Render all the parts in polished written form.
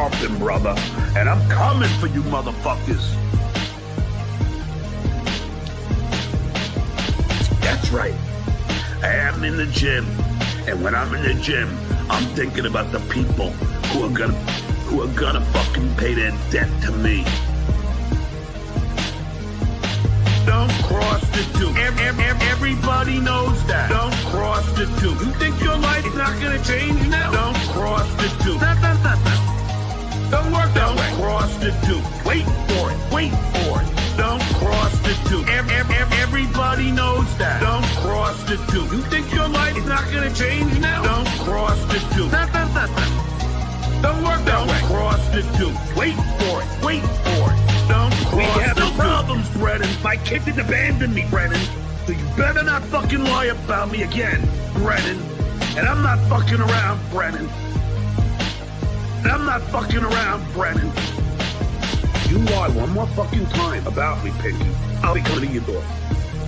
pumping, brother. And I'm coming for you motherfuckers. That's right. I am in the gym. And when I'm in the gym, I'm thinking about the people who are gonna fucking pay their debt to me. Don't cross the two. Everybody knows that. Don't cross the two. You think your life is not gonna change now? Don't cross the two. Don't work that way. Don't cross the two. Wait for it. Wait for it. Don't cross the two. Everybody knows that. Don't cross the two. You think your life is not gonna change now? Don't cross the two. Don't work that way. Don't cross the two. Wait for it. Wait for it. Don't cross we have no problems, Brennan. My kid didn't abandon me, Brennan. So you better not fucking lie about me again, Brennan. And I'm not fucking around, Brennan. And I'm not fucking around, Brennan. You lie one more fucking time about me, Pinky, I'll be coming to your door.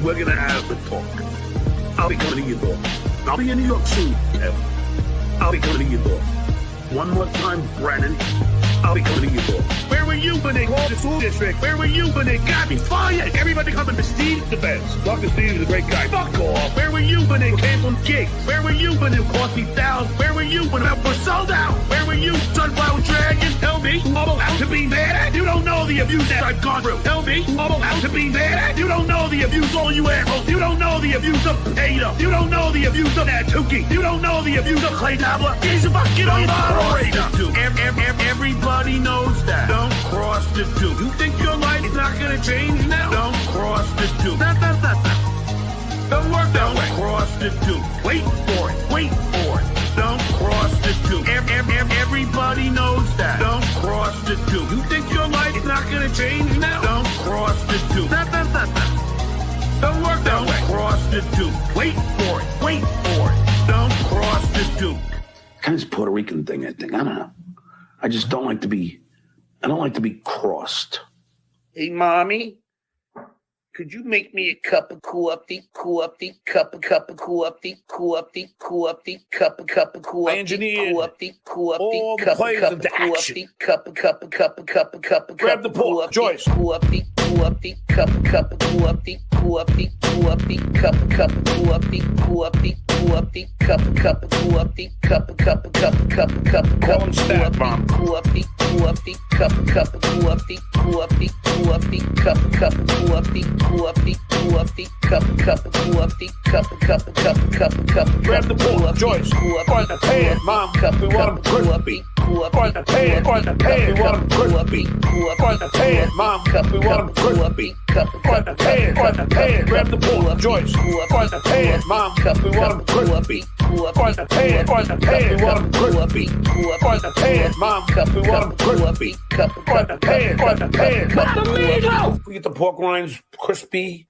We're gonna have the talk. I'll be coming to your door. I'll be in New York soon, Kev. I'll be coming to your door. One more time, Brennan. I'll be coming to your door. Where were you when they called the school district? Where were you when they got me fired? Everybody coming to Steve's defense. Dr. Steve is a great guy. Fuck off. Where were you when they canceled gigs? Where were you when it cost me thousands? Where were you when I was sold out? Where were you, Sunflower Dragon? Tell me who I'm allowed to be mad at. You don't know the abuse that I've gone through. Tell me who I'm allowed to be mad at. You don't know the abuse, all you assholes. You don't know the abuse of Peter. You don't know the abuse of that Tookie. You don't know the abuse of Clay Dabbler. He's a fucking moderator. Everybody knows that. Don't cross the two. You think your life is not gonna change now? Don't cross the two. Don't work that way. Cross the two. Wait for it. Wait for it. Don't cross the two. Everybody knows that. Don't cross the two. You think your life is not gonna change now? Don't cross the two. Don't work that way. Cross the two. Wait for it. Wait for it. Don't cross the two. Kind of this Puerto Rican thing, I think. I don't know. I just don't like to be. I don't like to be crossed. Hey, Mommy, could you make me a cup of coffee? Coffee, cup of coffee, coffee, coffee, cup of coffee. I engineered all the plays into action. Cup of grab the pork, Joyce. Coffee, coffee, cup of coffee, coffee, coffee, cup of coffee, coffee, coffee, cup of coffee, cup of coffee, stat bomb. Coffee, coffee, cup of coffee, coffee, coffee, cup of coffee, coffee, coffee, cup of coffee, grab the pork, Joyce. On the pan, Mom, we want them crispy. On the pan, we want them crispy. On the pan, Mom, we want them crispy. On the pan, grab the pork, Joyce. On the pan, Mom, we want them crispy. On the pan, we want them crispy. On the pan, Mom, we want them crispy. On the pan, cut the meat out. We get the pork rinds crispy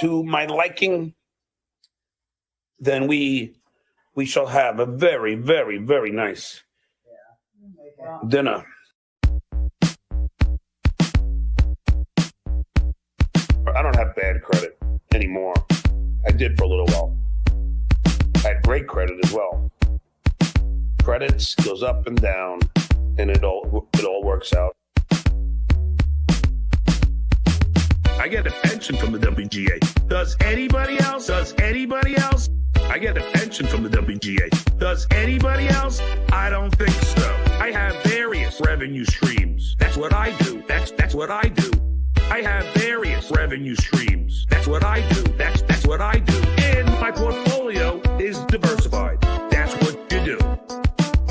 to my liking, then we shall have a very, very, very nice dinner. I don't have bad credit anymore. I did for a little while. I had great credit as well. Credits goes up and down, and it all works out. I get a pension from the WGA. Does anybody else? I get a pension from the WGA. Does anybody else? I don't think so. I have various revenue streams. That's what I do. That's what I do. I have various revenue streams. That's what I do. That's what I do. And my portfolio is diversified. That's what you do.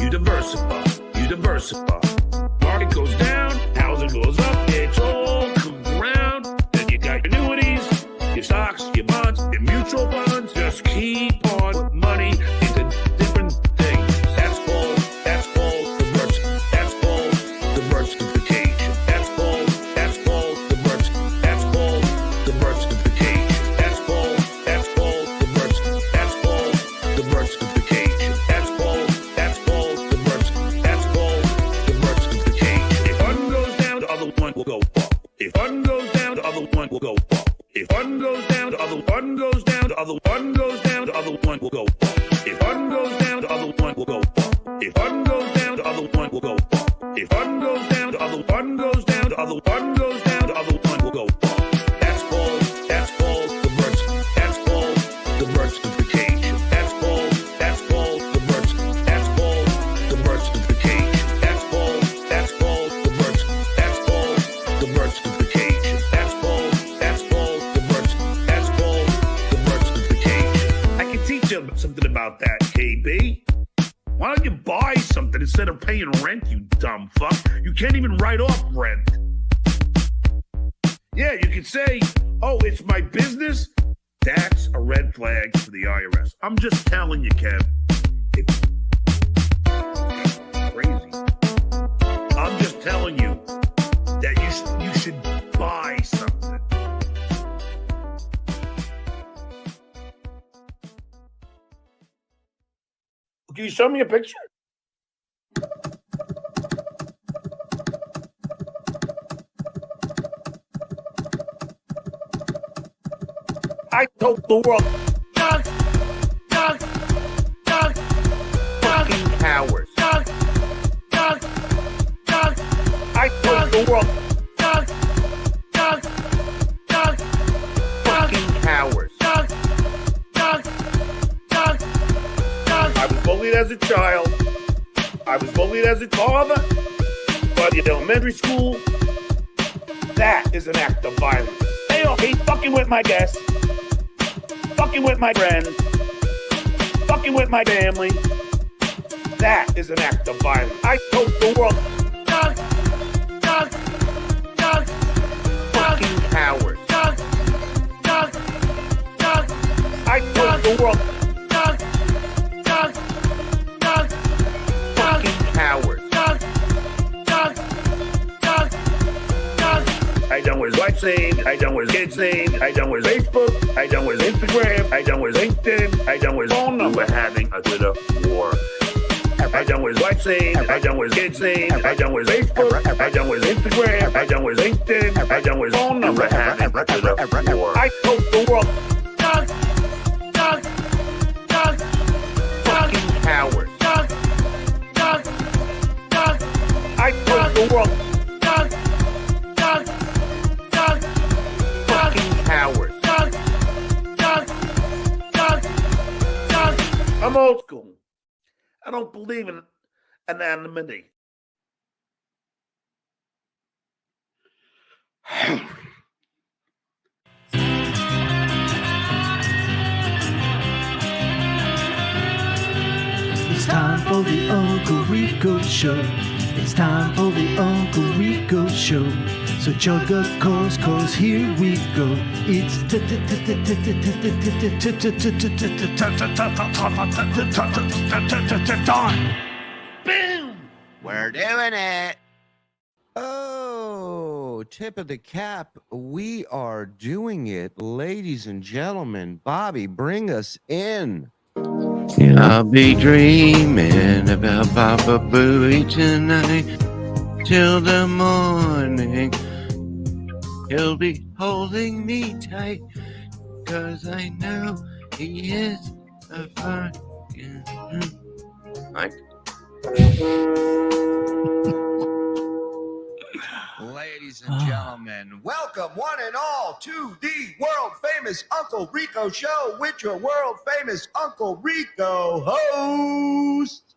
You diversify. You diversify. Market goes down, housing goes up. It's all comes around. Then you got your annuities, your stocks, your bonds, your mutual funds. Just keep on money into different things. That's called diversification. That's called diversification. That's called diversification. That's called diversification. That's called diversification. If one goes down, the other one will go up. If one goes down, the other one will go up. If one goes down, the other one goes down. The other one goes down, the other one will go up. If one goes down, the other one will go up. If one goes down, down, the other one will go up. If one goes down, the other one goes down, the other one goes down, the other one will go up. That's called diversification. That's called diversification. That's called diversification. That's called diversification. I can teach you something about that, KB. Why don't you buy something instead of paying rent, you dumb fuck? You can't even write off rent. Yeah, you can say, oh, it's my business. That's a red flag for the IRS. I'm just telling you, Kev. It's crazy. I'm just telling you that you should buy something. Can you show me a picture? I told the world, fucking cowards. I told the world, fucking cowards. I was bullied as a child. I was bullied as a father. But in elementary school, that is an act of violence. Hey, okay, fucking with my guests. Fucking with my friends, fucking with my family, that is an act of violence. I told the world, fucking cowards. I told the world, fucking cowards. I done with WhatsApp, I done with kids' name, I done with Facebook, I done with Instagram, I done with LinkedIn, I done with phone number having a Twitter war. I done with WhatsApp, I done with kids' name, I done with Facebook, I done with Instagram, I done with LinkedIn, I done with phone number having a Twitter war. I told the world, fucking cowards. I told the world, cowards. I'm old school. I don't believe in anonymity. It's time for the Uncle Rico Show. It's time for the Uncle Rico Show. So chug a course, cause here we go. It's time. Boom! We're doing it. Oh, tip of the cap. We are doing it. Ladies and gentlemen, Bobby, bring us in. I'll be dreaming about Papa Booey tonight till the morning. He'll be holding me tight, 'cause I know he is a fucking Mike. Ladies and gentlemen, welcome one and all to the world famous Uncle Rico Show with your world famous Uncle Rico host.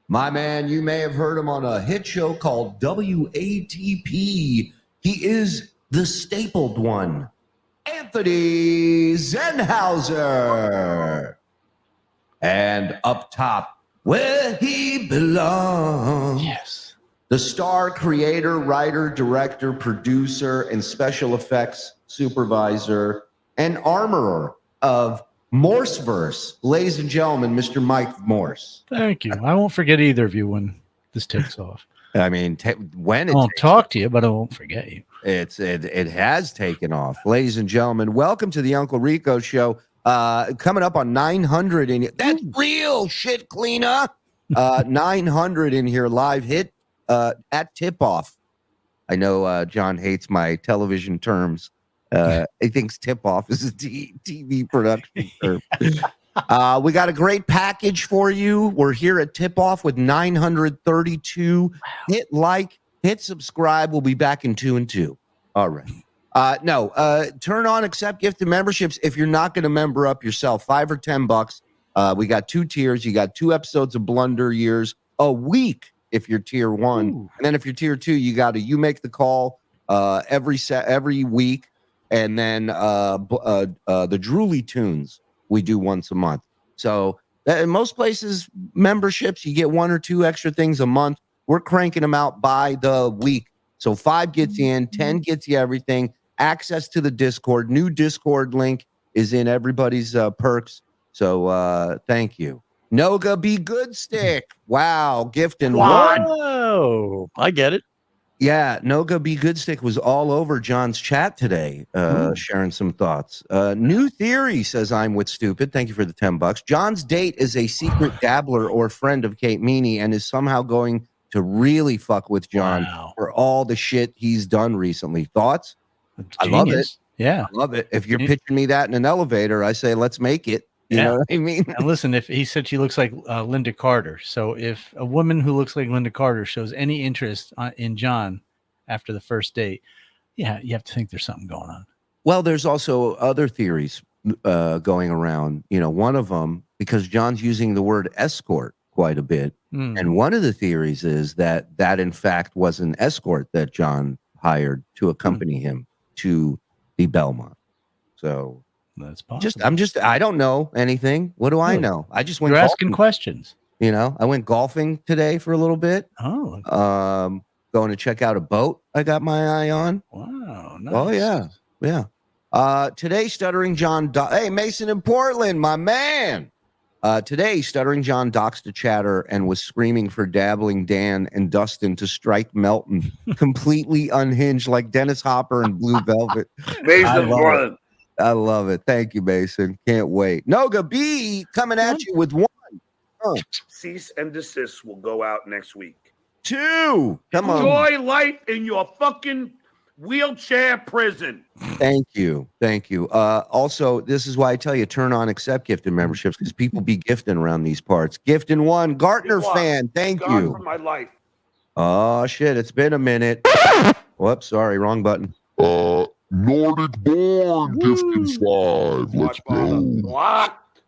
My man, you may have heard him on a hit show called WATP. He is the stapled one, Anthony Zenhauser. And up top, where he belongs. Yes. The star creator, writer, director, producer, and special effects supervisor and armorer of Morseverse. Ladies and gentlemen, Mr. Mike Morse. Thank you. I won't forget either of you when this takes off. I mean, when it I won't talk to you, but I won't forget you. it has taken off. Ladies and gentlemen, welcome to the Uncle Rico Show. Coming up on 900 in that's real shit cleaner. 900 in here live hit at tip off. I know John hates my television terms. He thinks tip off is a TV production term. We got a great package for you. We're here at tip off with 932. Hit like, hit subscribe. We'll be back in 2 and 2. All right. Turn on accept gifted memberships if you're not going to member up yourself. $5 or $10. We got 2 tiers. You got 2 episodes of Blunder Years a week if you're tier 1. Ooh. And then if you're tier 2, you make the call every week. And then the Drooly Tunes we do once a month. So in most places, memberships, you get 1 or 2 extra things a month. We're cranking them out by the week. So 5 gets you in, 10 gets you everything. Access to the Discord. New Discord link is in everybody's perks. So thank you. Noga Be Good Stick. Wow. Gift and one. Whoa. I get it. Yeah. Noga Be Good Stick was all over John's chat today, sharing some thoughts. New Theory says, I'm with stupid. Thank you for the $10. John's date is a secret dabbler or friend of Kate Meaney and is somehow going to really fuck with John for all the shit he's done recently. Thoughts? I love it. Yeah. I love it. If you're pitching me that in an elevator, I say, let's make it. You know what I mean? And listen, if he said she looks like Linda Carter. So if a woman who looks like Linda Carter shows any interest in John after the first date, yeah, you have to think there's something going on. Well, there's also other theories going around. You know, one of them, because John's using the word escort quite a bit. And one of the theories is that in fact was an escort that John hired to accompany him to the Belmont. So that's possible. I don't know anything. What do I know? I just went. You're golfing. Asking questions. You know, I went golfing today for a little bit. Oh. Going to check out a boat I got my eye on. Wow. Nice. Oh yeah. Yeah. Today, Stuttering John. Hey, Mason in Portland, my man. Today, Stuttering John doxed a chatter and was screaming for Dabbling Dan and Dustin to strike Melton, completely unhinged like Dennis Hopper and Blue Velvet. Mason, I love it. Thank you, Mason. Can't wait. Noga B coming at you with 1. Cease and desist will go out next week. 2. Come on. Enjoy life in your fucking wheelchair prison. Thank you. Also, this is why I tell you, turn on accept gifted memberships because people be gifting around these parts. Gifting 1. Gartner fan. Thank you. For my life. Oh, shit. It's been a minute. Whoops. Sorry. Wrong button. Nordic Born gifted 5. Let's go. Blocked.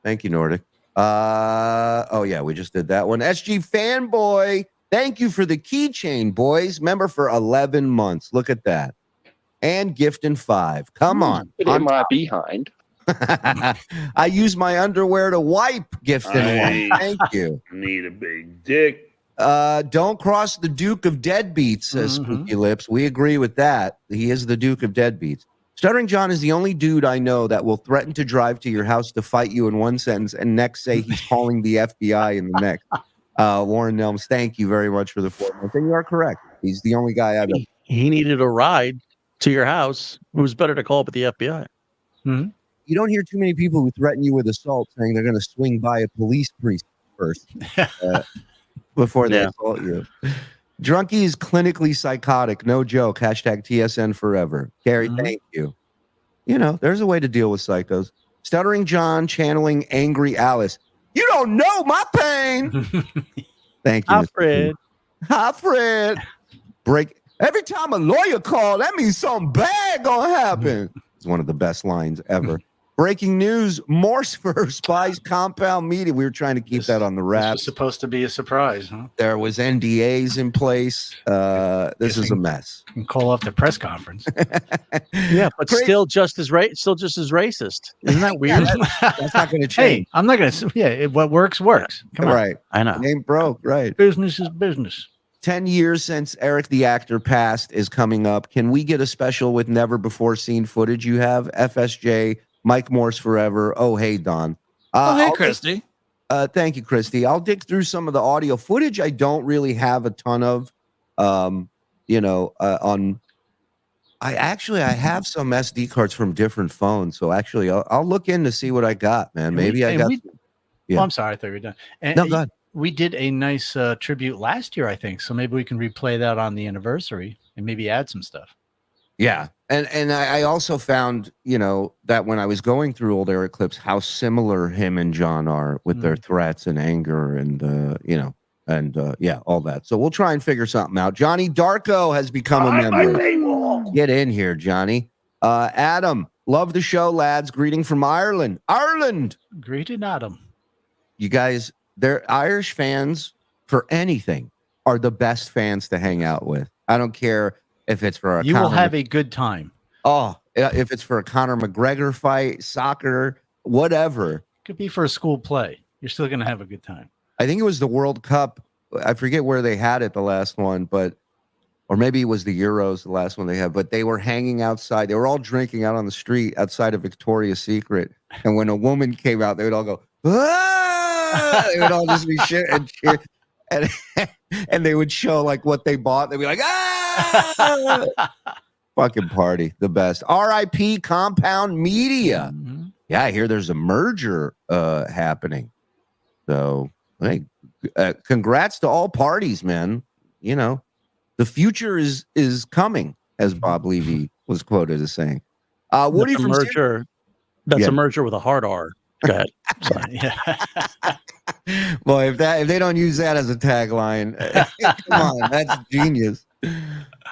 Thank you, Nordic. Oh yeah, we just did that one. SG Fanboy, thank you for the keychain, boys. Member for 11 months. Look at that. And gifting 5. Come on. In my behind. I use my underwear to wipe. Gifting 1. Thank you. Need a big dick. Don't cross the Duke of Deadbeats, says Spooky Lips. We agree with that. He is the Duke of Deadbeats. Stuttering John is the only dude I know that will threaten to drive to your house to fight you in one sentence and next say he's calling the FBI in the next. Warren Nelms, thank you very much for the 4 months. And you are correct. He's the only guy I've ever. He needed a ride to your house. It was better to call up at the FBI. You don't hear too many people who threaten you with assault saying they're going to swing by a police priest first before they assault you. Drunkie is clinically psychotic. No joke. Hashtag TSN forever. Gary, thank you. You know, there's a way to deal with psychos. Stuttering John channeling angry Alice. You don't know my pain. Thank you. Hi, Fred. Hi, Fred. Break. Every time a lawyer calls, that means something bad gonna happen. It's one of the best lines ever. Breaking news, Morse first buys Compound Media. We were trying to keep that on the wrap. This was supposed to be a surprise, huh? There was NDAs in place. This is a mess. You can call off the press conference. Yeah, but still just as racist. Isn't that weird? That's not going to change. Hey, I'm not going to. Yeah, what works. Come on. Right. I know. Name broke. Right. Business is business. 10 years since Eric the actor passed is coming up. Can we get a special with never before seen footage you have? FSJ, Mike Morse forever. Oh, hey, Don. Hey, Christy. Thank you, Christy. I'll dig through some of the audio footage. I don't really have a ton of, I have some SD cards from different phones. So actually, I'll look in to see what I got, man. Maybe I got. Oh, I'm sorry. I thought you were done. No, go ahead. We did a nice tribute last year, I think. So maybe we can replay that on the anniversary and maybe add some stuff. Yeah. And I also found, that when I was going through old Eric clips, how similar him and John are with their threats and anger and, all that. So we'll try and figure something out. Johnny Darko has become a member. Get in here, Johnny. Adam, love the show, lads. Greeting from Ireland. Ireland. Greeting Adam. You guys, they're Irish fans for anything are the best fans to hang out with. I don't care if it's for you will have a good time. Oh, if it's for a Conor McGregor fight, soccer, whatever. Could be for a school play. You're still going to have a good time. I think it was the World Cup. I forget where they had it, the last one, or maybe it was the Euros, the last one they had, but they were hanging outside. They were all drinking out on the street outside of Victoria's Secret. And when a woman came out, they would all go, ah! They would all just be shit and cheer. And they would show like what they bought. They'd be like, ah! Fucking party, the best. RIP Compound Media. Mm-hmm. Yeah, I hear there's a merger happening. So, hey, congrats to all parties, man. The future is coming, as Bob Levy was quoted as saying. Woody from merger. That's a merger with a hard R. Go ahead. Well, if they don't use that as a tagline, come on, that's genius.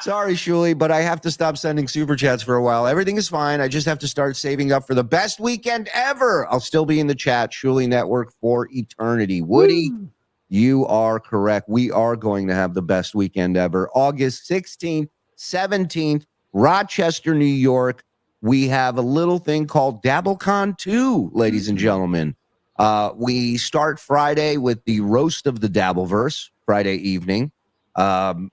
Sorry, Shuli, but I have to stop sending super chats for a while. Everything is fine. I just have to start saving up for the best weekend ever. I'll still be in the chat. Shuli Network for eternity. Woody, you are correct. We are going to have the best weekend ever. August 16th, 17th, Rochester, New York. We have a little thing called Dabblecon 2, ladies and gentlemen. We start Friday with the roast of the Dabbleverse, Friday evening.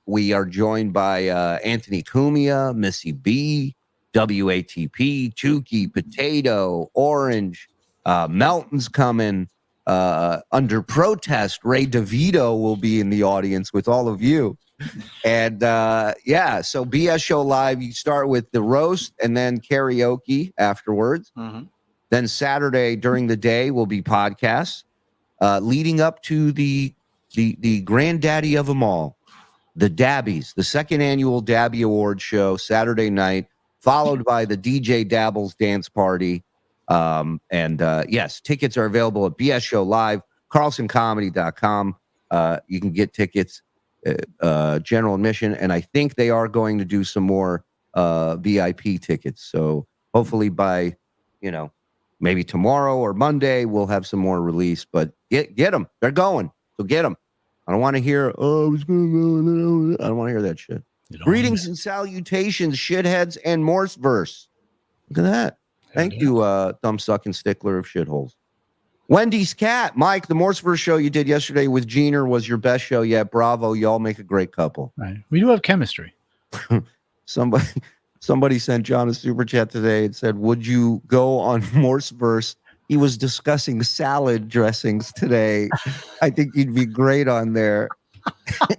We are joined by Anthony Cumia, Missy B, WATP, Tookie, Potato, Orange, Melton's coming. Under protest, Ray DeVito will be in the audience with all of you. And so BS Show Live, you start with the roast and then karaoke afterwards. Mm-hmm. Then Saturday during the day will be podcasts, leading up to the granddaddy of them all, the Dabbies, the second annual Dabby Award show, Saturday night, followed by the DJ Dabbles dance party. Yes, tickets are available at BS Show Live, carlsoncomedy.com. You can get tickets, general admission, and I think they are going to do some more VIP tickets. So hopefully by, maybe tomorrow or Monday, we'll have some more release, but get them. They're going. So get them. I don't want to hear, I don't want to hear that shit. Greetings and salutations, shitheads and Morseverse. Look at that. Thank you, thumb-sucking stickler of shitholes. Wendy's Cat. Mike, the Morseverse show you did yesterday with Jeaner was your best show yet. Bravo. Y'all make a great couple. Right. We do have chemistry. Somebody sent John a super chat today and said, would you go on Morseverse? He was discussing salad dressings today. I think you'd be great on there.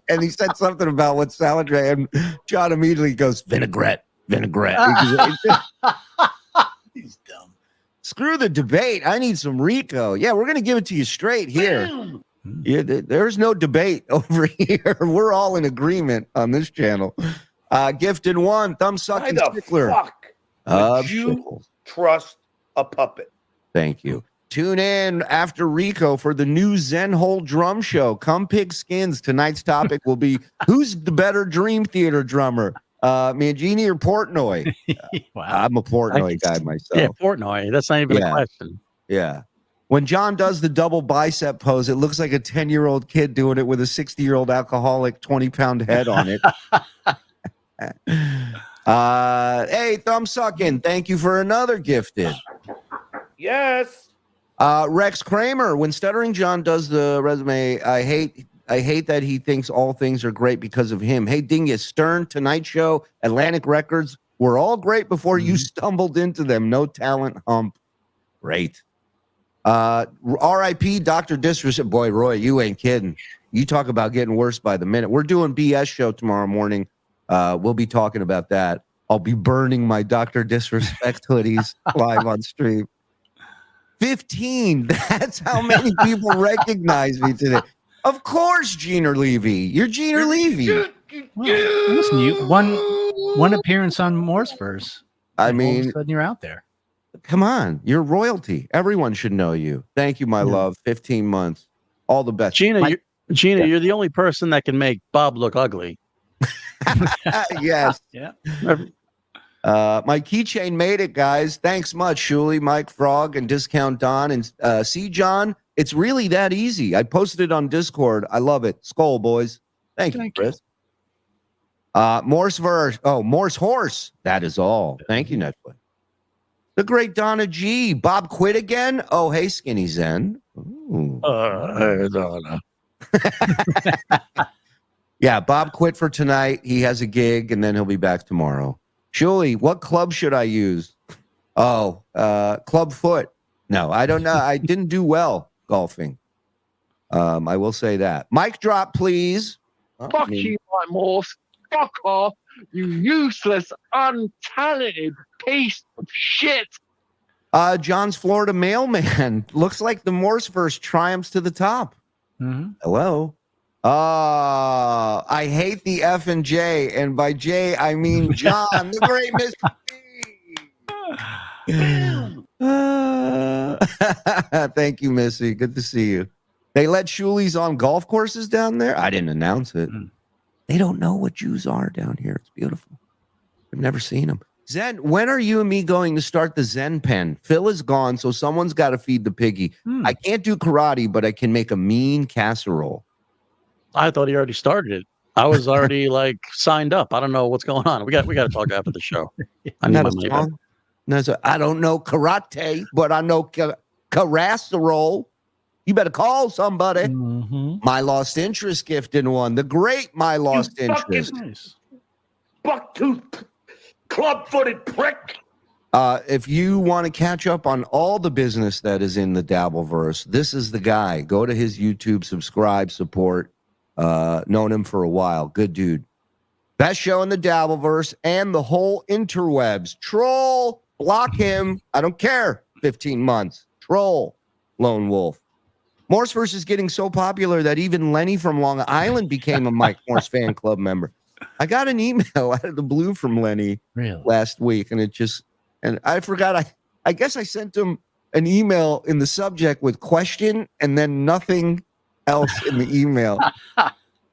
And he said something about what salad dressing. And John immediately goes, vinaigrette. He's dumb. Screw the debate. I need some Rico. Yeah, we're going to give it to you straight here. Yeah, there's no debate over here. We're all in agreement on this channel. Gifted one, thumb sucking stickler. Fuck would you trust a puppet? Thank you. Tune in after Rico for the new Zen Hole drum show. Come pick skins. Tonight's topic will be who's the better Dream Theater drummer, Mangini or Portnoy? Wow. I'm a Portnoy guy myself. Yeah, Portnoy. That's not even a question. Yeah. When John does the double bicep pose, it looks like a 10-year-old kid doing it with a 60-year-old alcoholic 20-pound head on it. Hey, thumb sucking. Thank you for another gifted. Yes. Rex Kramer, when Stuttering John does the resume, I hate that he thinks all things are great because of him. Hey, Dingus, Stern, Tonight Show, Atlantic Records were all great before you stumbled into them. No talent hump. Great. R.I.P. Dr. Disrespect. Boy, Roy, you ain't kidding. You talk about getting worse by the minute. We're doing BS show tomorrow morning. We'll be talking about that. I'll be burning my Dr. Disrespect hoodies live on stream. 15. That's how many people recognize me today. Of course, Jeaner Levy. You're Jeaner Levy. Well, listen, one appearance on Morseverse. I and all of mean, a sudden you're out there. come on, you're royalty. Everyone should know you. Thank you, my love. 15 months. All the best. Gina, you're the only person that can make Bob look ugly. Yes. Yeah. My keychain made it, guys. Thanks much, Shuli, Mike, Frog, and Discount Don. And see, John, it's really that easy. I posted it on Discord. I love it. Skull, boys. Thank you, Chris. Morse verse. Oh, Morse horse. That is all. Thank you, Netflix. The great Donna G. Bob quit again. Oh, hey, Skinny Zen. Donna. Yeah, Bob quit for tonight. He has a gig, and then he'll be back tomorrow. Shuli, what club should I use? Oh, club foot. No, I don't know. I didn't do well golfing. I will say that. Mic drop, please. Fuck you, Mike Morse. Fuck off, you useless, untalented piece of shit. John's Florida mailman. Looks like the Morseverse triumphs to the top. Mm-hmm. Hello. I hate the F and J, and by J I mean John, the great Missy. Thank you, Missy. Good to see you. They let Shuli's on golf courses down there. I didn't announce it. They don't know what Jews are down here. It's beautiful. I've never seen them. Zen, when are you and me going to start the Zen pen? Phil is gone, so someone's got to feed the piggy. I can't do karate, but I can make a mean casserole. I thought he already started it. I was already like signed up. I don't know what's going on. We got to talk after the show. I need my money back. No, I don't know karate, but I know casserole. You better call somebody. Mm-hmm. My Lost Interest gifted one. The great My Lost Interest. Nice. Bucktooth, club-footed prick. If you want to catch up on all the business that is in the Dabbleverse, this is the guy. Go to his YouTube, subscribe, support. Known him for a while. Good dude. Best show in the Dabbleverse and the whole interwebs. Troll. Block him. I don't care. 15 months. Troll. Lone Wolf. Morseverse is getting so popular that even Lenny from Long Island became a Mike Morse fan club member. I got an email out of the blue from Lenny last week, and I forgot. I guess I sent him an email in the subject with question and then nothing else in the email.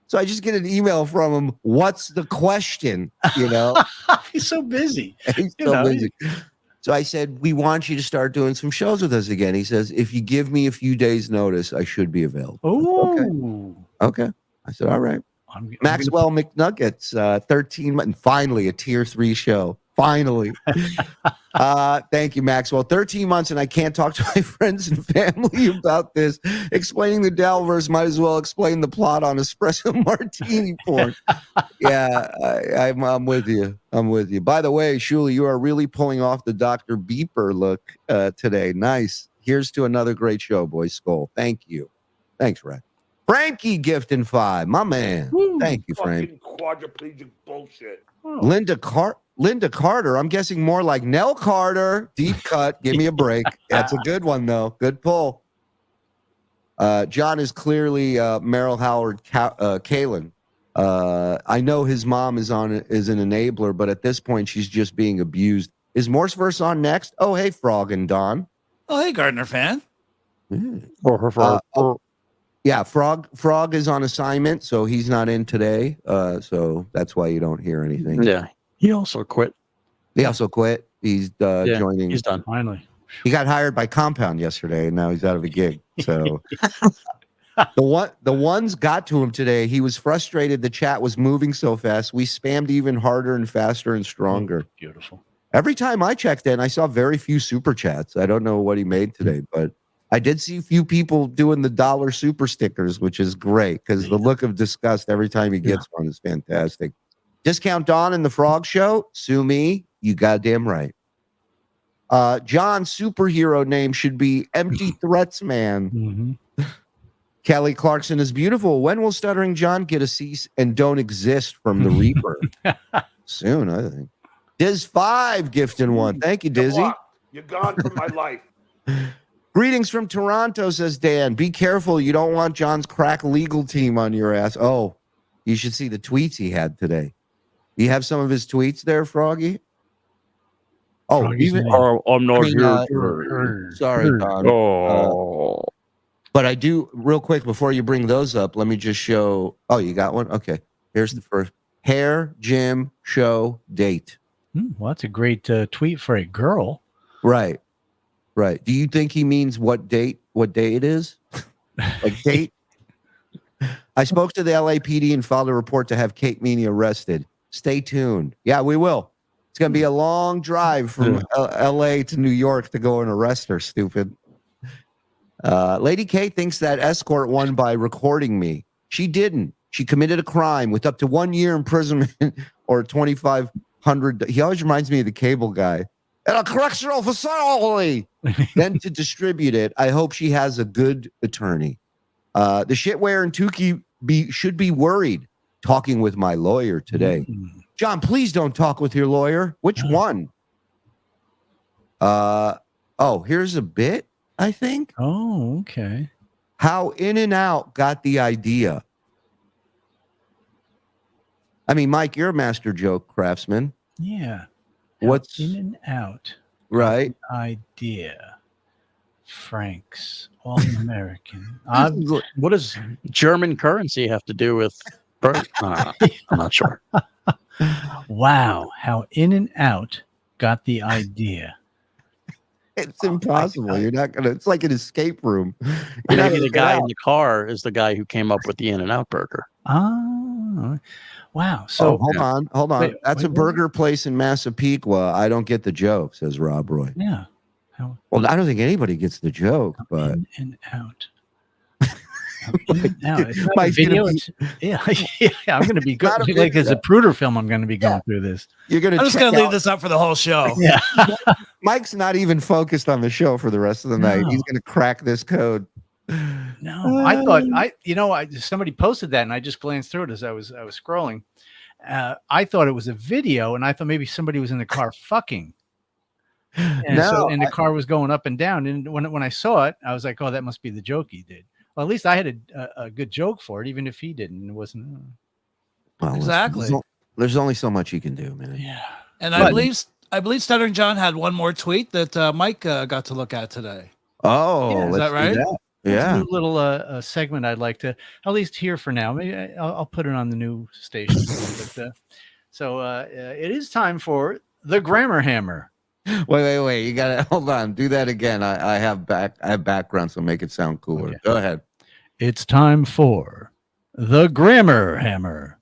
So I just get an email from him. What's the question? You know, He's so busy. He's so busy. So I said, we want you to start doing some shows with us again. He says, if you give me a few days notice, I should be available. Oh, okay. I said, all right. Maxwell McNuggets, 13 months, and finally a tier 3 show. Finally. Thank you, Maxwell. 13 months, and I can't talk to my friends and family about this. Explaining the Dabbleverse might as well explain the plot on espresso martini porn. Yeah, I'm with you. I'm with you. By the way, Shuli, you are really pulling off the Dr. Beeper look today. Nice. Here's to another great show, boys. Skull. Thank you. Thanks, Red. Frankie gifting 5. My man. Woo. Thank you, Frank. Quadriplegic bullshit. Linda Carter. I'm guessing more like Nell Carter. Deep cut. Give me a break. That's a good one, though. Good pull. John is clearly Merrill Howard Kalin. I know his mom is an enabler, but at this point, she's just being abused. Is Morseverse on next? Oh, hey, Frog and Don. Oh, hey, Gardner fan. Yeah, Frog is on assignment, so he's not in today. So that's why you don't hear anything. Yeah, he also quit. He also quit. He's joining. He's done. Finally. He got hired by Compound yesterday, and now he's out of a gig. So the ones got to him today. He was frustrated. The chat was moving so fast. We spammed even harder and faster and stronger. Beautiful. Every time I checked in, I saw very few super chats. I don't know what he made today, but I did see a few people doing the $1 super stickers, which is great because the look of disgust every time he gets one is fantastic. Discount Don and the Frog Show. Sue me. You goddamn right. John's superhero name should be Empty Threats Man. Mm-hmm. Kelly Clarkson is beautiful. When will Stuttering John get a cease and don't exist from the Reaper? Soon, I think. Diz 5 gifting 1. Thank you, Dizzy. You're gone from my life. Greetings from Toronto, says Dan. Be careful. You don't want John's crack legal team on your ass. Oh, you should see the tweets he had today. You have some of his tweets there, Froggy? Oh, Froggy's even name. I'm not here. sorry, Don. Oh. But I do, real quick, before you bring those up, let me just show. Oh, you got one? Okay. Here's the first. Hair, gym, show, date. Well, that's a great tweet for a girl. Right. Right. Do you think he means what day it is? Like date? I spoke to the LAPD and filed a report to have Kate Meaney arrested. Stay tuned. Yeah, we will. It's going to be a long drive from LA to New York to go and arrest her, stupid. Lady Kate thinks that escort won by recording me. She didn't. She committed a crime with up to 1 year imprisonment or $2,500. He always reminds me of the cable guy. At a correctional facility. Then to distribute it, I hope she has a good attorney. The shitware and Tookie should be worried. Talking with my lawyer today. John, please don't talk with your lawyer. Which one? Here's a bit, I think. Oh, okay. How In and Out got the idea. I mean, Mike, you're a master joke craftsman. Yeah. What's In and Out? Right. Idea. Franks. All American. What does German currency have to do with birth? I'm not sure. Wow. How In and Out got the idea. It's impossible. You're not gonna. It's like an escape room. Maybe the guy in the car is the guy who came up with the In-N-Out burger. Oh, wow. So hold on. Wait, That's a burger place in Massapequa. I don't get the joke, says Rob Roy. Yeah. Well, I don't think anybody gets the joke, but In and Out. In and Out. It's not a Mike's video. gonna Yeah, I'm going to be good. not a Like as a video. Pruder film, I'm going to be going through this. you're gonna. I'm just check gonna leave out- this up for the whole show. Yeah. Mike's not even focused on the show for the rest of the night. No. He's gonna crack this code. No, I thought somebody posted that, and I just glanced through it as I was scrolling. I thought it was a video, and I thought maybe somebody was in the car fucking. And the car was going up and down. And when I saw it, I was like, "Oh, that must be the joke he did." Well, at least I had a good joke for it, even if he didn't. It wasn't. Well, Exactly. There's only so much you can do, man. Yeah. And I believe Stuttering John had one more tweet that Mike got to look at today. Oh, Yeah, is let's that do right? that. That's Yeah. a new little segment I'd like to at least hear for now. Maybe I'll put it on the new station. But, it is time for the Grammar Hammer. Wait. You gotta hold on. Do that again. I have background, so make it sound cooler. Okay. Go ahead. It's time for the Grammar Hammer.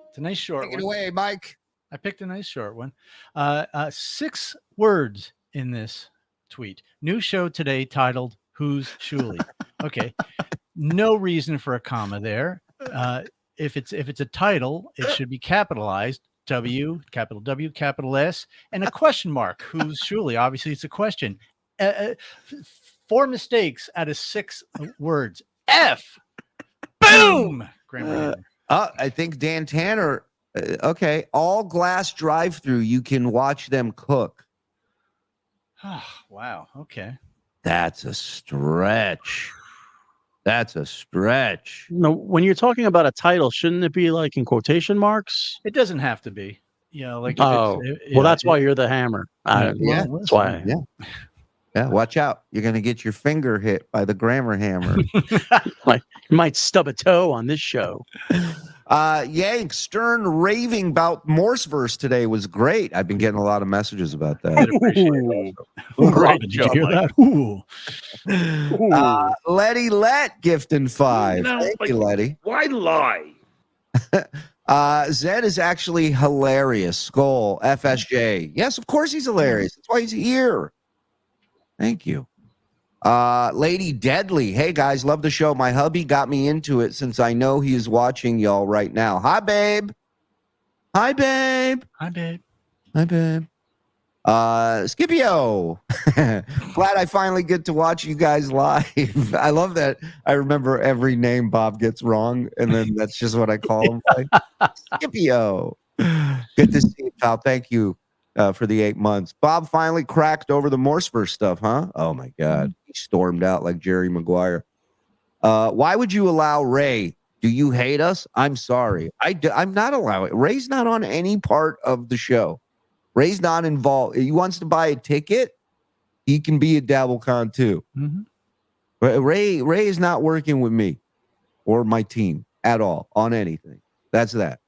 It's a nice short Take it one. away, Mike. I picked a nice short one. 6 words in this tweet. New show today titled "Who's Shuli?" Okay, no reason for a comma there. If it's a title, it should be capitalized. W, capital W, capital S, and a question mark. Who's Shuli? Obviously, it's a question. 4 mistakes out of 6 words. F. Boom. Grammar Hammer. I think Dan Tanner. Okay, all glass drive-through. You can watch them cook. Wow. Okay. That's a stretch. No, when you're talking about a title, shouldn't it be like in quotation marks? It doesn't have to be. Like. Oh, well, that's why you're the hammer. Yeah, That's why. Yeah, watch out. You're going to get your finger hit by the grammar hammer. You might stub a toe on this show. Yank, Stern raving about Morseverse today was great. I've been getting a lot of messages about that. Great Did you job, hear Mike. that? Ooh. Letty Let gifting 5. No, Thank like- you, Letty. Why lie? Zed is actually hilarious. Skull, FSJ. Yes, of course he's hilarious. That's why he's here. Thank you. Lady Deadly. Hey, guys, love the show. My hubby got me into it since I know he is watching y'all right now. Hi, babe. Hi, babe. Hi, babe. Hi, babe. Scipio. Glad I finally get to watch you guys live. I love that. I remember every name Bob gets wrong, and then that's just what I call him. Scipio. Good to see you, pal. Thank you. for the 8 months. Bob finally cracked over the Morseverse stuff, huh? Oh my God. He stormed out like Jerry Maguire. Why would you allow Ray? Do you hate us? I'm sorry. I'm not allowing. Ray's not on any part of the show. Ray's not involved. He wants to buy a ticket. He can be at Dabblecon too. Mm-hmm. But Ray is not working with me or my team at all on anything. That's that.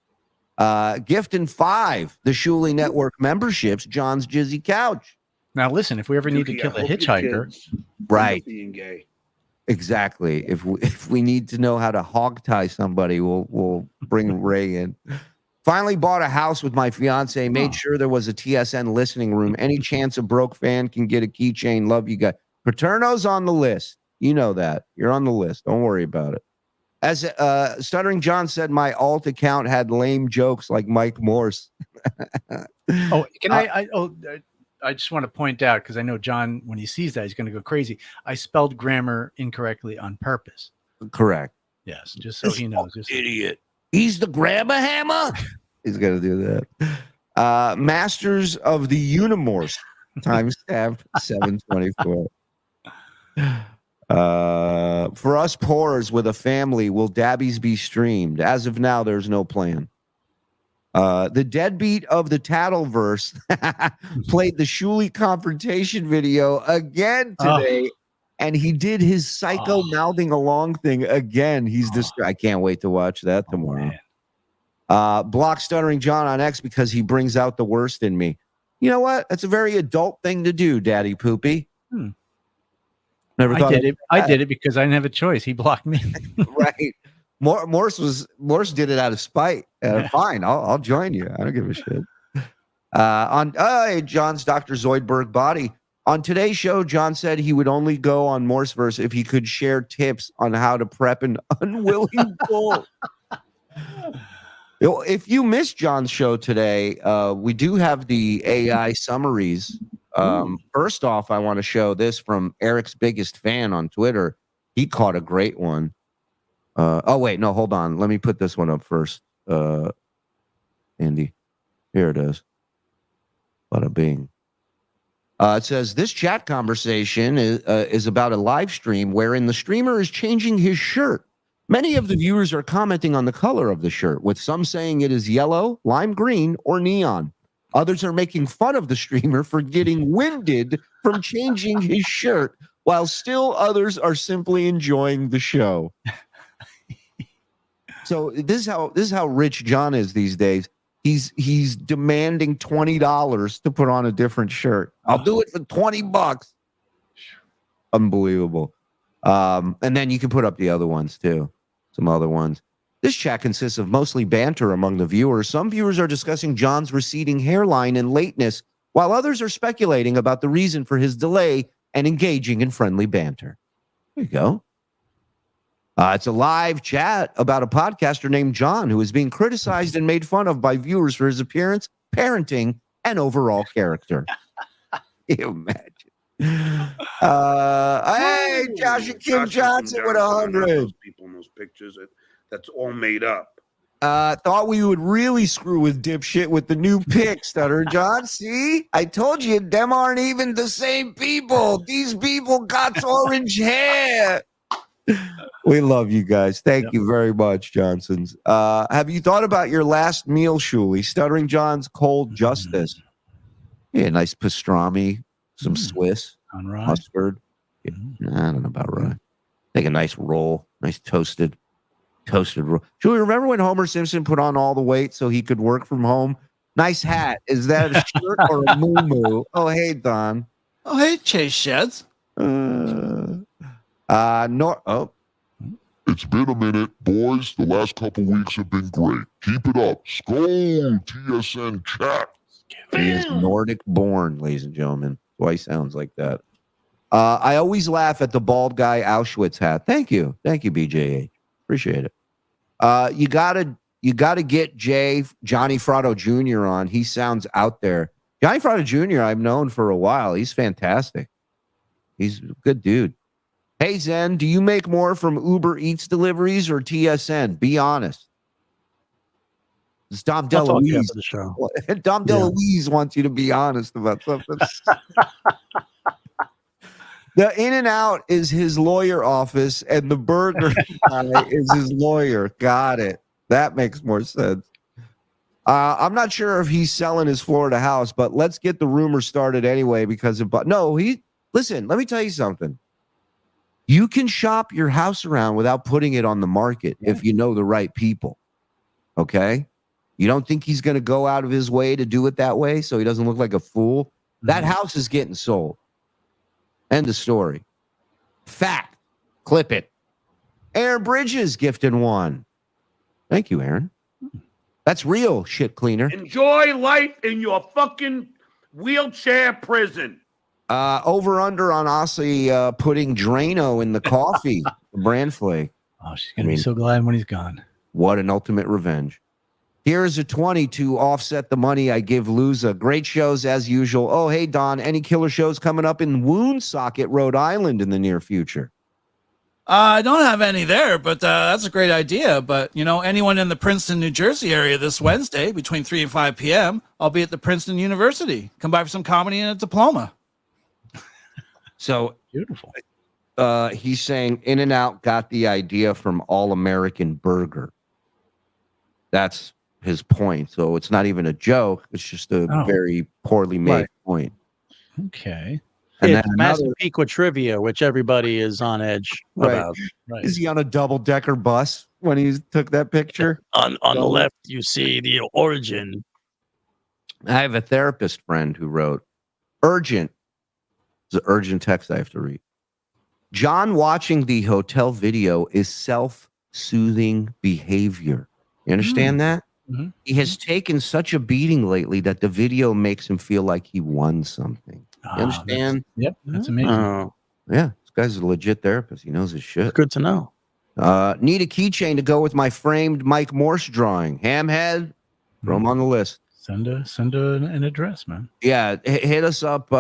Gifting 5, the Shuli Network memberships, John's Jizzy Couch. Now, listen, if we ever need to Tookie, kill I a hope your hitchhiker, kids end up Right. being gay. Exactly. If we need to know how to hog tie somebody, we'll bring Ray in. Finally bought a house with my fiance. Made sure there was a TSN listening room. Any chance a broke fan can get a keychain. Love you guys. Paterno's on the list. You know that. You're on the list. Don't worry about it. As Stuttering John said, my alt account had lame jokes like Mike Morse. oh, can I just want to point out, because I know John, when he sees that, he's going to go crazy. I spelled grammar incorrectly on purpose. Correct. Yes, just so he knows. Idiot. He's the grabber hammer. He's going to do that. Masters of the Unimorse. Timestamp 724. For us poorers with a family, will Dabbies be streamed? As of now, there's no plan. The deadbeat of the Dabbleverse played the Shuli confrontation video again today, and he did his psycho mouthing along thing again. He's I can't wait to watch that tomorrow. Block Stuttering John on X because he brings out the worst in me. You know what? That's a very adult thing to do, Daddy Poopy. Never thought I did it because I didn't have a choice. He blocked me. Right. Morse did it out of spite. Fine, I'll join you. I don't give a shit. John's Dr. Zoidberg body. On today's show, John said he would only go on Morseverse if he could share tips on how to prep an unwilling bull. If you missed John's show today, we do have the AI summaries. First off, I want to show this from Eric's biggest fan on Twitter. He caught a great one. Wait, no, hold on. Let me put this one up first. Andy, here it is. Bada bing. It says this chat conversation is about a live stream wherein the streamer is changing his shirt. Many of the viewers are commenting on the color of the shirt, with some saying it is yellow, lime green, or neon. Others are making fun of the streamer for getting winded from changing his shirt, while still others are simply enjoying the show. So this is how rich John is these days. He's demanding $20 to put on a different shirt. I'll do it for $20. Unbelievable. And then you can put up the other ones too. Some other ones. This chat consists of mostly banter among the viewers. Some viewers are discussing John's receding hairline and lateness, while others are speculating about the reason for his delay and engaging in friendly banter. There you go. It's a live chat about a podcaster named John who is being criticized and made fun of by viewers for his appearance, parenting, and overall character. Can you imagine? Hey, Josh and Kim Johnson with 100. Those people in those pictures, that's all made up. Thought we would really screw with dipshit with the new pic, Stutter John. See? I told you, them aren't even the same people. These people got orange hair. We love you guys. Thank you very much, Johnsons. Have you thought about your last meal, Shuli? Stuttering John's Cold Justice. Yeah, nice pastrami, some Swiss, mustard. Yeah, I don't know about rye. Take a nice roll, nice toasted roll. Shuli, remember when Homer Simpson put on all the weight so he could work from home? Nice hat. Is that a shirt or a moo-moo? Oh, hey, Don. Oh, hey, Chase Sheds. It's been a minute, boys. The last couple weeks have been great. Keep it up. Skål, TSN chat. He is Nordic born, ladies and gentlemen. That's why he sounds like that. I always laugh at the bald guy Auschwitz hat. Thank you, BJH. Appreciate it. You gotta get Johnny Fratto Jr. on. He sounds out there. Johnny Fratto Jr. I've known for a while. He's fantastic. He's a good dude. Hey, Zen, do you make more from Uber Eats deliveries or TSN? Be honest. It's Dom I'll talk to you DeLuise. after the show. Dom DeLuise wants you to be honest about something. The In-N-Out is his lawyer office, and the burger guy is his lawyer. Got it. That makes more sense. I'm not sure if he's selling his Florida house, but let's get the rumor started anyway because of. Listen, let me tell you something. You can shop your house around without putting it on the market if you know the right people. Okay? You don't think he's going to go out of his way to do it that way so he doesn't look like a fool? Mm-hmm. That house is getting sold. End of story. Fact. Clip it. Aaron Bridges gifted one. Thank you, Aaron. That's real, shit cleaner. Enjoy life in your fucking wheelchair prison. Over under on Aussie putting Drano in the coffee. Brand flake. Oh, she's going to be so glad when he's gone. What an ultimate revenge. Here's a 20 to offset the money I give Luza. Great shows as usual. Oh, hey, Don, any killer shows coming up in Woonsocket, Rhode Island in the near future? I don't have any there, but that's a great idea. But, anyone in the Princeton, New Jersey area this Wednesday between 3 and 5 p.m., I'll be at the Princeton University. Come by for some comedy and a diploma. So beautiful. He's saying In-N-Out got the idea from All American Burger. That's his point. So it's not even a joke. It's just a very poorly made point. Okay. And it's Massapequa trivia, which everybody is on edge about. Right. Is he on a double-decker bus when he took that picture? On the left, you see the origin. I have a therapist friend who wrote, urgent. It's an urgent text I have to read. John watching the hotel video is self-soothing behavior. You understand that? Mm-hmm. He has taken such a beating lately that the video makes him feel like he won something. You understand? That's amazing. Yeah, this guy's a legit therapist. He knows his shit. Good to know. Need a keychain to go with my framed Mike Morse drawing. Hamhead, throw him on the list. Send an address, man. Yeah, hit us up,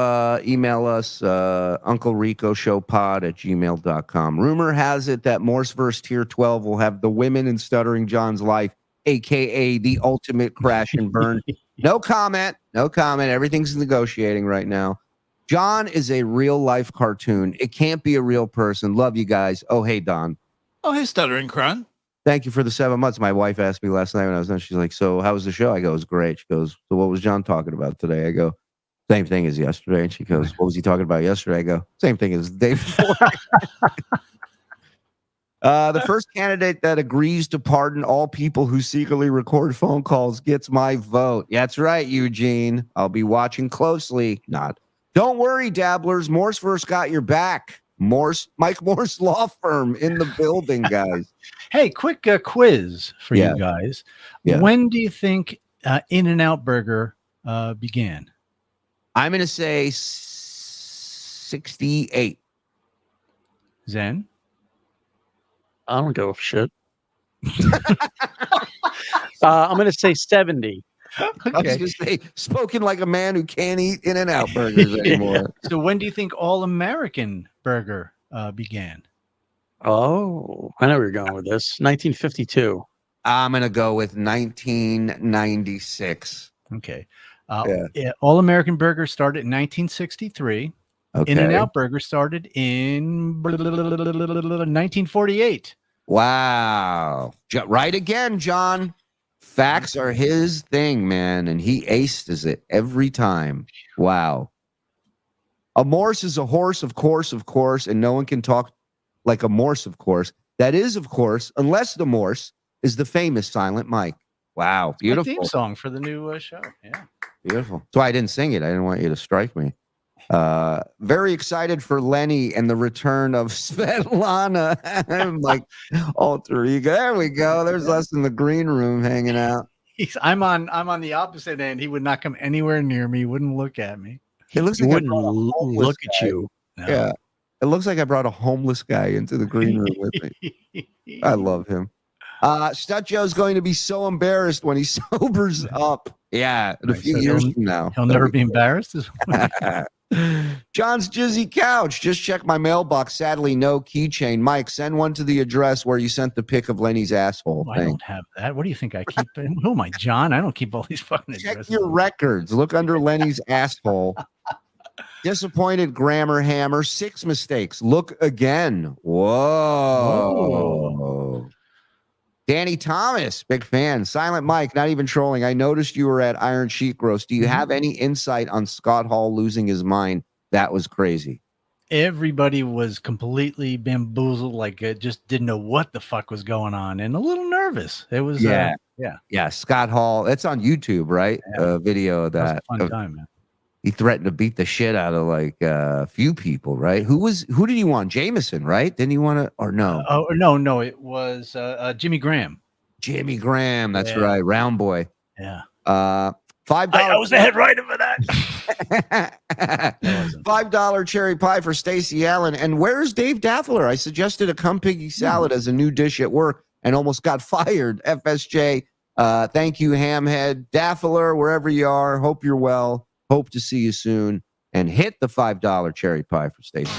email us, Uncle Rico Show pod at gmail.com. Rumor has it that Morseverse Tier 12 will have the women in Stuttering John's life, a.k.a. the ultimate crash and burn. No comment. Everything's negotiating right now. John is a real-life cartoon. It can't be a real person. Love you guys. Oh, hey, Don. Oh, hey, Stuttering Cron. Thank you for the 7 months. My wife asked me last night when I was done. She's like, so how was the show? I go, it was great. She goes, so what was John talking about today? I go, same thing as yesterday. And she goes, what was he talking about yesterday? I go, same thing as the day before. The first candidate that agrees to pardon all people who secretly record phone calls gets my vote. Yeah, that's right, Eugene. I'll be watching closely. Not. Don't worry, dabblers. Morseverse got your back. Mike Morse Law Firm in the building, guys. Hey, quick quiz for you guys. Yeah. When do you think In-N-Out Burger began? I'm going to say 68. Zen? I don't give a shit. I'm going to say 70. Okay. I was going to say, spoken like a man who can't eat In-N-Out burgers anymore. So when do you think All American Burger began? Oh, I know where you're going with this. 1952. I'm going to go with 1996. Okay. All American Burger started in 1963. Okay. In-N-Out Burger started in 1948. Wow. Right again, John. Facts are his thing, man, and he aces it every time. Wow. A Morse is a horse, of course, and no one can talk like a Morse, of course. That is, of course, unless the Morse is the famous Silent Mike. Wow. Beautiful. Theme song for the new show. Yeah. Beautiful. So I didn't sing it. I didn't want you to strike me. Very excited for Lenny and the return of Svetlana. I'm like, alter ego. There we go. There's us in the green room hanging out. I'm on the opposite end. He would not come anywhere near me. He wouldn't look at me. It looks like I brought a look guy. At you. No. Yeah. It looks like I brought a homeless guy into the green room with me. I love him. Stut Joe's going to be so embarrassed when he sobers up. Yeah, in a few years from now. He'll never be embarrassed. John's Jizzy Couch. Just check my mailbox. Sadly, no keychain. Mike, send one to the address where you sent the pic of Lenny's asshole. Oh, I don't have that. What do you think I keep? Who am I, John? I don't keep all these fucking Check addresses. your records. Look under Lenny's asshole. Disappointed grammar hammer. 6 mistakes. Look again. Whoa. Danny Thomas, big fan. Silent Mike, not even trolling. I noticed you were at Iron Sheet Roast. Do you have any insight on Scott Hall losing his mind? That was crazy. Everybody was completely bamboozled, like just didn't know what the fuck was going on, and a little nervous. It was, yeah. Scott Hall. It's on YouTube, right? Yeah. A video of that. Was a fun time, man. He threatened to beat the shit out of like a few people, right? Who did he want? Jameson, right? Didn't he want to, or no? No, it was Jimmy Graham. Jimmy Graham, that's right. Round boy. Yeah. $5. I was the head writer for that. $5 cherry pie for Stacey Allen. And where's Dave Daffler? I suggested a cum piggy salad as a new dish at work and almost got fired. FSJ, thank you, Hamhead. Daffler, wherever you are, hope you're well. Hope to see you soon. And hit the $5 cherry pie for Stacey.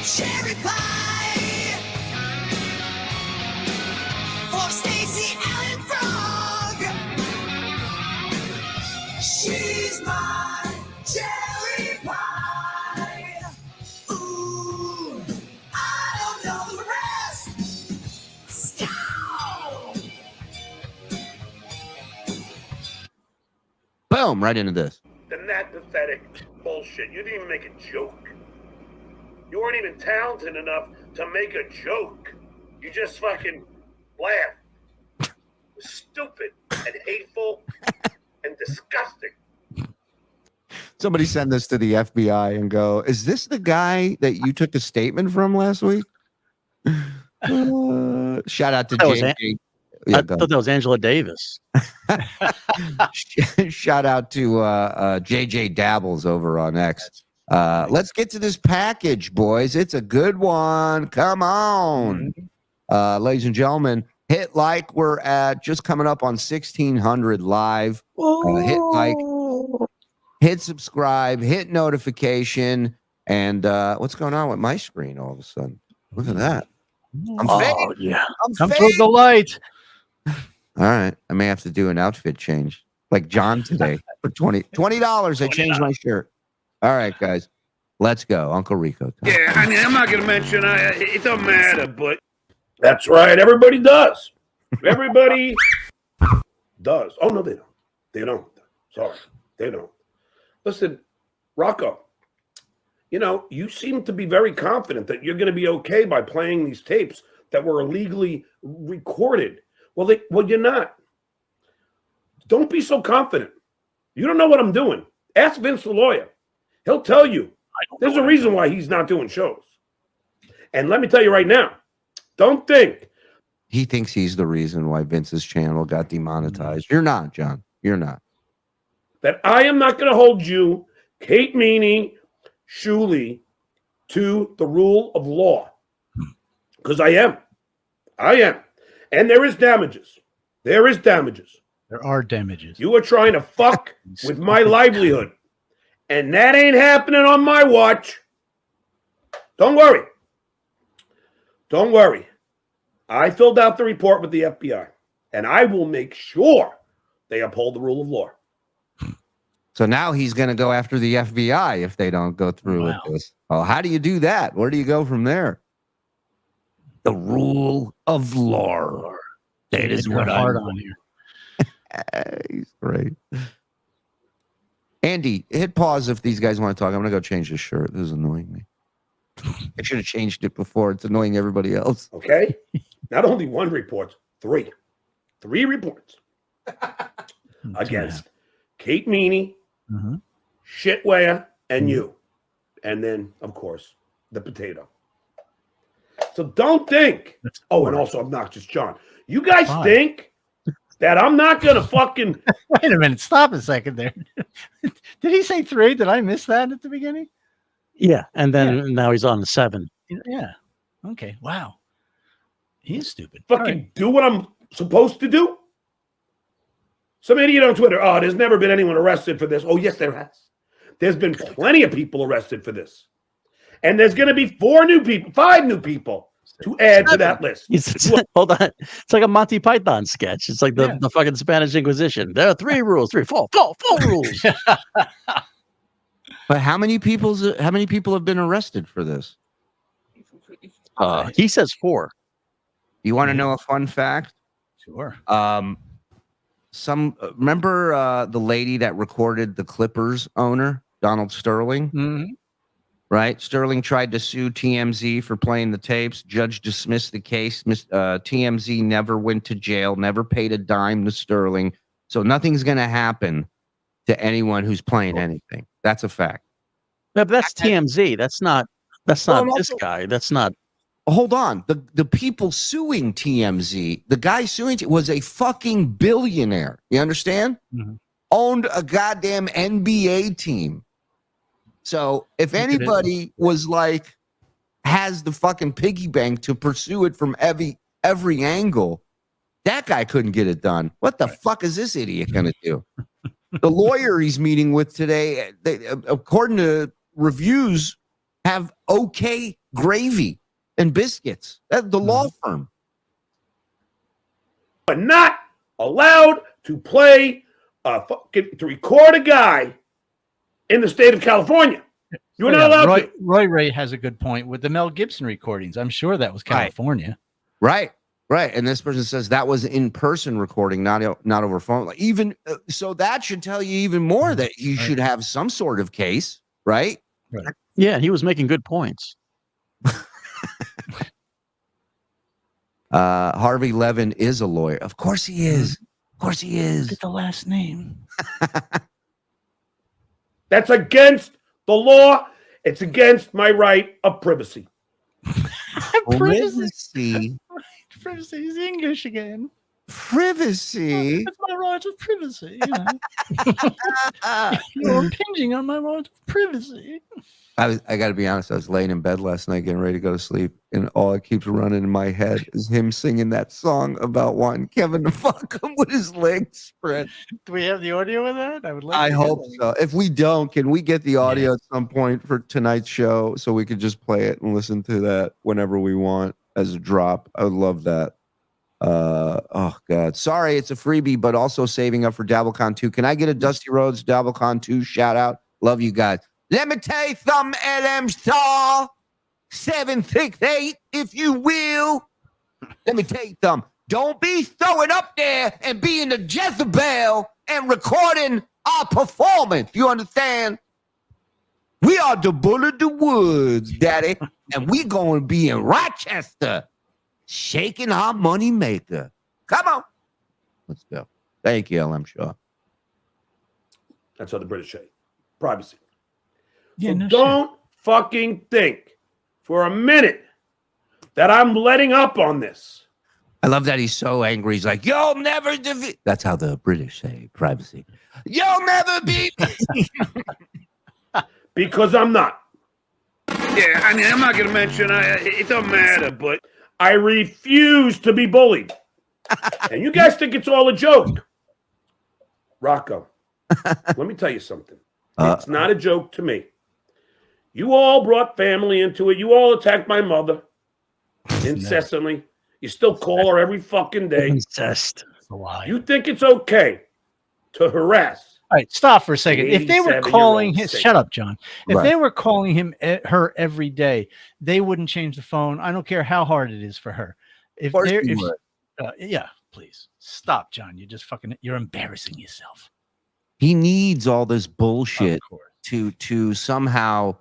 Cherry pie for Stacey Allen Frog. She's my cherry pie. Ooh, I don't know the rest. Scowl. Boom, right into this. Then that pathetic bullshit. You didn't even make a joke. You weren't even talented enough to make a joke. You just fucking laughed. It was stupid and hateful and disgusting. Somebody send this to the FBI and go, is this the guy that you took a statement from last week? Shout out to JJ. I thought that was Angela Davis. Shout out to JJ Dabbles over on X. Let's get to this package, boys. It's a good one. Come on. Ladies and gentlemen, hit like. We're at just coming up on 1,600 live. Hit like, hit subscribe, hit notification. And what's going on with my screen all of a sudden? Look at that. I'm fading. Yeah. Come toward the light. All right. I may have to do an outfit change like John today for $20. I changed my shirt. All right, guys, let's go. Uncle Rico. Yeah, I mean, I'm not going to mention, it don't matter, but that's right. Everybody does. Everybody does. Oh, no, they don't. They don't. Sorry. They don't. Listen, Rocco, you seem to be very confident that you're going to be okay by playing these tapes that were illegally recorded. Well, you're not. Don't be so confident. You don't know what I'm doing. Ask Vince the lawyer. He'll tell you there's a reason why he's not doing shows. And let me tell you right now, don't think. He thinks he's the reason why Vince's channel got demonetized. You're not, John. You're not. That I am not going to hold you, Kate Meaney, Shuli, to the rule of law. Because I am. And there is damages. There are damages. You are trying to fuck with my livelihood. And that ain't happening on my watch. Don't worry. I filled out the report with the FBI, and I will make sure they uphold the rule of law. So now he's going to go after the FBI if they don't go through with this. Oh, how do you do that? Where do you go from there? The rule of law. That is what I'm on here. He's great. Andy, hit pause if these guys want to talk. I'm going to go change this shirt. This is annoying me. I should have changed it before. It's annoying everybody else. Okay? Not only one report, 3. 3 reports against Kate Meaney, Shitware, and you. And then, of course, the potato. So don't think. And also Obnoxious John. You guys think that I'm not going to fucking... Wait a minute. Stop a second there. Did he say 3? Did I miss that at the beginning? Yeah. And then now he's on 7. Yeah. Okay. Wow. He's stupid. Fucking do what I'm supposed to do. Some idiot on Twitter. Oh, there's never been anyone arrested for this. Oh, yes, there has. There's been plenty of people arrested for this. And there's going to be 5 new people to add to that list. Hold on. It's like a Monty Python sketch. It's like the fucking Spanish Inquisition. There are 3 rules. 4 rules. But how many people have been arrested for this? He says 4. You want to know a fun fact? Sure. Remember the lady that recorded the Clippers owner, Donald Sterling? Mm-hmm. Right? Sterling tried to sue TMZ for playing the tapes. Judge dismissed the case. TMZ never went to jail, never paid a dime to Sterling. So nothing's going to happen to anyone who's playing anything. That's a fact. Yeah, but that's TMZ. That's not this guy. That's not. Hold on. The people suing TMZ, the guy suing was a fucking billionaire. You understand? Mm-hmm. Owned a goddamn NBA team. So if anybody was like, has the fucking piggy bank to pursue it from every angle, that guy couldn't get it done. What the fuck is this idiot going to do? The lawyer he's meeting with today, according to reviews, have okay gravy and biscuits. The law firm. But not allowed to play, to record a guy in the state of California. You're not allowed to. Roy Ray has a good point with the Mel Gibson recordings. I'm sure that was California. Right. And this person says that was in-person recording, not over phone. Like, even so, that should tell you even more that you should have some sort of case, right? Yeah, he was making good points. Harvey Levin is a lawyer. Of course he is. Of course he is. Get the last name. That's against the law. It's against my right of privacy. Privacy. Privacy is English again. Privacy. That's my right of privacy. You're impinging on my right of privacy. I got to be honest. I was laying in bed last night getting ready to go to sleep, and all that keeps running in my head is him singing that song about wanting Kevin to fuck him with his legs spread. Do we have the audio of that? I would like. I hope so. If we don't, can we get the audio at some point for tonight's show so we could just play it and listen to that whenever we want as a drop? I would love that. Oh God, sorry, it's a freebie, but also saving up for Dabblecon 2. Can I get a Dusty Rhodes Dabblecon 2 shout out? Love you guys. Let me tell you something, LM Star 768, if you will. Let me tell you something. Don't be throwing up there and being a Jezebel and recording our performance. You understand? We are the Bull of the Woods, Daddy, and we going to be in Rochester shaking our money maker. Come on. Let's go. Thank you, LM Shaw. That's how the British say. Privacy. Yeah, so no don't fucking think for a minute that I'm letting up on this. I love that he's so angry. He's like, you'll never defeat. That's how the British say privacy. You'll never beat me. Because I'm not. Yeah, I mean, I'm not going to mention, it doesn't matter, but I refuse to be bullied. And you guys think it's all a joke. Rocco, let me tell you something. It's not a joke to me. You all brought family into it. You all attacked my mother incessantly. You still call her every fucking day. Incest. You think it's okay to harass? All right, stop for a second. If they were calling him, shut up, John. If they were calling him her every day, they wouldn't change the phone. I don't care how hard it is for her. Yeah, please stop, John. You're embarrassing yourself. He needs all this bullshit to somehow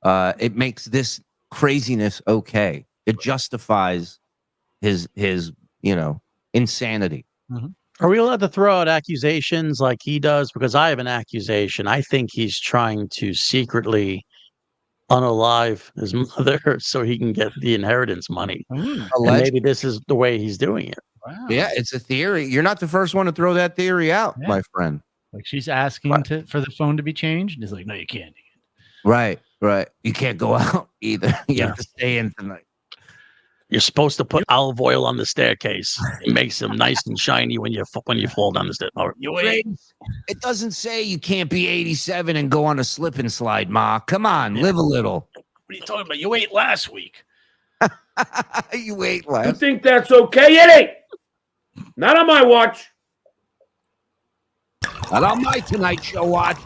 it makes this craziness okay. It justifies his insanity. Mm-hmm. Are we allowed to throw out accusations like he does? Because I have an accusation. I think he's trying to secretly unalive his mother so he can get the inheritance money. And maybe this is the way he's doing it. Wow. Yeah, it's a theory. You're not the first one to throw that theory out, my friend. Like she's asking for the phone to be changed. And he's like, no, you can't. Right. You can't go out either. You have to stay in tonight. You're supposed to put olive oil on the staircase. It makes them nice and shiny when you fall down the stairs. It doesn't say you can't be 87 and go on a slip and slide, Ma. Come on, live a little. What are you talking about? You ate last week. You ate You last. think that's okay? It ain't. Not on my watch. Not on my Tonight Show watch.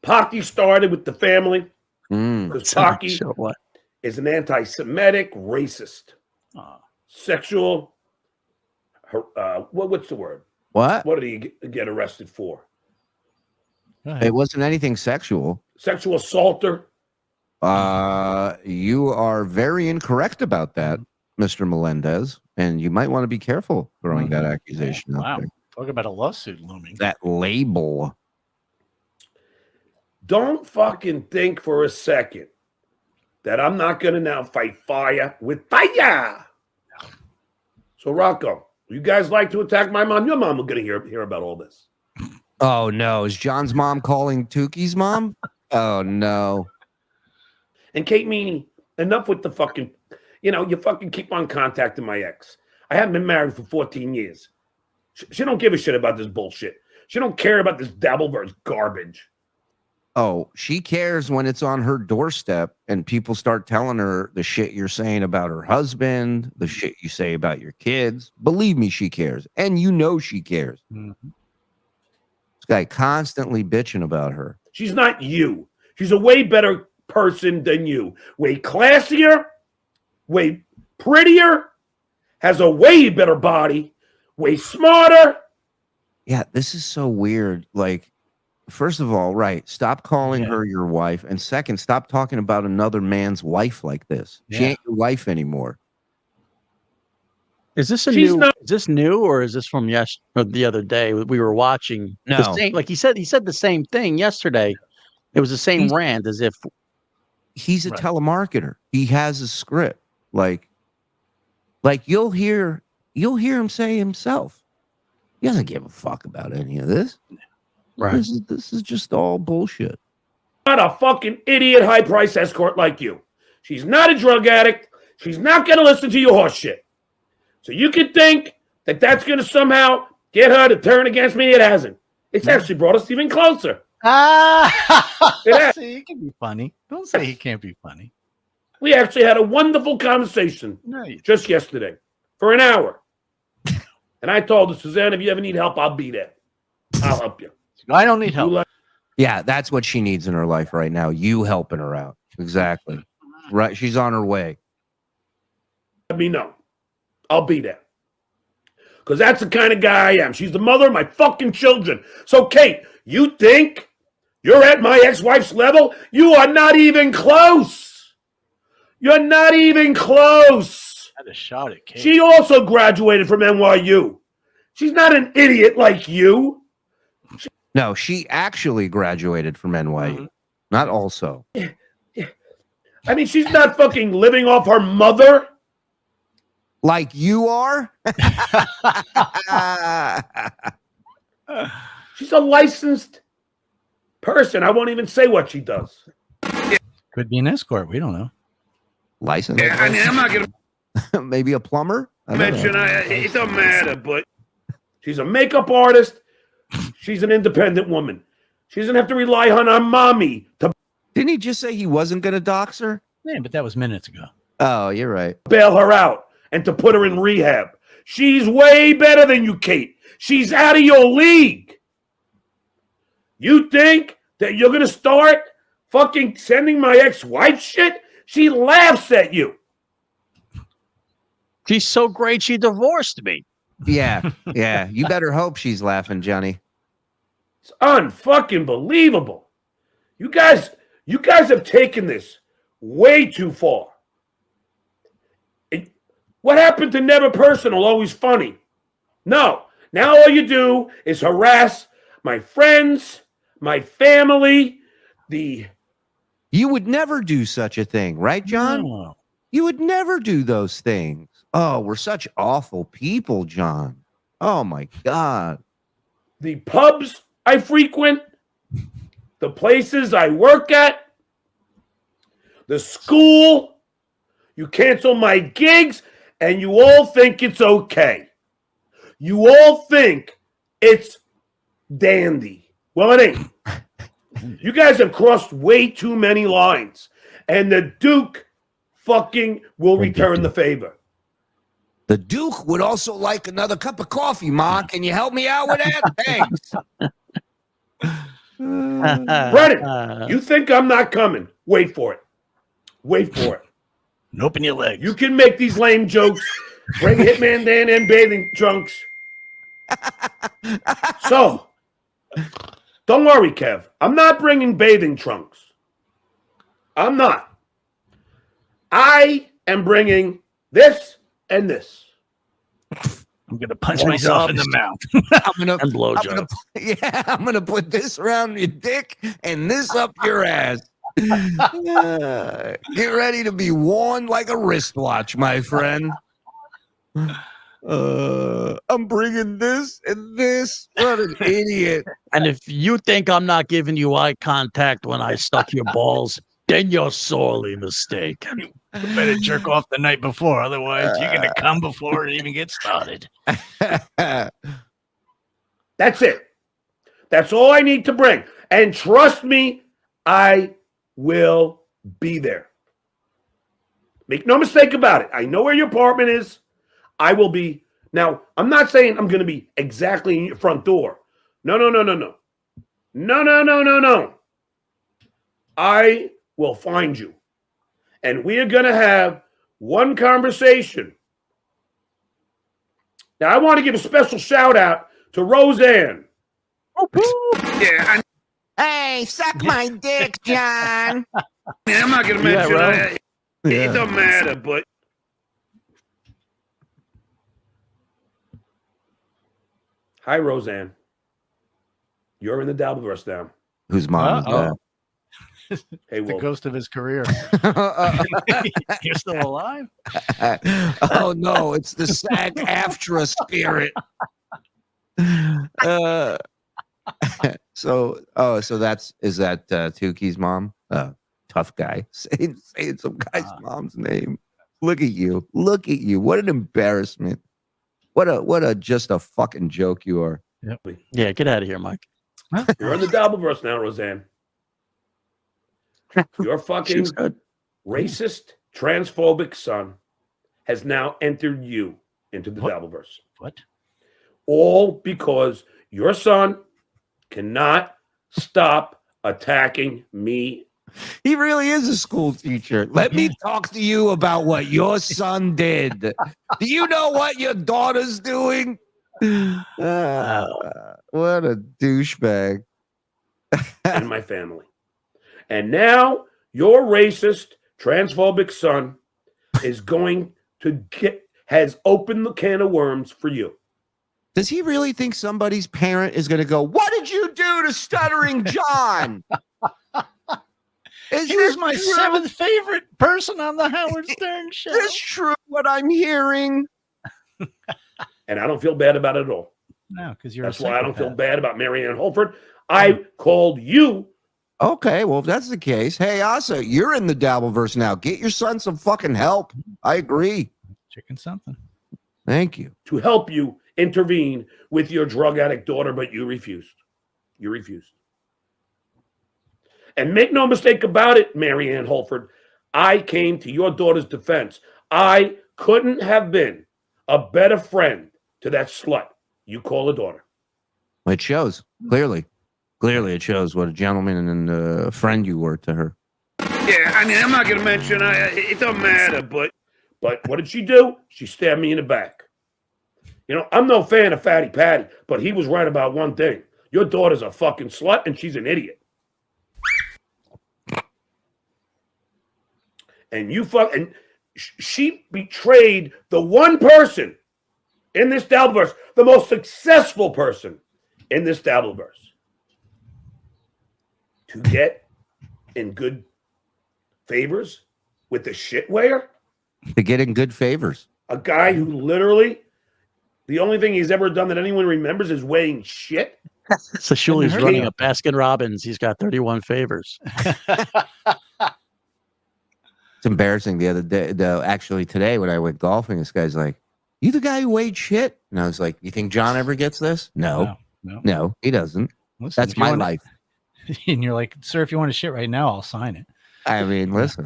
Pocky started with the family Mm. because Pocky So what? is an anti-Semitic racist, sexual. What's the word? What? What did he get arrested for? It wasn't anything sexual. Sexual assaulter. You are very incorrect about that, Mr. Melendez, and you might want to be careful throwing that accusation out Wow. there. Talk about a lawsuit looming. That label. Don't fucking think for a second that I'm not going to now fight fire with fire. So, Rocco, you guys like to attack my mom? Your mom will going to hear about all this. Oh, no. Is John's mom calling Tookie's mom? Oh, no. And Kate Meaney, enough with the fucking, you fucking keep on contacting my ex. I haven't been married for 14 years. She don't give a shit about this bullshit. She don't care about this Dabbleverse garbage. Oh, she cares when it's on her doorstep and people start telling her the shit you're saying about her husband, the shit you say about your kids. Believe me, she cares. And you know she cares. Mhm. This guy constantly bitching about her. She's not you. She's a way better person than you. Way classier, way prettier, has a way better body, way smarter. Yeah, this is so weird. Like, first of all, right, stop calling her your wife. And second, stop talking about another man's wife like this. She ain't your wife anymore. Is this She's new? not- Is this new, or is this from the other day we were watching? No. The same, like he said the same thing yesterday. It was the same rant as if He's a Right. telemarketer. He has a script. Like you'll hear him say himself. He doesn't give a fuck about any of this. right. This is just all bullshit. Not a fucking idiot high price escort like you. She's not a drug addict. She's not going to listen to your horse shit. So you can think that that's going to somehow get her to turn against me. It hasn't. It's actually brought us even closer. It has. See, he can be funny. Don't say he can't be funny. We actually had a wonderful conversation No, you just yesterday for an hour. And I told her, Suzanne, if you ever need help, I'll be there. I'll help you. I don't need help. You let- Yeah, that's what she needs in her life right now. You helping her out. Exactly. Right. She's on her way. Let me know. I'll be there. Because that's the kind of guy I am. She's the mother of my fucking children. So, Kate, you think you're at my ex-wife's level? You are not even close. You're not even close. I had a shot at Kate. She also graduated from NYU. She's not an idiot like you. No, she actually graduated from NYU. Not also. I mean, she's not fucking living off her mother. Like you are? She's a licensed person. I won't even say what she does. Could be an escort. We don't know. License? Yeah, I mean, I'm not going to Maybe a plumber? I don't mention, know. it doesn't matter, but she's a makeup artist. She's an independent woman. She doesn't have to rely on her mommy to Didn't he just say he wasn't going to dox her? Yeah, but that was minutes ago. Oh, you're right. bail her out and to put her in rehab. She's way better than you, Kate. She's out of your league. You think that you're going to start fucking sending my ex-wife shit? She laughs at you. she's so great she divorced me. Yeah, yeah. You better hope she's laughing, Johnny. It's unfucking believable. You guys have taken this way too far. What happened to never personal, always funny? No. Now all you do is harass my friends, my family, You would never do such a thing, right, John? No. You would never do those things. Oh, we're such awful people, John. Oh, my God. the pubs I frequent, the places I work at, the school You cancel my gigs, and you all think it's okay. You all think it's dandy. Well, it ain't. You guys have crossed way too many lines, and the Duke fucking will return the favor. The Duke would also like another cup of coffee, Ma. Can you help me out with that? Thanks. Brennan, you think I'm not coming? Wait for it. Wait for it. Open your legs. You can make these lame jokes. Bring Hitman Dan and bathing trunks. So, don't worry, Kev. I'm not bringing bathing trunks. I'm not. I am bringing this and this. I'm going to punch myself in the mouth. And blowjob. I'm gonna put this around your dick and this up your ass. Get ready to be worn like a wristwatch, my friend. I'm bringing this and this. What an idiot. And if you think I'm not giving you eye contact when I stuck your balls, then you're sorely mistaken. You better jerk off the night before, otherwise you're going to come before it even gets started. That's it. That's all I need to bring. And trust me, I will be there. Make no mistake about it. I know where your apartment is. I will be. Now, I'm not saying I'm going to be exactly in your front door. No. No. I will find you. And we are going to have one conversation. Now, I want to give a special shout out to Roseanne. Yeah, Hey, suck my dick, John. I'm not going to mention it. It don't matter, but hi, Roseanne. You're in the Dabbleverse now. Whose mom is that? Hey, The Wolf. ghost of his career. You're still alive? Oh no, it's the SAG-AFTRA spirit. So is that Tookie's mom? Tough guy saying some guy's mom's name. Look at you. What an embarrassment. What a just a fucking joke you are. Yep. Yeah, get out of here, Mike. You're in the Dabbleverse now, Roseanne. Your fucking She's good. racist, transphobic son has now entered you into the Dabbleverse. What? All because your son cannot stop attacking me. He really is a school teacher. Let me talk to you about what your son did. Do you know what your daughter's doing? What a douchebag. And my family. And now your racist, transphobic son is going to has opened the can of worms for you. Does he really think somebody's parent is going to go, what did you do to Stuttering John? He was my seventh favorite person on the Howard Stern show. Is this true what I'm hearing? And I don't feel bad about it at all. No, because you're That's a why I don't feel psychopath. bad about Marianne Holford. I called you. Okay, well, if that's the case, hey, Asa, you're in the Dabbleverse now. Get your son some fucking help. I agree. Chicken something. Thank you. To help you intervene with your drug addict daughter, but you refused. You refused. And make no mistake about it, Marianne Holford, I came to your daughter's defense. I couldn't have been a better friend to that slut you call a daughter. It shows, clearly. Clearly, it shows what a gentleman and a friend you were to her. Yeah, I mean, I'm not going to mention, it don't matter, but what did she do? She stabbed me in the back. You know, I'm no fan of Fatty Patty, but he was right about one thing. Your daughter's a fucking slut, and she's an idiot. And she betrayed the one person in this Dabbleverse, the most successful person in this Dabbleverse, to get in good favors with the shitwear. To get in good favors. A guy who literally, the only thing he's ever done that anyone remembers is weighing shit. So Shuli's heard running of a Baskin Robbins. He's got 31 favors. It's embarrassing. The other day, actually today when I went golfing, this guy's like, "You the guy who weighed shit?" And I was like, "You think John ever gets this?" No, he doesn't. Listen, That's my life. And you're like, "Sir, if you want to shit right now, I'll sign it." I mean, listen,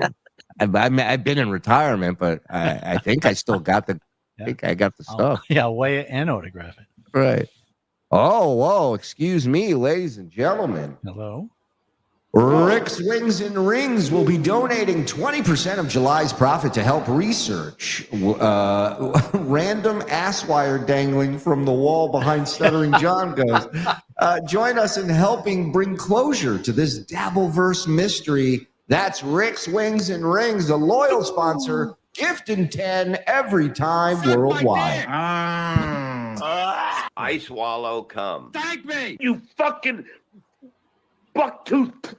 I've been in retirement, but I think I still got the. I think I got the stuff. I'll weigh it and autograph it. Right. Oh, whoa! Excuse me, ladies and gentlemen. Hello. Rick's Wings and Rings will be donating 20% of July's profit to help research random ass wire dangling from the wall behind Stuttering John goes. Join us in helping bring closure to this Dabbleverse mystery. That's Rick's Wings and Rings, a loyal sponsor, gifting 10 every time worldwide. I swallow cum. Thank me, you fucking buck-toothed,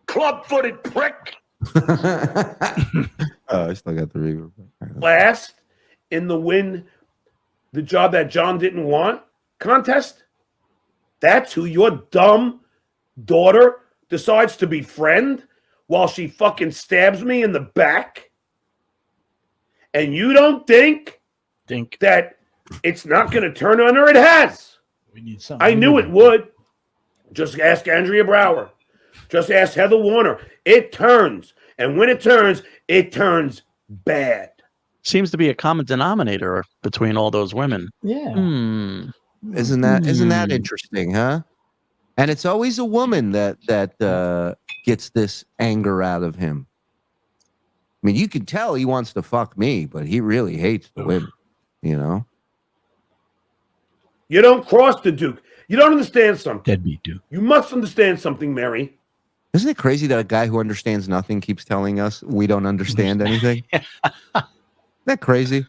club-footed prick. I still got the reverb. Last in the win the job that John didn't want contest. That's who your dumb daughter decides to befriend while she fucking stabs me in the back. And you don't think that it's not going to turn on her? It has. We need something. I knew it would. Just ask Andrea Brower. Just ask Heather Warner. It turns. And when it turns bad. Seems to be a common denominator between all those women. Yeah. Isn't that interesting, huh? And it's always a woman that gets this anger out of him. I mean, you can tell he wants to fuck me, but he really hates the women, you know? You don't cross the Duke. You don't understand something. Deadbeat Duke. You must understand something, Mary. Isn't it crazy that a guy who understands nothing keeps telling us we don't understand anything? Isn't that crazy?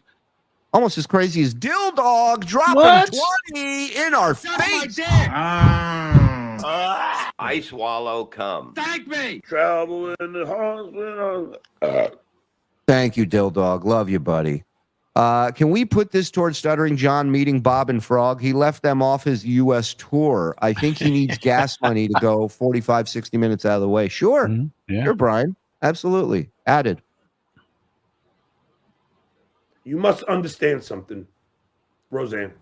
Almost as crazy as Dill Dog dropping 20 in our face. I swallow cum. Thank me. Travel in the hospital. Thank you, Dill Dog. Love you, buddy. Can we put this towards Stuttering John meeting Bob and Frog? He left them off his U.S. tour. I think he needs gas money to go 45, 60 minutes out of the way. Sure. Yeah. Sure, Brian. Absolutely. Added. You must understand something, Roseanne.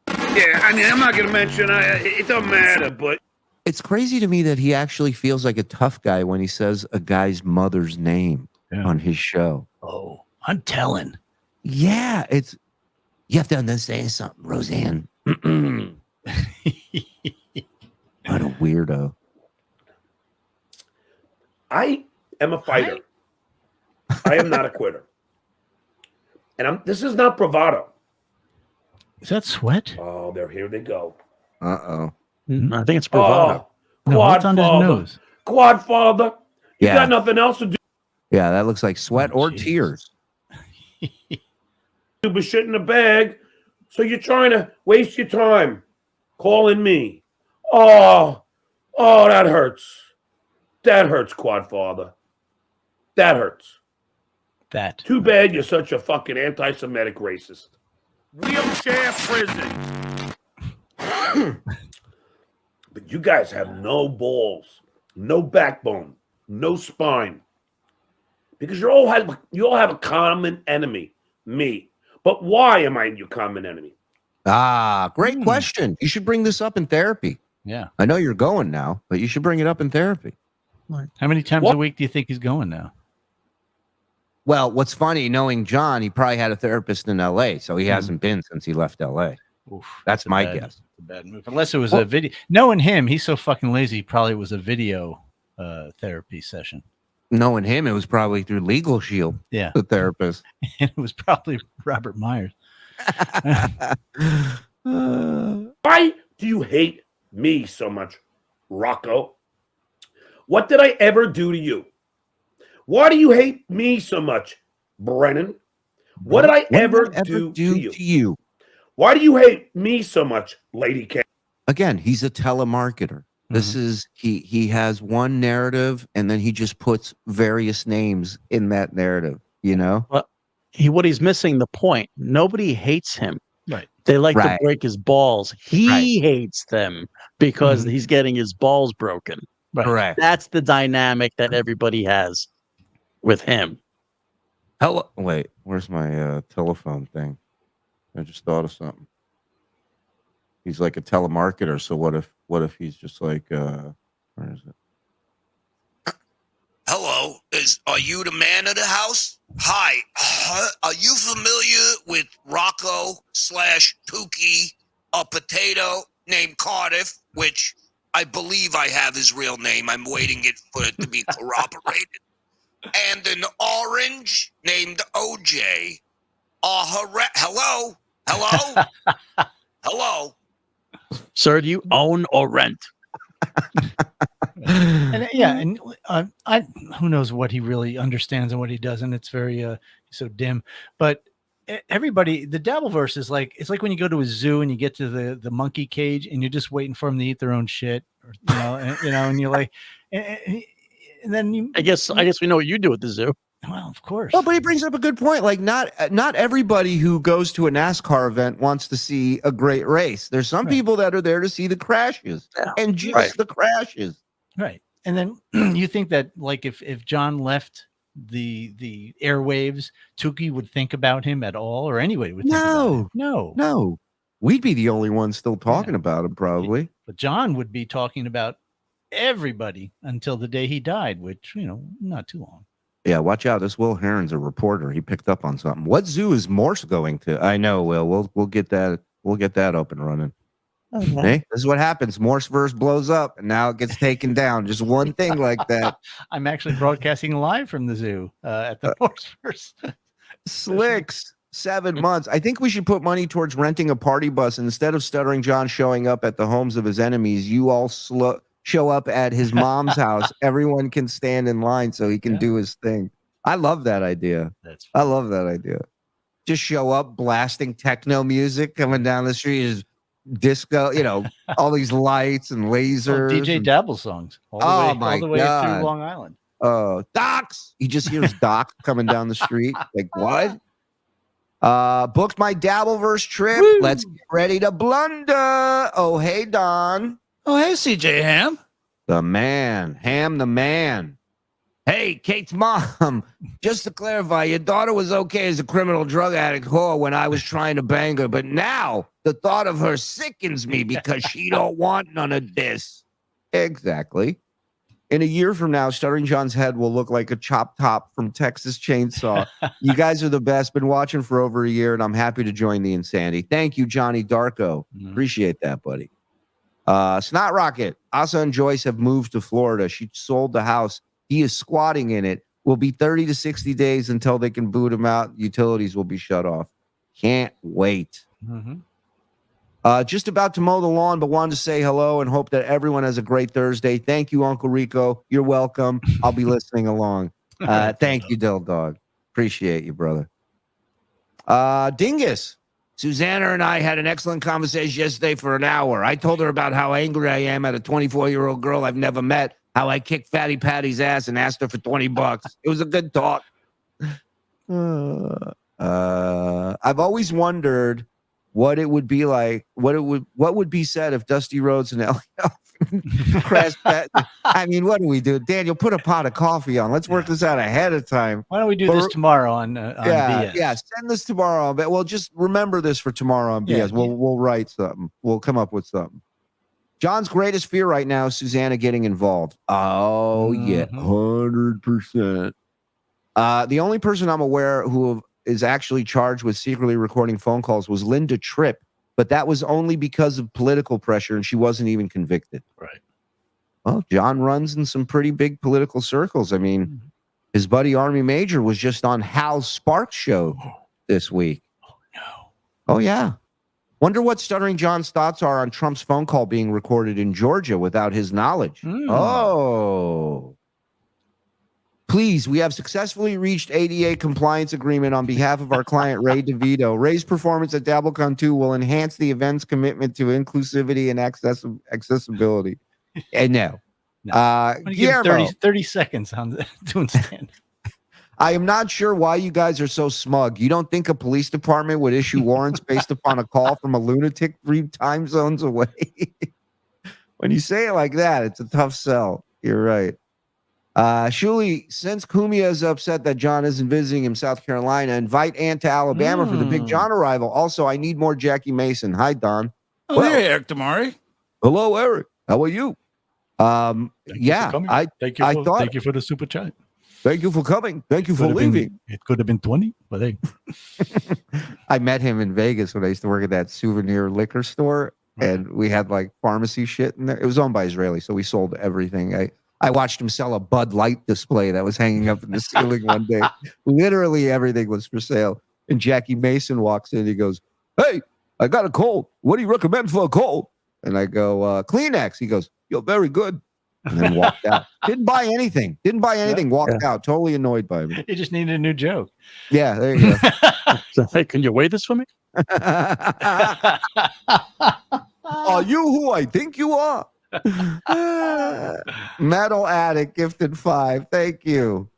Yeah, I mean, I'm not going to mention, it don't matter, but. It's crazy to me that he actually feels like a tough guy when he says a guy's mother's name on his show. Oh, I'm telling. Yeah, you have to understand something, Roseanne. What a weirdo. I am a fighter. I am not a quitter. And this is not bravado. Is that sweat? Oh, here they go. Uh-oh. I think it's bravado. No, what's under his nose? Quad father. You Yeah. got nothing else to do Yeah, that looks like sweat or tears. but shit in the bag. So you're trying to waste your time calling me. Oh, that hurts. That hurts, quad father. That hurts. That. Too bad you're such a fucking anti-Semitic racist. Wheelchair prison. But you guys have no balls, no backbone, no spine. Because you all have a common enemy, me. But why am I your common enemy? Great question. You should bring this up in therapy. Yeah. I know you're going now, but you should bring it up in therapy. How many times a week do you think he's going now? Well, what's funny, knowing John, he probably had a therapist in L.A., so he hasn't been since he left L.A. Oof, That's my bad, guess. a bad move. Unless it was a video. Knowing him, he's so fucking lazy. Probably was a video therapy session. Knowing him, it was probably through Legal Shield. Yeah, the therapist. And it was probably Robert Myers. Why do you hate me so much, Rocco? What did I ever do to you? Why do you hate me so much, Brennan? What did I ever do to you? Why do you hate me so much, Lady K? Again, he's a telemarketer. This is he has one narrative and then he just puts various names in that narrative, you know? Well, what he's missing the point. Nobody hates him. Right. They like to break his balls. He hates them because he's getting his balls broken. Right. Correct. That's the dynamic that everybody has with him. Hello. Wait, where's my telephone thing? I just thought of something. He's like a telemarketer. So what if he's just like, where is it? Hello, are you the man of the house? Hi, are you familiar with Rocco / Tookie, a potato named Cardiff, which I believe I have his real name. I'm waiting for it to be corroborated. And an orange named OJ. Hello? Hello? Sir, do you own or rent? And and who knows what he really understands and what he doesn't. It's very so dim. But everybody, the Dabbleverse is like, it's like when you go to a zoo and you get to the monkey cage and you're just waiting for them to eat their own shit, or, and you're like, and then you. I guess we know what you do at the zoo. Well, of course. Well, but he brings up a good point. Like, not everybody who goes to a NASCAR event wants to see a great race. There's some people that are there to see the crashes and just the crashes. Right. And then you think that, like, if John left the airwaves, Tookie would think about him at all, or anybody would think about him? No. We'd be the only ones still talking about him, probably. But John would be talking about everybody until the day he died, which, not too long. Yeah, watch out. This Will Heron's a reporter. He picked up on something. What zoo is Morse going to? I know, Will. We'll get that. We'll get that up and running. Okay. Hey, this is what happens. Morseverse blows up, and now it gets taken down. Just one thing like that. I'm actually broadcasting live from the zoo at the Morseverse. Slicks. 7 months. I think we should put money towards renting a party bus instead of Stuttering John showing up at the homes of his enemies. You all show up at his mom's house. Everyone can stand in line so he can do his thing. I love that idea. I love that idea. Just show up blasting techno music coming down the street, is disco, all these lights and lasers. DJ Dabble songs. All the way through Long Island. Docs. He just hears Doc coming down the street. Like, what? Booked my Dabbleverse trip. Woo! Let's get ready to blunder. Oh, hey, Don. Oh, hey, CJ Ham. The man. Ham the man. Hey, Kate's mom. Just to clarify, your daughter was okay as a criminal drug addict whore when I was trying to bang her, but now the thought of her sickens me because she don't want none of this. Exactly. In a year from now, Stuttering John's head will look like a chopped top from Texas Chainsaw. You guys are the best. Been watching for over a year, and I'm happy to join the insanity. Thank you, Johnny Darko. Appreciate that, buddy. Snot Rocket. Asa and Joyce have moved to Florida. She sold the house. He is squatting in it. Will be 30 to 60 days until they can boot him out. Utilities will be shut off. Can't wait. Just about to mow the lawn, but wanted to say hello and hope that everyone has a great Thursday. Thank you, Uncle Rico. You're welcome. I'll be listening along. Thank you, Dill Dog. Appreciate you, brother. Dingus. Susanna and I had an excellent conversation yesterday for an hour. I told her about how angry I am at a 24-year-old girl I've never met, how I kicked Fatty Patty's ass and asked her for $20. It was a good talk. I've always wondered what it would be like, what would be said if Dusty Rhodes and Ellie crashed that. I mean, what do we do? Daniel, put a pot of coffee on. Let's work this out ahead of time. Why don't we do this tomorrow on BS? Yeah, send this tomorrow on. Well, just remember this for tomorrow on BS. We'll write something. We'll come up with something. John's greatest fear right now is Susanna getting involved. Oh, yeah, 100%. The only person I'm aware who is actually charged with secretly recording phone calls was Linda Tripp, but that was only because of political pressure, and she wasn't even convicted. Right. Well, John runs in some pretty big political circles. I mean, his buddy Army Major was just on Hal Sparks' show this week. Oh, no. Oh, yeah. Wonder what Stuttering John's thoughts are on Trump's phone call being recorded in Georgia without his knowledge. Oh. Please, we have successfully reached ADA compliance agreement on behalf of our client, Ray DeVito. Ray's performance at Dabblecon 2 will enhance the event's commitment to inclusivity and accessibility. And no. Guillermo, 30 seconds on doing stand. I am not sure why you guys are so smug. You don't think a police department would issue warrants based upon a call from a lunatic 3 time zones away? When you say it like that, it's a tough sell. You're right. Shuli, since Cumia is upset that John isn't visiting him South Carolina, invite Aunt to Alabama for the big John arrival. Also, I need more Jackie Mason. Hi, Don. Oh, hey, Eric Damari. Hello, Eric. How are you? Thank you for coming. I thank you for, thought, thank you for the super chat. Thank you for coming. Thank you for leaving. It could have been 20, but hey. I met him in Vegas when I used to work at that souvenir liquor store, and we had like pharmacy shit in there. It was owned by Israelis, so we sold everything. I watched him sell a Bud Light display that was hanging up in the ceiling one day. Literally everything was for sale. And Jackie Mason walks in. He goes, "Hey, I got a cold. What do you recommend for a cold?" And I go, "Kleenex." He goes, "You're very good." And then walked out. Didn't buy anything. Walked out. Totally annoyed by me. You just needed a new joke. Yeah, there you go. So, hey, can you weigh this for me? Are you who I think you are? Metal Addict gifted 5. Thank you.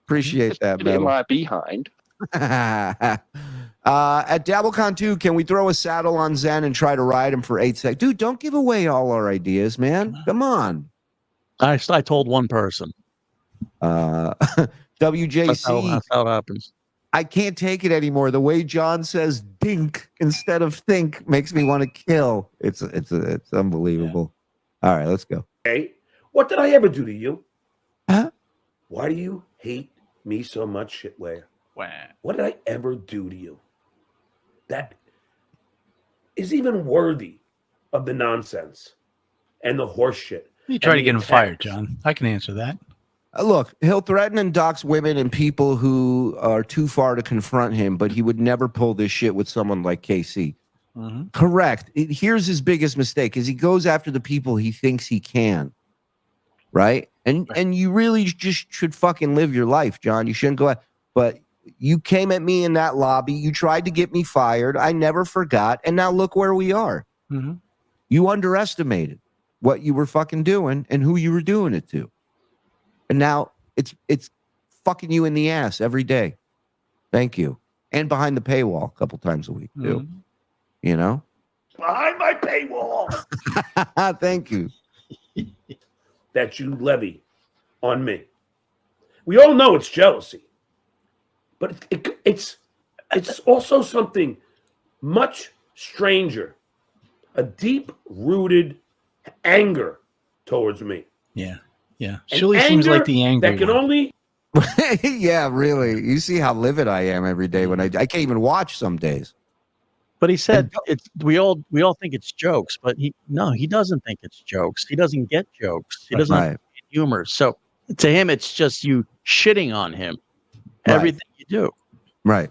Appreciate that, in Metal. my behind. At Dabblecon 2, can we throw a saddle on Zen and try to ride him for 8 seconds? Dude, don't give away all our ideas, man. Come on. I told one person. WJC. That's how it happens. I can't take it anymore. The way John says "dink" instead of "think" makes me want to kill. It's unbelievable. Yeah. All right, let's go. Hey, what did I ever do to you? Huh? Why do you hate me so much, shitware? Wow. What did I ever do to you that is even worthy of the nonsense and the horse shit? You try to get him fired, John. I can answer that. Look, he'll threaten and dox women and people who are too far to confront him, but he would never pull this shit with someone like KC. Mm-hmm. Correct. Here's his biggest mistake is he goes after the people he thinks he can. Right? And you really just should fucking live your life, John. You shouldn't go but you came at me in that lobby. You tried to get me fired. I never forgot. And now look where we are. Mm-hmm. You underestimated what you were fucking doing and who you were doing it to. And now it's fucking you in the ass every day. Thank you. And behind the paywall a couple times a week, too. Mm-hmm. You know? Behind my paywall. Thank you. That you levy on me. We all know it's jealousy. But it's also something much stranger. A deep-rooted anger towards me. Yeah. Yeah. Shuli seems like the angry that can one. only Yeah, really. You see how livid I am every day when I can't even watch some days. But he said we all think it's jokes, but he doesn't think it's jokes. He doesn't get jokes. He doesn't get humor. So to him, it's just you shitting on him. Everything you do. Right.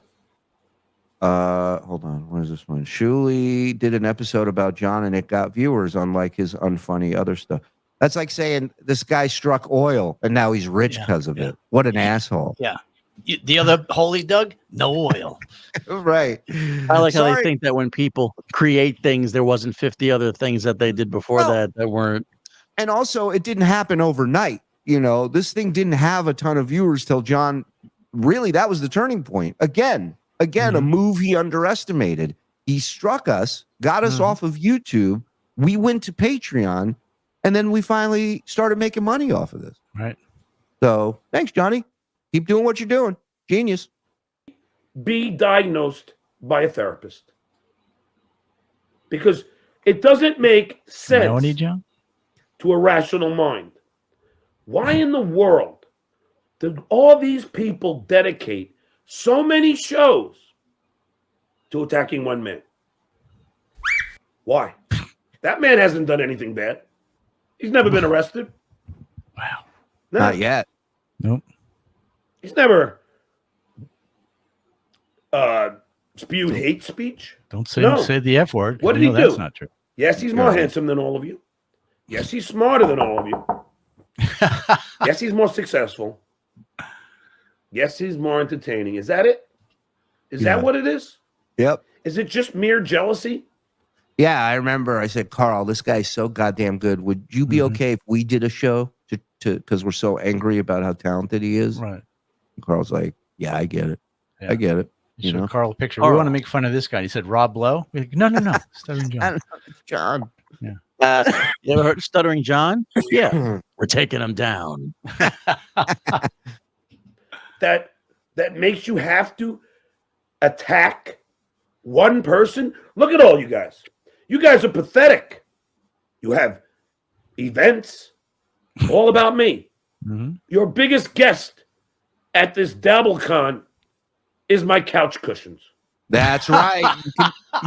Hold on. What is this one? Shuli did an episode about John and it got viewers, unlike his unfunny other stuff. That's like saying this guy struck oil and now he's rich because of it. What an asshole. Yeah. The other hole he dug, no oil. Right. I like how they think that when people create things, there wasn't 50 other things that they did before that weren't. And also, it didn't happen overnight. You know, this thing didn't have a ton of viewers till John. Really, that was the turning point. Again, a move he underestimated. He struck us, got us off of YouTube. We went to Patreon, and then we finally started making money off of this. Right. So thanks, Johnny. Keep doing what you're doing. Genius. be diagnosed by a therapist. Because it doesn't make sense to a rational mind. Why in the world did all these people dedicate so many shows to attacking one man? Why? That man hasn't done anything bad. He's never been arrested. Wow. No. Not yet. Nope. He's never spewed hate speech. Don't say the F word. What did he do? That's not true. Yes, he's more handsome than all of you. Yes, he's smarter than all of you. Yes, he's more successful. Yes, he's more entertaining. Is that it? Is that what it is? Yep. Is it just mere jealousy? Yeah, I remember I said, Karl, this guy's so goddamn good. Would you be okay if we did a show to because we're so angry about how talented he is? Right. And Karl's like, yeah, I get it. Yeah. I get it. You know, showed Karl a picture. We want to make fun of this guy. He said, Rob Lowe. We're like, no. Stuttering John. John. Yeah. You ever heard of Stuttering John? Yeah, we're taking him down. That makes you have to attack one person. Look at all you guys. You guys are pathetic. You have events all about me. Mm-hmm. Your biggest guest at this Dabblecon is my couch cushions. That's right.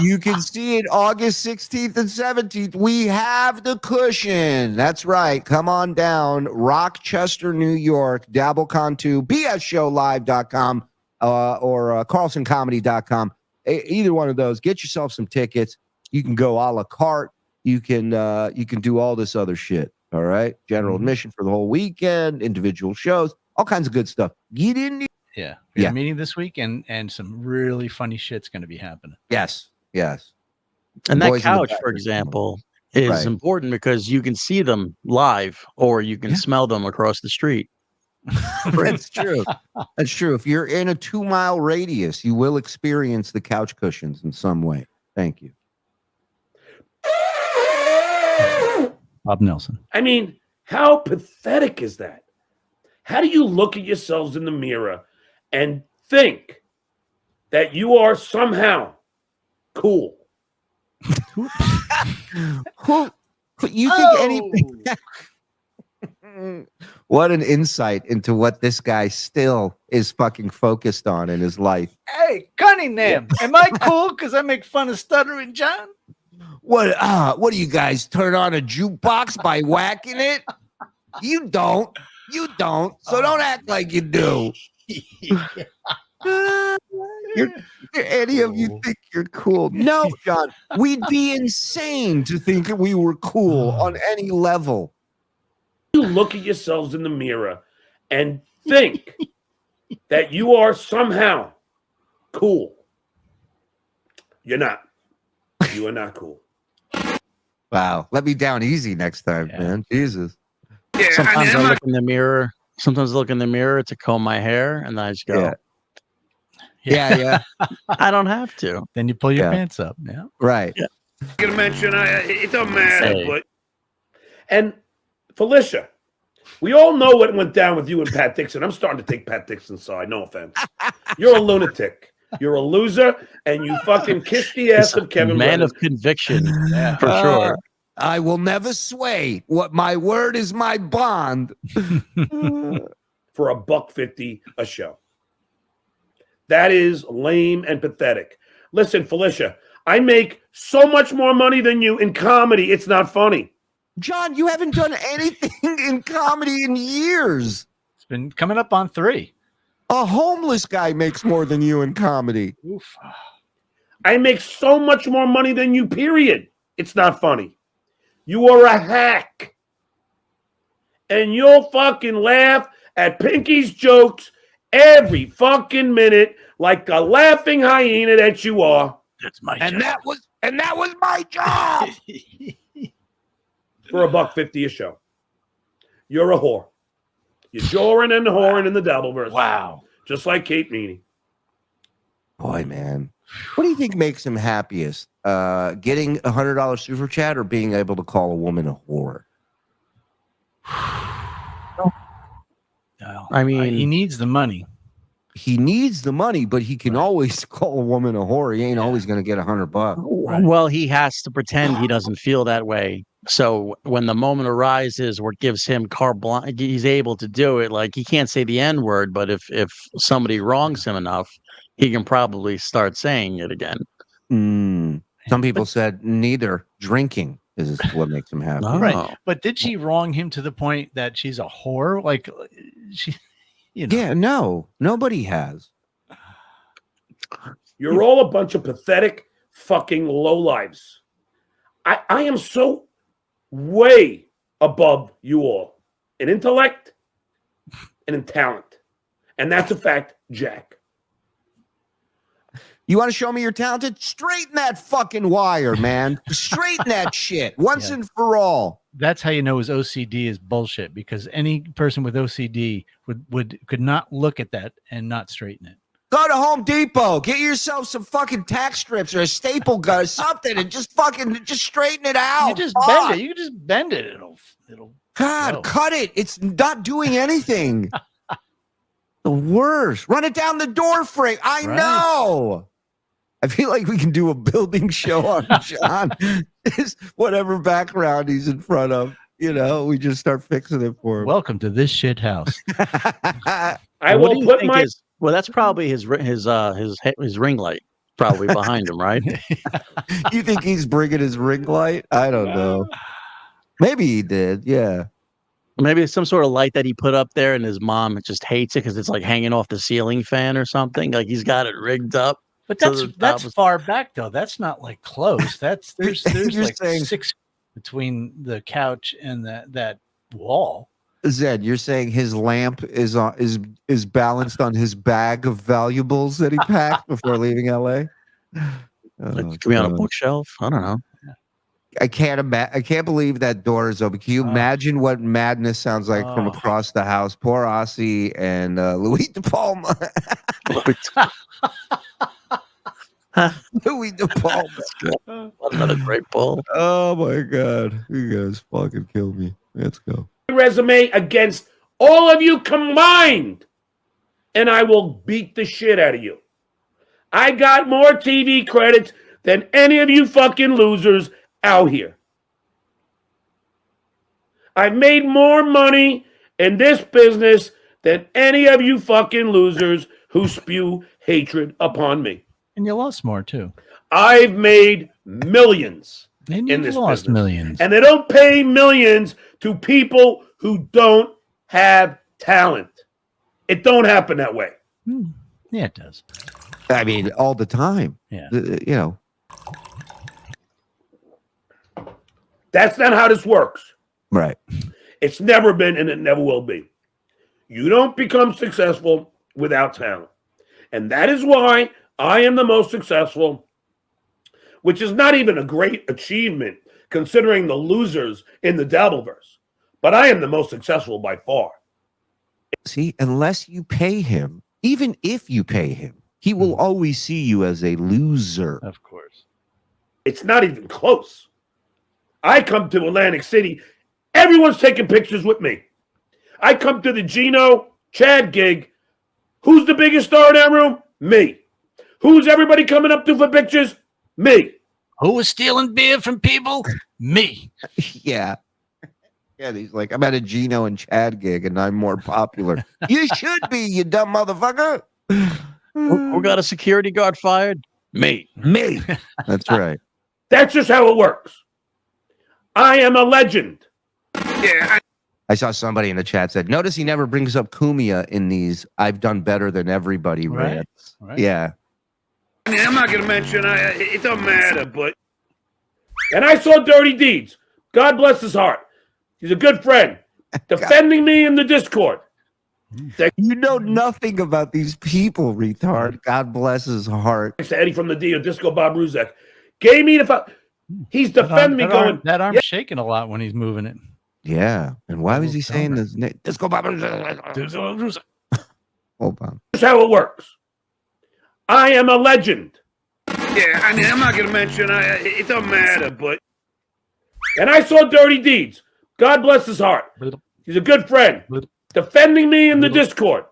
You can see it August 16th and 17th. We have the cushion. That's right. Come on down. Rochester, New York, Dabblecon 2, bsshowlive.com or carlsoncomedy.com. Either one of those. Get yourself some tickets. You can go a la carte. You can do all this other shit. All right. General admission for the whole weekend, individual shows, all kinds of good stuff. Get in there. Yeah. We have a meeting this week and some really funny shit's going to be happening. Yes. And that couch, for example, is important because you can see them live or you can smell them across the street. That's true. That's true. If you're in a 2-mile radius, you will experience the couch cushions in some way. Thank you. Bob Nelson. I mean, how pathetic is that? How do you look at yourselves in the mirror and think that you are somehow cool? Who you think anything? What an insight into what this guy still is fucking focused on in his life. Hey, Cunningham, am I cool because I make fun of Stuttering John? What do you guys turn on a jukebox by whacking it? You don't. So don't act like you do. Any of you think you're cool? No, John. We'd be insane to think that we were cool on any level. You look at yourselves in the mirror and think that you are somehow cool. You're not. You are not cool. Wow. Let me down easy next time, man. Jesus. Yeah, Sometimes I look in the mirror. Sometimes I look in the mirror to comb my hair, and then I just go, Yeah. I don't have to. Then you pull your pants up. Yeah. Right. Yeah. I'm going to mention, it doesn't matter, Hey. but. And Felicia, we all know what went down with you and Pat Dixon. I'm starting to take Pat Dixon's side. No offense. You're a lunatic. You're a loser, and you fucking kissed the ass of Kevin Man Brennan. of conviction, for sure. I will never sway. What my word is my bond. For $1.50 a show. That is lame and pathetic. Listen, Felicia, I make so much more money than you in comedy. It's not funny. John, you haven't done anything in comedy in years. It's been coming up on 3. A homeless guy makes more than you in comedy. Oof. I make so much more money than you, period. It's not funny. You are a hack. And you'll fucking laugh at Pinky's jokes every fucking minute like a laughing hyena that you are. That's my And job. that was my job. For $1.50 a show. You're a whore. You're joring and whoring in the Dabbleverse. Wow. Just like Kate Meaney. Boy, man. What do you think makes him happiest? Getting a $100 super chat or being able to call a woman a whore? I mean, he needs the money. He needs the money, but he can always call a woman a whore. He ain't always going to get $100. Well, he has to pretend he doesn't feel that way. So when the moment arises where it gives him carte blanche, he's able to do it. Like he can't say the N word, but if somebody wrongs him enough, he can probably start saying it again. Some people said neither. Drinking is what makes him happy. Oh. Right. But did she wrong him to the point that she's a whore? Like she, you know. Yeah, no, nobody has. You're all a bunch of pathetic fucking lowlives. I am so way above you all in intellect and in talent. And that's a fact, Jack. You want to show me you're talented? Straighten that fucking wire, man. Straighten that shit once and for all. That's how you know his OCD is bullshit, because any person with OCD could not look at that and not straighten it. Go to Home Depot. Get yourself some fucking tack strips or a staple gun or something and just straighten it out. You just bend it. You can just bend it. It'll God, go. cut it. It's not doing anything. The worst. Run it down the door frame. I know. I feel like we can do a building show on John. Whatever background he's in front of, we just start fixing it for him. Welcome to this shit house. I will put my. Well, that's probably his ring light, probably behind him, right? You think he's bringing his ring light? I don't know. Maybe he did. Yeah. Maybe it's some sort of light that he put up there, and his mom just hates it because it's like hanging off the ceiling fan or something. Like he's got it rigged up. But that's far back though. That's not like close. There's like 6 between the couch and that wall. Zed, you're saying his lamp is balanced on his bag of valuables that he packed before leaving LA? Like, could be on a bookshelf. I don't know. I can't believe that door is open. Can you imagine what madness sounds like from across the house? Poor Aussie and Louis De Palma. Louis De Palma. Another great ball. Oh my God. You guys fucking kill me. Let's go. Resume against all of you combined, and I will beat the shit out of you. I got more TV credits than any of you fucking losers out here. I've made more money in this business than any of you fucking losers who spew hatred upon me. And you lost more too. I've made millions and in this lost business. Millions. And they don't pay millions to people who don't have talent. It don't happen that way. Yeah, it does. I mean, all the time. Yeah. That's not how this works. Right. It's never been and it never will be. You don't become successful without talent. And that is why I am the most successful, which is not even a great achievement considering the losers in the Dabbleverse. But I am the most successful by far. See, unless you pay him, even if you pay him, he will always see you as a loser. Of course. It's not even close. I come to Atlantic City. Everyone's taking pictures with me. I come to the Gino Chad gig. Who's the biggest star in that room? Me. Who's everybody coming up to for pictures? Me. Who was stealing beer from people? Me. Yeah. Yeah, he's like, I'm at a Gino and Chad gig and I'm more popular. You should be, you dumb motherfucker. Who got a security guard fired? Me. That's right. That's just how it works. I am a legend. Yeah. I saw somebody in the chat said, notice he never brings up Cumia in these I've done better than everybody rants. Right. Yeah. I mean, I'm not going to mention, it don't matter, but. And I saw Dirty Deeds. God bless his heart. He's a good friend. Defending me in the Discord. You know nothing about these people, retard. God bless his heart. Thanks to Eddie from the Dio Disco Bob Ruzek. Gave me the. He's defending me going. That arm's shaking a lot when he's moving it. Yeah. And why was he saying this? Disco Bob Ruzek. Hold on. That's how it works. I am a legend. Yeah, I mean, I'm not going to mention, it don't matter, but. And I saw Dirty Deeds. God bless his heart. He's a good friend. Defending me in the Discord.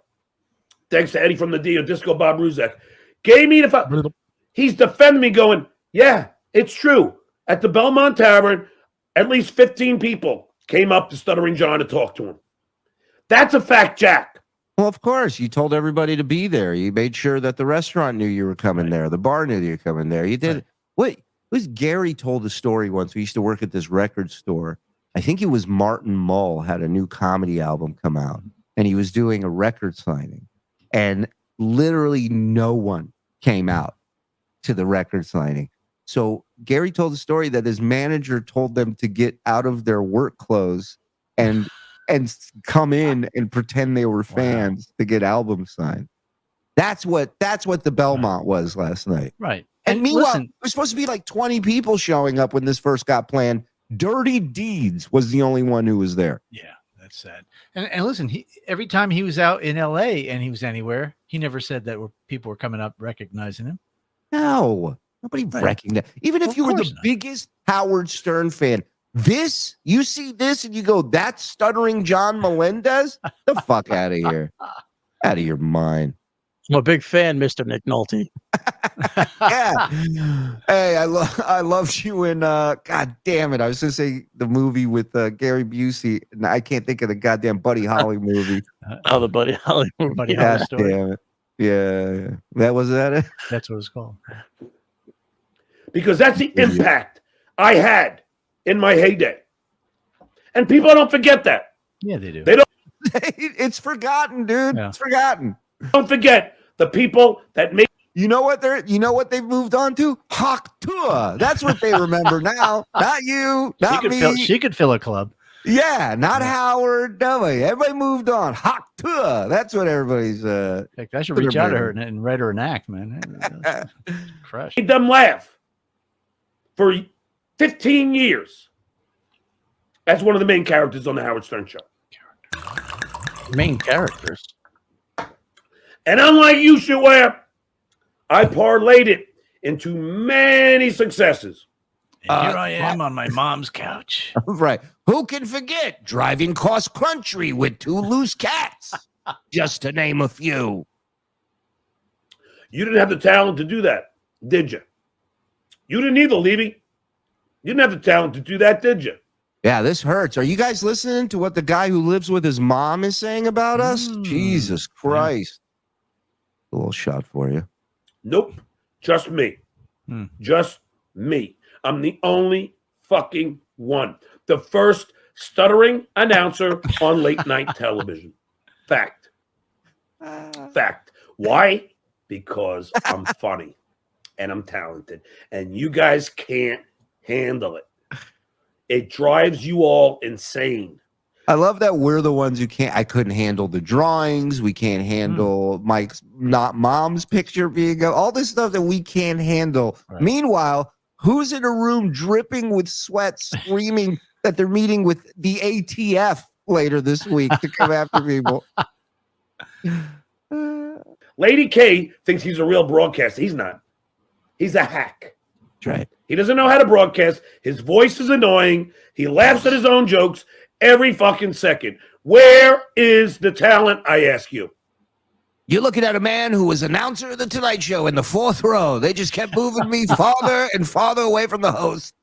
Thanks to Eddie from the Dio Disco Bob Ruzek. Gave me the. He's defending me going, yeah, it's true. At the Belmont Tavern, at least 15 people came up to Stuttering John to talk to him. That's a fact, Jack. Well, of course. You told everybody to be there. You made sure that the restaurant knew you were coming there. The bar knew you were coming there. You did. What was Gary told a story once. We used to work at this record store. I think it was Martin Mull had a new comedy album come out, and he was doing a record signing, and literally no one came out to the record signing. So Gary told the story that his manager told them to get out of their work clothes and come in and pretend they were fans to get albums signed. That's what the Belmont was last night. Right. And meanwhile, listen, there was supposed to be like 20 people showing up when this first got planned. Dirty Deeds was the only one who was there. Yeah, That's sad. And listen, every time he was out in L.A. and he was anywhere, he never said that people were coming up recognizing him. No, nobody recognized. Even if you were the biggest Howard Stern fan, you see this and you go, that's Stuttering John Melendez? The fuck out of here. Out of your mind. I'm a big fan, Mr. Nick Nolte. Yeah. Hey, I loved you in God damn it. I was gonna say the movie with Gary Busey, and I can't think of the goddamn Buddy Holly movie. The Buddy Holly movie. Buddy Holly God story. damn it. Yeah. That was it? That's what it's called. Because that's the impact I had in my heyday. And people don't forget that. Yeah, they do. They don't. It's forgotten, dude. Yeah. It's forgotten. Don't forget the people that make. You know what they've moved on to? Hawk Tour. That's what they remember now. Not you, not me. She could fill a club. Yeah, not Howard. Nobody. Everybody moved on. Hawk Tour. That's what everybody's. Heck, I should reach out to her and write her an act, man. Crush. Made them laugh for 15 years as one of the main characters on the Howard Stern Show. Main characters. And unlike you, Shuli, I parlayed it into many successes. And here I am on my mom's couch. Right. Who can forget driving cross country with 2 loose cats? Just to name a few. You didn't have the talent to do that, did you? You didn't either, Levy. You didn't have the talent to do that, did you? Yeah, this hurts. Are you guys listening to what the guy who lives with his mom is saying about us? Jesus Christ. A little shot for you. Nope. Just me. Just me. I'm the only fucking one. The first stuttering announcer on late night television. Fact. Fact. Why? Because I'm funny and I'm talented. And you guys can't handle it. It drives you all insane. I love that we're the ones who I couldn't handle the drawings. We can't handle Mike's not mom's picture being all this stuff that we can't handle. Right. Meanwhile, who's in a room dripping with sweat, screaming that they're meeting with the ATF later this week to come after people? Lady K thinks he's a real broadcaster. He's not. He's a hack. That's right. He doesn't know how to broadcast. His voice is annoying. He laughs at his own jokes every fucking second. Where is the talent, I ask you? You're looking at a man who was announcer of the Tonight Show in the 4th row. They just kept moving me farther and farther away from the host.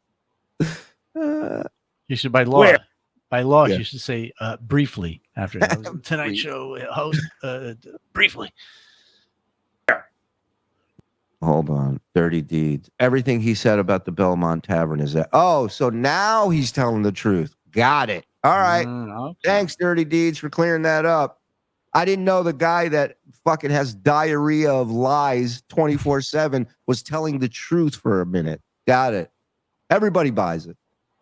You should, by law, you should say briefly after that. Tonight Show host, briefly. Hold on. Dirty deeds. Everything he said about the Belmont Tavern is that. Oh, so now he's telling the truth. Got it. All right. Okay. Thanks, Dirty Deeds, for clearing that up. I didn't know the guy that fucking has diarrhea of lies 24/7 was telling the truth for a minute. Got it. Everybody buys it.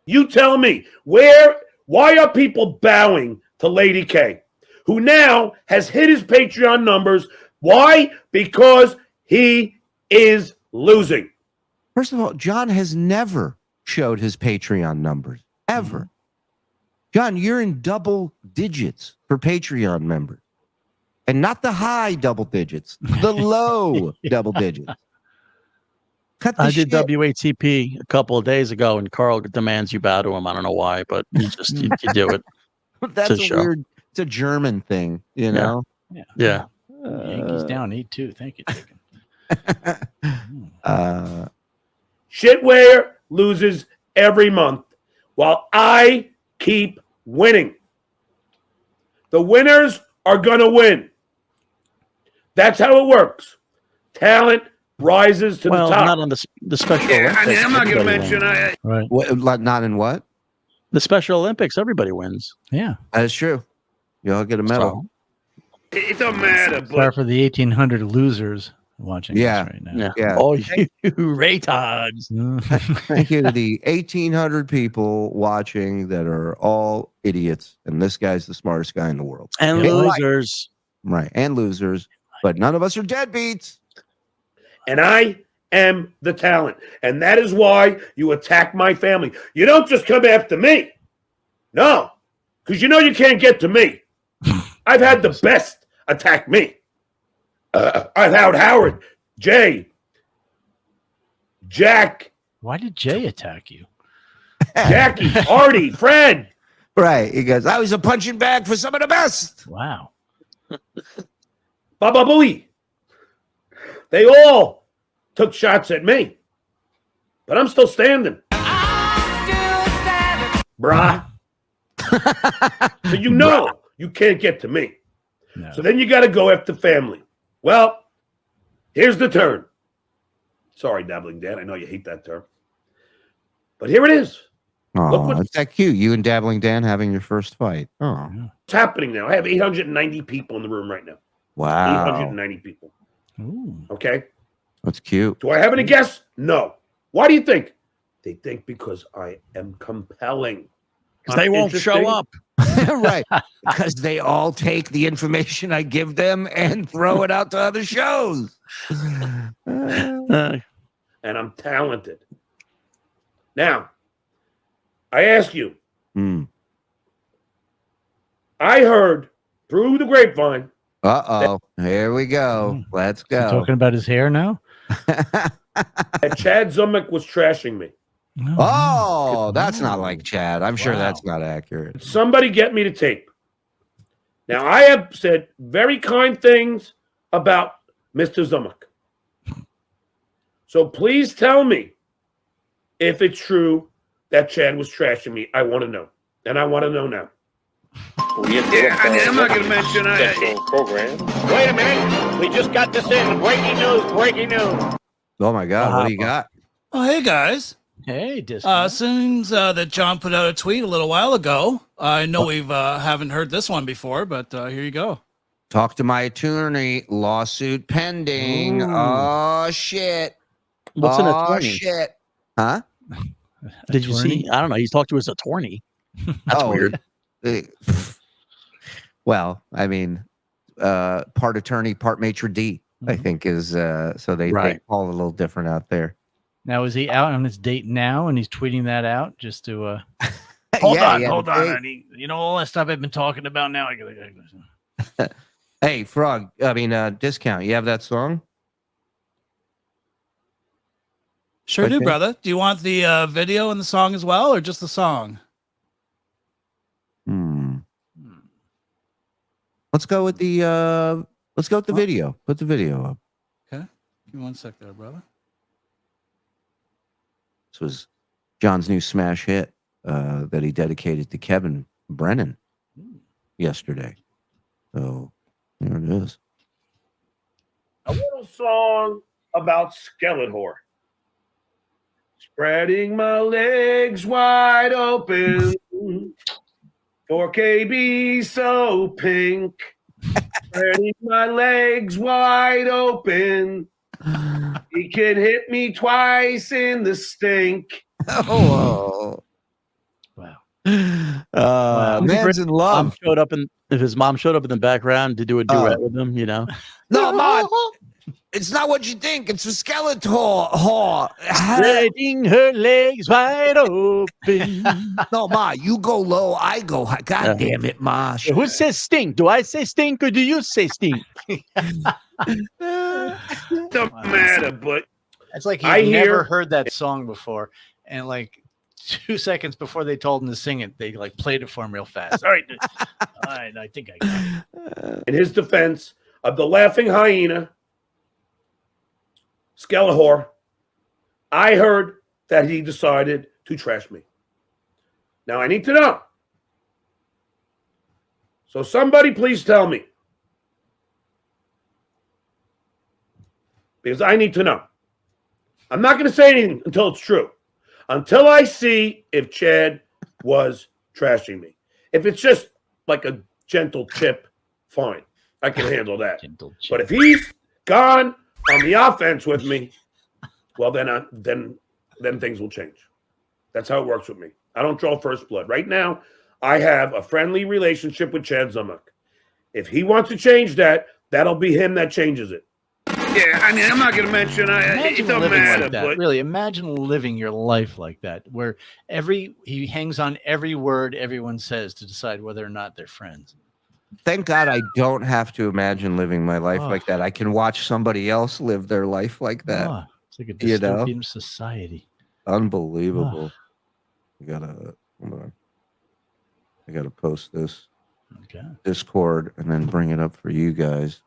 You tell me, why are people bowing to Lady K, who now has hit his Patreon numbers? Why? Because he is losing. First of all, John has never showed his Patreon numbers, ever. John, you're in double digits for Patreon members. And not the high double digits, the low double digits. I did WATP a couple of days ago, and Karl demands you bow to him. I don't know why, but you do it. That's a weird, it's a German thing, you know? Yeah. Yankees down 8-2. Thank you, Chicken. Shitware loses every month while I keep winning. The winners are going to win. That's how it works. Talent rises to the top. Not on the Special Olympics. I mean, I'm not going to mention. Right. What, not in what? The Special Olympics, everybody wins. Yeah. That is true. You all get a medal. It don't matter. Sorry for the 1,800 losers watching this right now. Yeah. Oh, you retards. Thank you to the 1,800 people watching that are all idiots. And this guy's the smartest guy in the world. And losers. Right. And losers. But none of us are deadbeats. And I am the talent. And that is why you attack my family. You don't just come after me. No. Because you know you can't get to me. I've had the best attack me. I've had Howard, Jay, Jack. Why did Jay attack you? Jackie, Artie, Fred. Right. He goes, I was a punching bag for some of the best. Wow. Baba Booey. They all took shots at me. But I'm still standing. Brah. So you know you can't get to me. No. So then you got to go after family. Well, here's the turn. Sorry, Dabbling Dan. I know you hate that term. But here it is. Oh, it's that cute. You and Dabbling Dan having your first fight. Oh. What's happening now? I have 890 people in the room right now. Wow. 890 people. Ooh. Okay. That's cute. Do I have any guests? No. Why do you think? They think because I am compelling. Because they won't show up. Right. Because they all take the information I give them and throw it out to other shows. And I'm talented. Now, I ask you. I heard through the grapevine. Uh-oh. Here we go. Let's go. You talking about his hair now? That Chad Zumick was trashing me. Oh, that's not like Chad. I'm sure that's not accurate. Somebody get me the tape. Now, I have said very kind things about Mr. Zumick. So please tell me if it's true that Chad was trashing me. I want to know. And I want to know now. I'm not going to mention program. Wait a minute. We just got this in. Breaking news, breaking news. Oh, my God. What do you got? Oh, hey, guys. Hey, Disco. Seems that John put out a tweet a little while ago. I know we've haven't heard this one before, but here you go. Talk to my attorney. Lawsuit pending. Ooh. Oh, shit. What's an attorney? Shit. Huh? Did you see? I don't know. He's talked to his attorney. That's weird. Well, I mean, part attorney, part maitre d', I think is, so they call it a little different out there. Now, is he out on his date now and he's tweeting that out just to hold on, honey. You know all that stuff I've been talking about now. Hey, Frog, I mean, Discount, you have that song? Sure do, brother. Do you want the video and the song as well, or just the song? Let's go with the video. Put the video up. Okay. Give me 1 sec there, brother. This was John's new smash hit that he dedicated to Kevin Brennan yesterday. So there it is. A little song about Skeletor. Spreading my legs wide open for KB so pink. Spreading my legs wide open. He can hit me twice in the stink. Oh, wow. Man's in love. If his mom showed up in the background to do a duet with him, you know. No, Mom. It's not what you think. It's a Skeletor. Spreading her legs wide open. No, Ma, you go low, I go high. God damn it, Ma. Who says stink? Do I say stink or do you say stink? Don't matter, but it's like he's never heard that song before. And like 2 seconds before they told him to sing it, they like played it for him real fast. All right, I think I got it. In his defense of the laughing hyena, Skeletor, I heard that he decided to trash me. Now I need to know. So somebody please tell me. Because I need to know. I'm not going to say anything until it's true. Until I see if Chad was trashing me. If it's just like a gentle chip, fine. I can handle that. But if he's gone on the offense with me, well, then things will change. That's how it works with me. I don't draw first blood. Right now, I have a friendly relationship with Chad Zumick. If he wants to change that, that'll be him that changes it. Yeah, I mean, I'm not going to mention. It Imagine doesn't living matter, like that. but Really, imagine living your life like that, where he hangs on every word everyone says to decide whether or not they're friends. Thank God I don't have to imagine living my life Oh. like that. I can watch somebody else live their life like that. Oh, it's like a You know? dystopian society. Unbelievable. Hold on. I gotta post this Discord and then bring it up for you guys.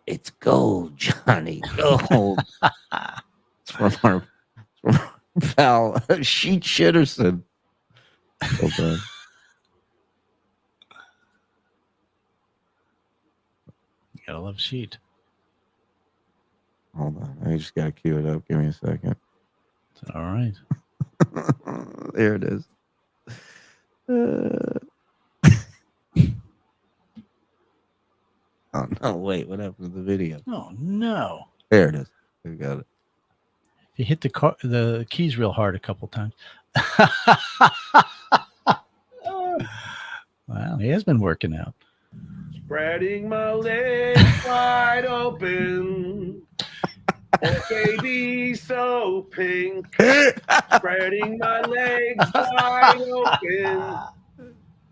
It's gold, Johnny. Gold. It's from our pal Sheet Shitterson. Hold on. You gotta love Sheet. Hold on. I just gotta cue it up. Give me a second. All right. There it is. Oh no! Wait, what happened to the video? Oh no! There it is. I got it. If you hit the keys real hard a couple times. Wow, he has been working out. spreading my legs wide open. Oh, baby, so pink. Spreading my legs wide open.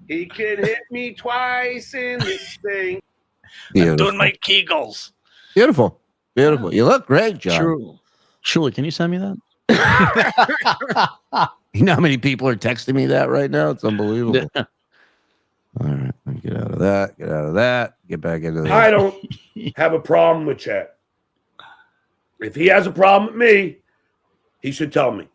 He can hit me twice in this thing. I'm doing my Kegels. Beautiful. Beautiful. You look great, John. Shuli, can you send me that? You know how many people are texting me that right now? It's unbelievable. Yeah. All right. Let me get out of that. Get out of that. Get back into that. I don't have a problem with Chet. If he has a problem with me, he should tell me.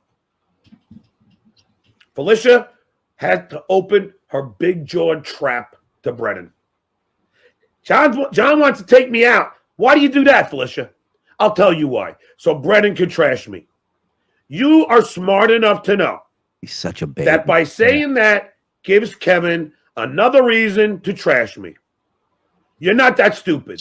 Felicia had to open her big jawed trap to Brennan. John wants to take me out. Why do you do that, Felicia? I'll tell you why. So Brennan can trash me. You are smart enough to know he's such a baby. That by saying that gives Kevin another reason to trash me. You're not that stupid.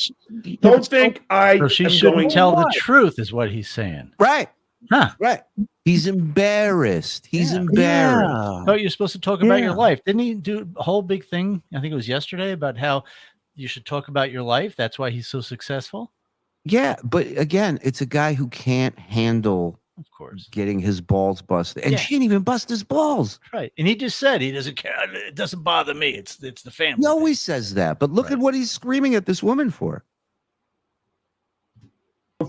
Don't think I So she am shouldn't going tell to the truth, is what he's saying. Right. Huh. Right. He's embarrassed. He's embarrassed. Oh, you're supposed to talk about your life. Didn't he do a whole big thing? I think it was yesterday about how you should talk about your life. That's why he's so successful. Yeah, but again, it's a guy who can't handle, of course, getting his balls busted, and she didn't even bust his balls. Right, and he just said he doesn't care. It doesn't bother me. It's the family. He always says that, but look at what he's screaming at this woman for.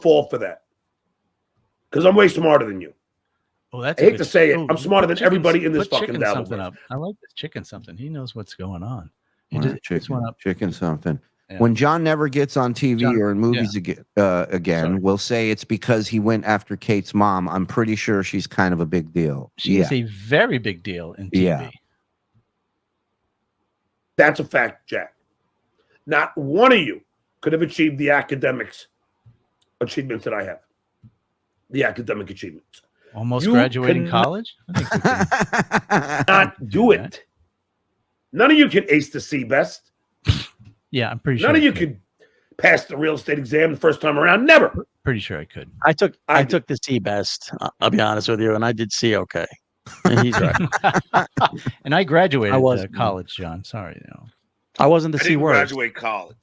fall for that because I'm way smarter than you. Oh, that's I hate to say it. I'm smarter than everybody in this fucking chicken something Dabbleverse. up. I like this chicken something. He knows what's going on. All right, chicken something. Yeah. When John never gets on TV or in movies again, we'll say it's because he went after Kate's mom. I'm pretty sure she's kind of a big deal. She's a very big deal in TV. Yeah. That's a fact, Jack. Not one of you could have achieved the academics achievements that I have. The academic achievements. Almost You graduating cannot- college? I think we can Not do it. None of you can ace the C best. Yeah, I'm pretty sure. None of you could pass the real estate exam the first time around. Never. Pretty sure I could. I took the C best. I'll be honest with you, and I did C okay. And he's right. And I graduated I was- college, John. Sorry, I wasn't the I C didn't word. graduate college.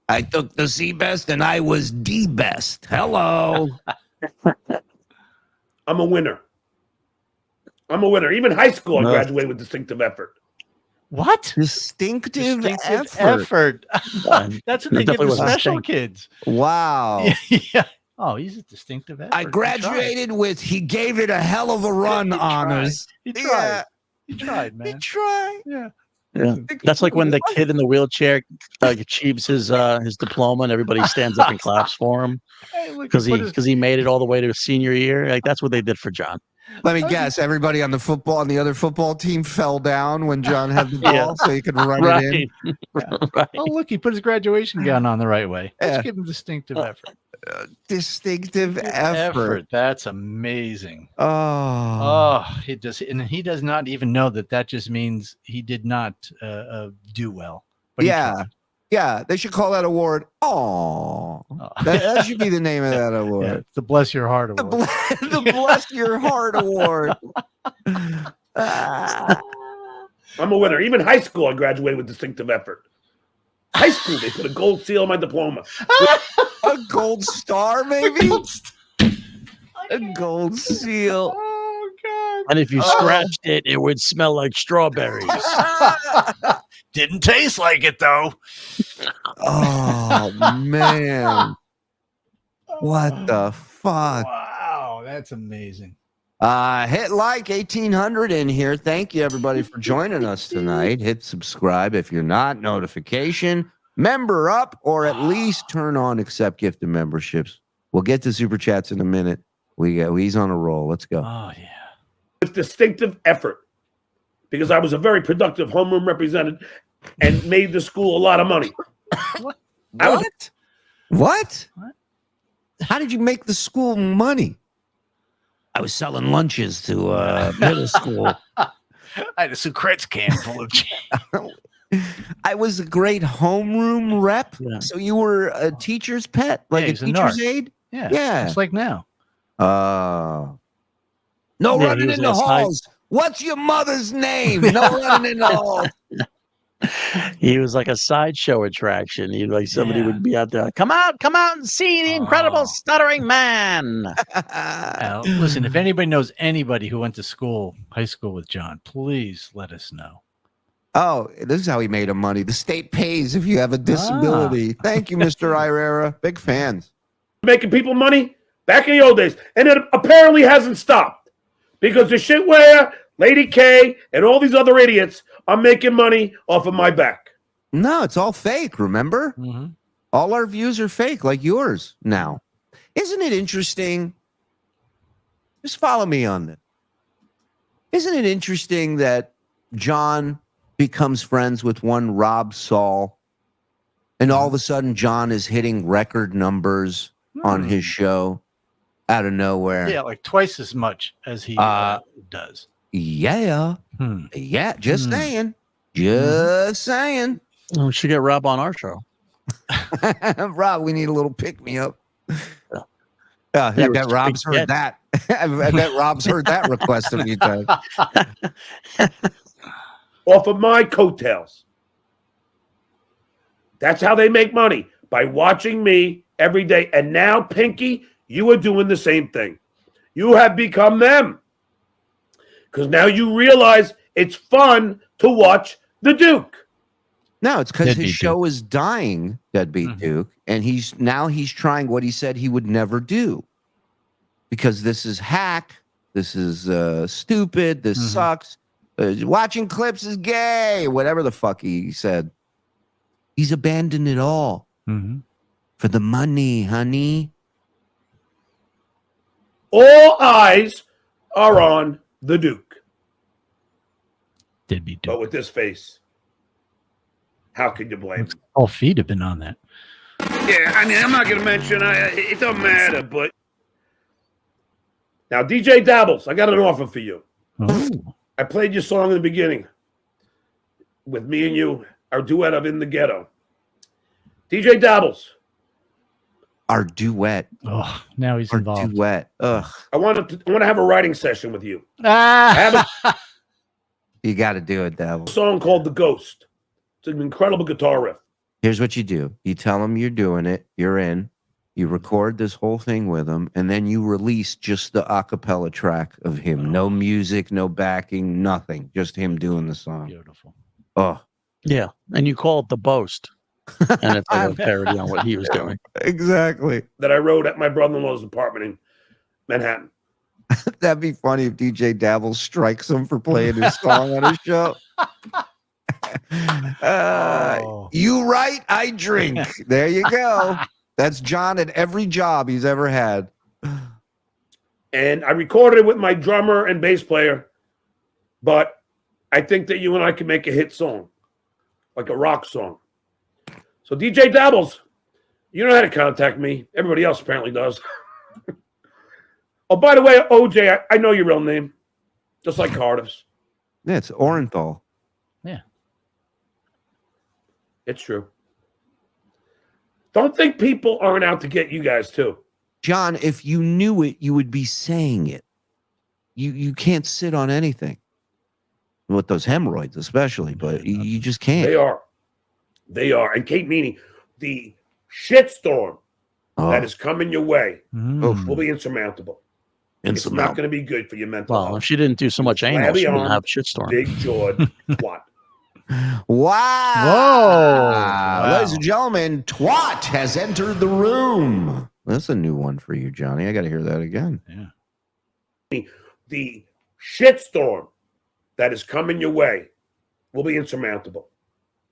I took the C best and I was D best. Hello. I'm a winner. I'm a winner. Even high school, I No. graduated with distinctive effort. What? Distinctive effort. effort. That's what they give definitely the wasn't special ashamed. kids. Wow. Yeah. Oh, he's a distinctive effort. I graduated with he gave it a hell of a run honors. He tried. Yeah. He tried, man. He tried. Yeah. Yeah. That's like when the kid in the wheelchair achieves his diploma and everybody stands up and claps for him Hey, look, because put his- he made it all the way to senior year. Like that's what they did for John. Let me guess. Everybody on the other football team fell down when John had the ball, so he could run it in. Right. Oh, look, he put his graduation gown on the right way. Let's Yeah. give him distinctive effort. Distinctive effort. That's amazing. Oh. Oh, he does not even know that just means he did not do well. But he Yeah. tried. Yeah. They should call that award. Oh. That should be the name of that award. Yeah, it's the Bless Your Heart The, Award. the Bless Your Heart Award. Ah. I'm a winner. Even high school, I graduated with distinctive effort. High school, they put a gold seal on my diploma. A gold star, maybe? A gold seal. Oh God! And if you scratched it, it would smell like strawberries. Didn't taste like it though. Oh man. What the fuck? Wow, that's amazing. Hit like 1800 in here. Thank you everybody for joining us tonight. Hit subscribe if you're not. Notification. Member up, or at least turn on accept gifted memberships. We'll get to super chats in a minute. He's on a roll. Let's go. Oh yeah. With distinctive effort, because I was a very productive homeroom representative and made the school a lot of money. What? How did you make the school money? I was selling lunches to middle school. I had a Sucrets can full of I was a great homeroom rep. Yeah. So you were a teacher's pet, like a he's a teacher's narc. aide? Yeah. Just like now. No Yeah, running he was in the as high- halls. What's your mother's name? No running in the halls. He was like a sideshow attraction. He like somebody would be out there. Come out and see the incredible stuttering man. Listen, if anybody knows anybody who went to high school with John, please let us know. Oh, this is how he made him money. The state pays if you have a disability. Thank you, Mr. Irera. Big fans. Making people money back in the old days. And it apparently hasn't stopped because the shitware, Lady K, and all these other idiots are making money off of my back. No, it's all fake, remember? Mm-hmm. All our views are fake, like yours now. Isn't it interesting? Just follow me on this. Isn't it interesting that John becomes friends with one Rob Saul, and all of a sudden John is hitting record numbers on his show out of nowhere? Yeah, like twice as much as he does. Yeah. Yeah, just saying. Just saying. We should get Rob on our show. Rob, we need a little pick-me-up. I bet Rob's heard that. I bet Rob's heard that request a few times. Off of my coattails. That's how they make money, by watching me every day. And now, Pinky, you are doing the same thing. You have become them. Because now you realize it's fun to watch the Duke. No, it's because his show is dying, Deadbeat Duke, and he's trying what he said he would never do. Because this is hack, this is stupid, this sucks. Watching clips is gay, whatever the fuck he said. He's abandoned it all for the money, honey. All eyes are on the Duke. But with this face, how could you blame him? All feet have been on that. Yeah, I mean, I'm not going to mention, it doesn't matter, but. Now, DJ Dabbles, I got an offer for you. Oh. I played your song in the beginning with me and you, our duet of In the Ghetto. DJ Dabbles. Our duet. Oh, now he's involved. Duet. Ugh. I want to have a writing session with you. You got to do it, Dabble. A song called The Ghost. It's an incredible guitar riff. Here's what you do. You tell him you're doing it. You're in. You record this whole thing with him, and then you release just the a cappella track of him. No music, no backing, nothing. Just him doing the song. Beautiful. Oh. Yeah. And you call it The Boast. And it's like a parody on what he was doing. Exactly. That I wrote at my brother-in-law's apartment in Manhattan. That'd be funny if DJ Dabble strikes him for playing his song on his show. You write, I drink. There you go. That's John at every job he's ever had. And I recorded it with my drummer and bass player, but I think that you and I can make a hit song, like a rock song. So DJ Dabbles, you know how to contact me. Everybody else apparently does. Oh, by the way, OJ, I know your real name, just like Cardiff's. Yeah, it's Orenthal. Yeah. It's true. Don't think people aren't out to get you guys, too. John, if you knew it, you would be saying it. You can't sit on anything. With those hemorrhoids, especially, but you just can't. They are. They are. And Kate Meaney, the shitstorm that is coming your way will be insurmountable. It's not going to be good for your mental health. Well, if she didn't do so much anal, she wouldn't have shitstorm. Big jawed twat. Wow. Whoa. Ladies and gentlemen, twat has entered the room. That's a new one for you, Johnny. I got to hear that again. Yeah. The shitstorm that is coming your way will be insurmountable.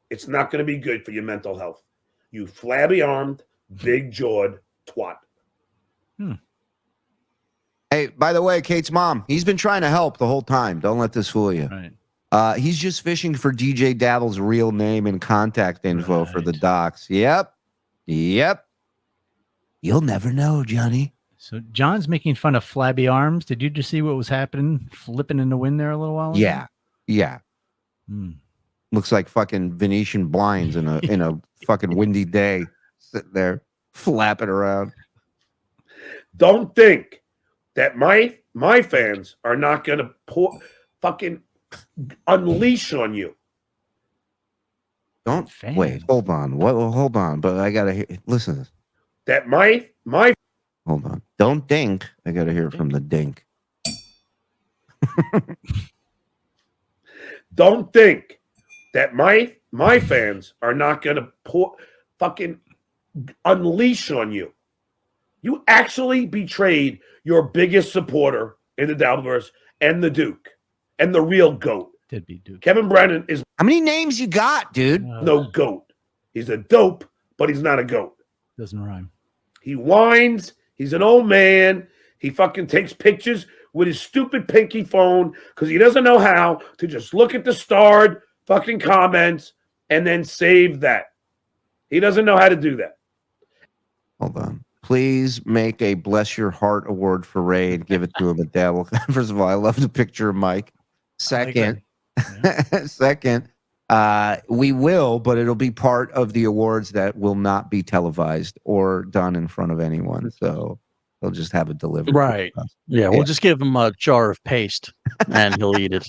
It's not going to be good for your mental health. You flabby-armed, big-jawed twat. Hey, by the way, Kate's mom, he's been trying to help the whole time. Don't let this fool you. Right. He's just fishing for DJ Dabble's real name and contact info for the docs. Yep. You'll never know, Johnny. So John's making fun of flabby arms. Did you just see what was happening, flipping in the wind there a little while ago? Yeah. Looks like fucking Venetian blinds in a fucking windy day, sitting there flapping around. Don't think that my fans are not going to fucking unleash on you. Don't wait. Hold on. Hold on. But I gotta listen to this. That my hold on. Don't dink. I gotta hear it from the dink. Don't think that my fans are not going to fucking unleash on you. You actually betrayed your biggest supporter in the Dabbleverse and the Duke and the real GOAT. Did be Duke. Kevin Brennan is how many names you got, dude? No GOAT. He's a dope, but he's not a GOAT. Doesn't rhyme. He whines. He's an old man. He fucking takes pictures with his stupid pinky phone because he doesn't know how to just look at the starred fucking comments and then save that. He doesn't know how to do that. Hold on. Please make a Bless Your Heart award for Ray and give it to him at Dabblecon. First of all, I love the picture of Mike. Second, we will, but it'll be part of the awards that will not be televised or done in front of anyone. So they'll just have it delivered. Right. Yeah, we'll just give him a jar of paste and he'll eat it.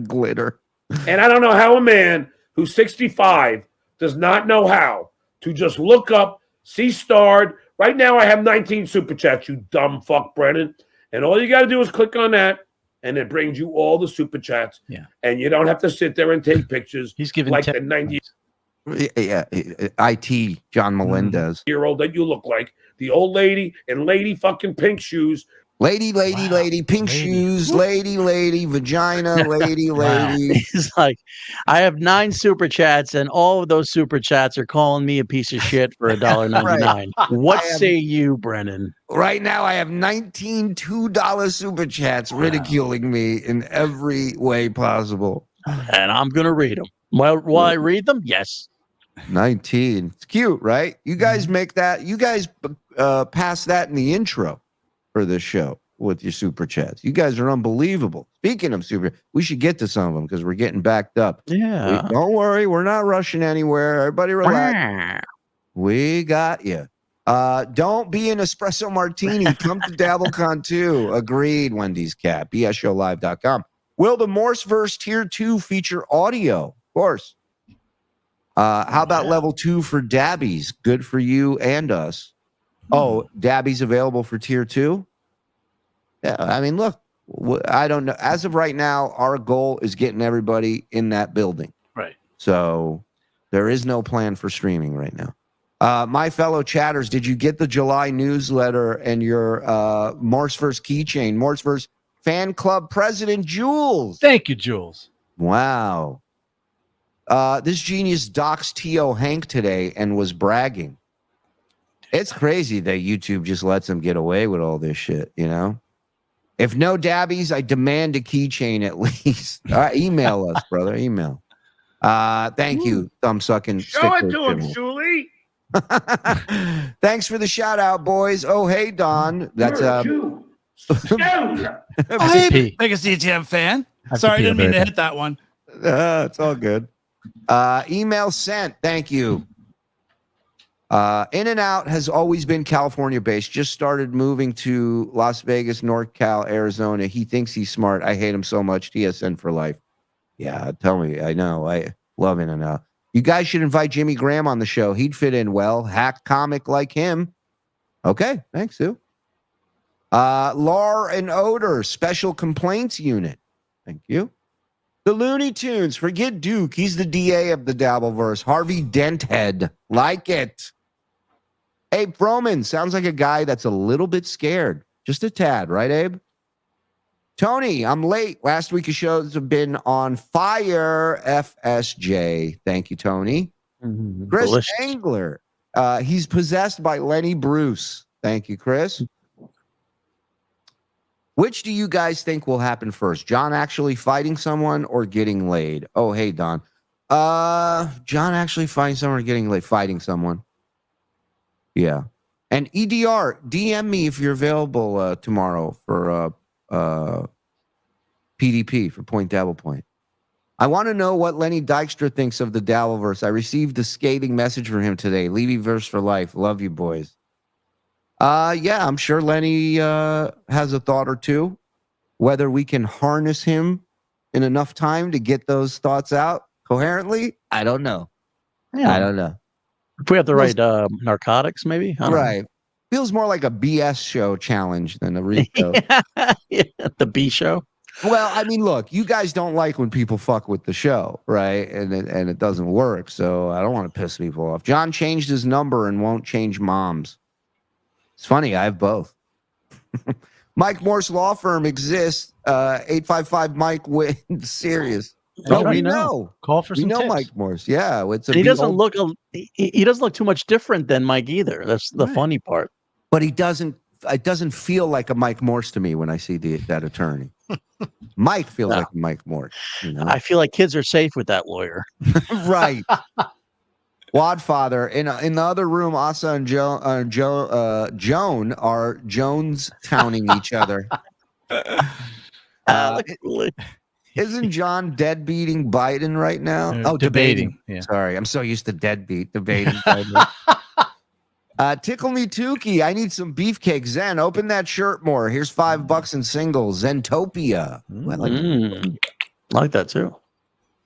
Glitter. And I don't know how a man who's 65 does not know how to just look up, see starred. Right now I have 19 super chats, you dumb fuck, Brennan. And all you got to do is click on that, and it brings you all the super chats. Yeah. And you don't have to sit there and take pictures. He's giving like the 90. Yeah, IT John Melendez. Year-old that you look like. The old lady in lady fucking pink shoes. Lady, pink shoes, lady, vagina, lady. He's like, I have 9 super chats, and all of those super chats are calling me a piece of shit for $1.99. Right. What say you, Brennan? Right now, I have 19 $2 super chats ridiculing me in every way possible. And I'm going to read them. Well, will I read them? Yes. 19. It's cute, right? You guys make that. You guys pass that in the intro for this show with your super chats. You guys are unbelievable. Speaking of super, we should get to some of them because we're getting backed up. Yeah. Don't worry. We're not rushing anywhere. Everybody relax. We got you. Don't be an espresso martini. Come to Dabblecon too. Agreed, Wendy's Cat. BSShowLive.com. Will the Morseverse Tier 2 feature audio? Of course. How about level 2 for Dabbies? Good for you and us. Oh, Dabby's available for Tier 2? Yeah, I mean, look, I don't know. As of right now, our goal is getting everybody in that building. Right. So there is no plan for streaming right now. My fellow chatters, did you get the July newsletter and your Morseverse keychain? Morseverse fan club president, Jules. Thank you, Jules. Wow. This genius doxed T.O. Hank today and was bragging. It's crazy that YouTube just lets them get away with all this shit, you know? If no dabbies, I demand a keychain at least. Email us, brother. Email. Thank you, thumb-sucking. Show it to him, Shuli. Thanks for the shout-out, boys. Oh, hey, Don. That's hey, biggest DTM fan. Sorry, I didn't mean to hit that one. It's all good. Email sent. Thank you. In and Out has always been California based. Just started moving to Las Vegas, North Cal, Arizona. He thinks he's smart. I hate him so much. TSN for life. Yeah, tell me. I know. I love In and Out. You guys should invite Jimmy Graham on the show. He'd fit in well. Hack comic like him. Okay, thanks, Sue. Law and Odor, Special Complaints Unit. Thank you. The Looney Tunes, forget Duke. He's the DA of the Dabbleverse. Harvey Denthead, like it. Abe Froman, sounds like a guy that's a little bit scared. Just a tad, right, Abe? Tony, I'm late. Last week's shows have been on fire. FSJ. Thank you, Tony. Chris Delicious. Angler, he's possessed by Lenny Bruce. Thank you, Chris. Which do you guys think will happen first? John actually fighting someone or getting laid? Oh, hey, Don. John actually fighting someone or getting laid? Fighting someone. Yeah. And EDR, DM me if you're available tomorrow for PDP, for Point Dabble Point. I want to know what Lenny Dykstra thinks of the Dabbleverse. I received a scathing message from him today. Levy verse for life. Love you, boys. Yeah, I'm sure Lenny has a thought or two. Whether we can harness him in enough time to get those thoughts out coherently, I don't know. Yeah. I don't know. If we have the right narcotics, maybe. I don't know. Right. Feels more like a BS show challenge than a Rico. Yeah, the B show. Well, I mean, look, you guys don't like when people fuck with the show, right? And it doesn't work, so I don't want to piss people off. John changed his number and won't change mom's. It's funny, I have both. Mike Morse Law Firm exists. 855 Mike wins. Serious. That's Oh, right. we know. Call for We some know tips. Mike Morse. Yeah, it's a He doesn't old- look. He doesn't look too much different than Mike either. That's the Right. funny part. but he doesn't. It doesn't feel like a Mike Morse to me when I see that attorney. Mike feels No. like Mike Morse. You know? I feel like kids are safe with that lawyer. Right. Wadfather in the other room. Asa and Joan are Jones towning each other. Isn't John deadbeating Biden right now? Oh, debating. Yeah. Sorry, I'm so used to deadbeat debating. Biden. Tickle me Tookie. I need some beefcake. Zen, open that shirt more. Here's $5 in singles. Zentopia. Ooh, I like that too.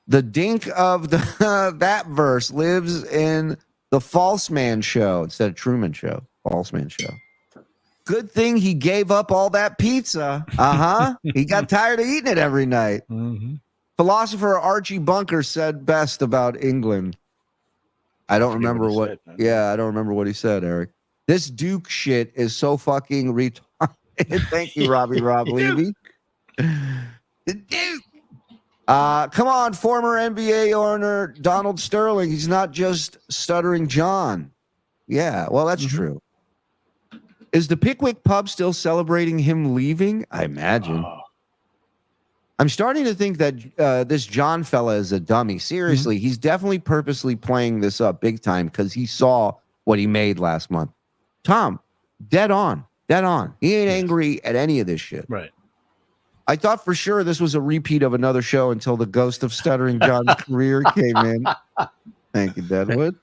The dink of the that verse lives in the False Man Show instead of Truman Show. False Man Show. Good thing he gave up all that pizza. He got tired of eating it every night. Mm-hmm. Philosopher Archie Bunker said best about England. I don't remember what. Yeah, I don't remember what he said, Eric. This Duke shit is so fucking retarded. Thank you, Robbie Rob Levy. The Duke. Come on, former NBA owner Donald Sterling. He's not just Stuttering John. Yeah, well, that's true. Is the Pickwick pub still celebrating him leaving? I imagine. I'm starting to think that this John fella is a dummy. Seriously, he's definitely purposely playing this up big time because he saw what he made last month. Tom, dead on. Dead on. He ain't angry at any of this shit. Right. I thought for sure this was a repeat of another show until the ghost of Stuttering John's career came in. Thank you, Deadwood.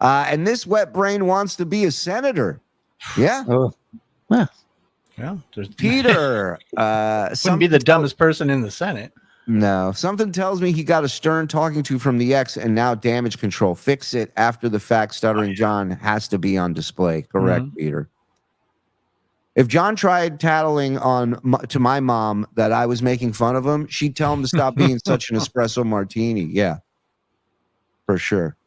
And this wet brain wants to be a senator. Yeah. Yeah. Peter. Wouldn't be the dumbest person in the Senate. No. Something tells me he got a stern talking to from the ex and now damage control. Fix it after the fact. Stuttering John has to be on display. Correct, Peter. If John tried tattling to my mom that I was making fun of him, she'd tell him to stop being such an espresso martini. Yeah, for sure.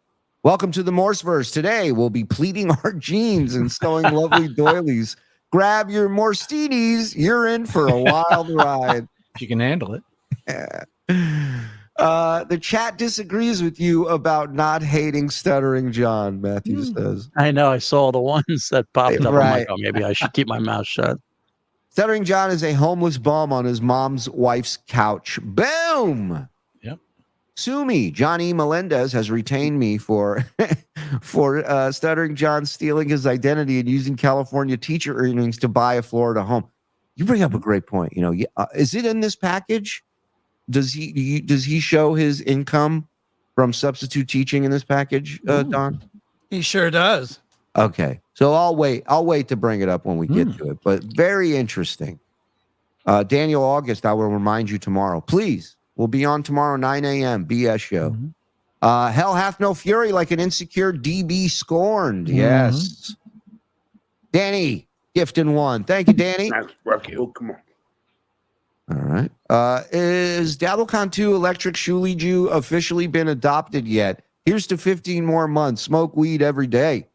Welcome to the Morseverse. Today, we'll be pleating our jeans and sewing lovely doilies. Grab your Morstinis. You're in for a wild ride. If you can handle it. Yeah. The chat disagrees with you about not hating Stuttering John, Matthew says. I know. I saw the ones that popped up. Right. I'm like, oh, maybe I should keep my mouth shut. Stuttering John is a homeless bum on his mom's wife's couch. Boom! Yep. Sue me. Johnny Melendez has retained me for Stuttering John stealing his identity and using California teacher earnings to buy a Florida home. You bring up a great point. You know, is it in this package? Does he show his income from substitute teaching in this package, Don? He sure does. Okay, so I'll wait to bring it up when we get to it. But very interesting. Daniel August, I will remind you tomorrow. Please, we'll be on tomorrow 9 a.m. BS show. Hell hath no fury like an insecure DB scorned. Yes. Danny, gifting one. Thank you, Danny. That's rough. Oh, come on. All right. Is Dabblecon 2 Electric Shuli Jew officially been adopted yet? Here's to 15 more months. Smoke weed every day.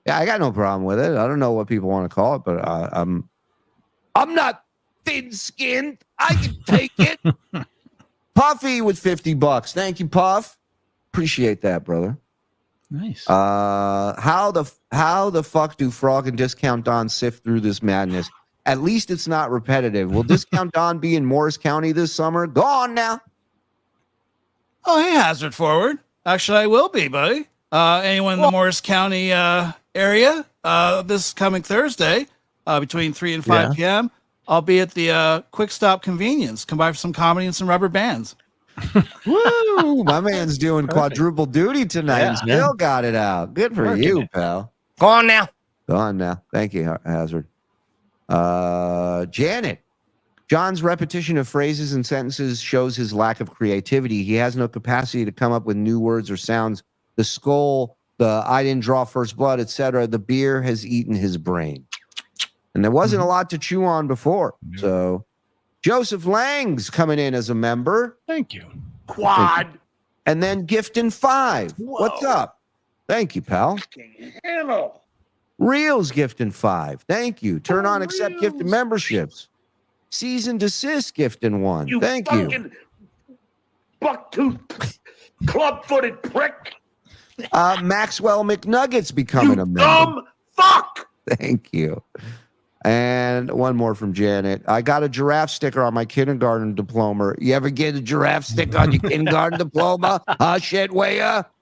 Yeah, I got no problem with it. I don't know what people want to call it, but I'm not thin-skinned. I can take it. Puffy with $50. Thank you, Puff. Appreciate that, brother. Nice. How the fuck do Frog and Discount Don sift through this madness? At least it's not repetitive. Will Discount Don be in Morris County this summer? Go on now. Oh, hey, Hazard Forward. Actually, I will be, buddy. Anyone in the Morris County area this coming Thursday between 3 and 5 p.m., I'll be at the Quick Stop Convenience. Come by for some comedy and some rubber bands. Woo! My man's doing quadruple duty tonight and still got it out. Good for you, pal. Go on now. Go on now. Thank you, Hazard. Janet. John's repetition of phrases and sentences shows his lack of creativity. He has no capacity to come up with new words or sounds. The skull, the I didn't draw first blood, etc. The beer has eaten his brain. And there wasn't a lot to chew on before. So Joseph Lang's coming in as a member. Thank you. Quad. And then Giftin 5. Whoa. What's up? Thank you, pal. Handle. Reels Giftin 5. Thank you. Turn on accept gifted memberships. Season desist Giftin 1. You Thank you. fucking buck-toothed, club-footed prick. Maxwell McNuggets becoming a member. Dumb fuck. Thank you. And one more from Janet. I got a giraffe sticker on my kindergarten diploma. You ever get a giraffe sticker on your kindergarten diploma? Shit, way up.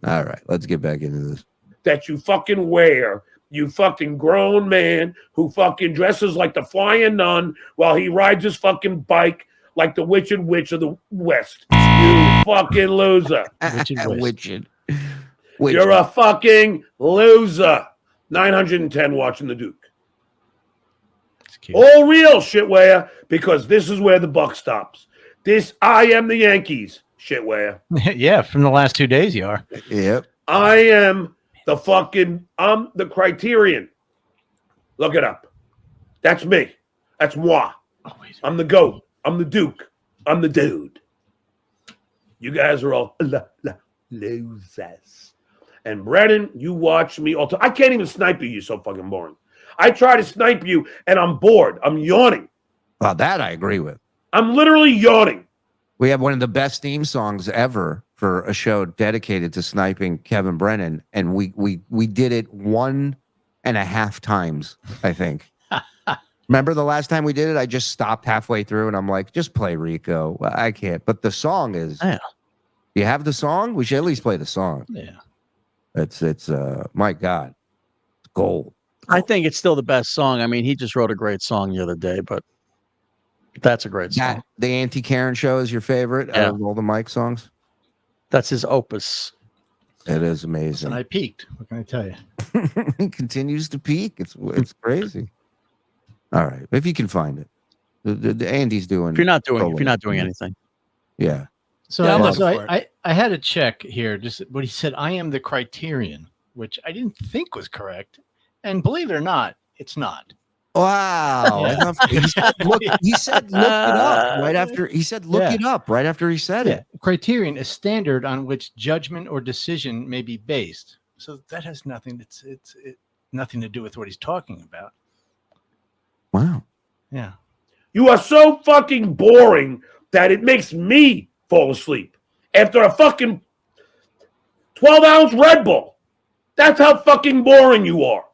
All right, let's get back into this. That you fucking wear, you fucking grown man who fucking dresses like the flying nun while he rides his fucking bike like the Witch and Witch of the West. You fucking loser. Witched. You're a fucking loser. 910 watching the Duke. All real, shitware, because this is where the buck stops. I am the Yankees, shitware. Yeah, from the last 2 days you are. Yep. I'm the Criterion. Look it up. That's me. That's moi. I'm the GOAT. I'm the Duke. I'm the dude. You guys are all losers. And Brennan, you watch me all the time. I can't even snipe you. You're so fucking boring. I try to snipe you, and I'm bored. I'm yawning. Well, that I agree with. I'm literally yawning. We have one of the best theme songs ever for a show dedicated to sniping Kevin Brennan, and we did it 1.5 times, I think. Remember the last time we did it? I just stopped halfway through, and I'm like, just play Rico. Well, I can't. But the song is... Yeah. You have the song? We should at least play the song. Yeah. It's my God. It's gold. I think it's still the best song. I mean, he just wrote a great song the other day, but that's a great song. The Auntie Karen Show is your favorite out of all the Mike songs? That's his opus. It is amazing. And I peaked. What can I tell you? He continues to peak. It's crazy. All right, if you can find it, the Andy's doing. If you're not doing anything, yeah. So, I had to check here. Just what he said. I am the Criterion, which I didn't think was correct, and believe it or not, it's not. Wow. Yeah. He said look it up right after he said look it up right after he said it. Criterion, a standard on which judgment or decision may be based. So that has nothing. It's nothing to do with what he's talking about. Wow. Yeah. You are so fucking boring that it makes me fall asleep after a fucking 12-ounce Red Bull. That's how fucking boring you are.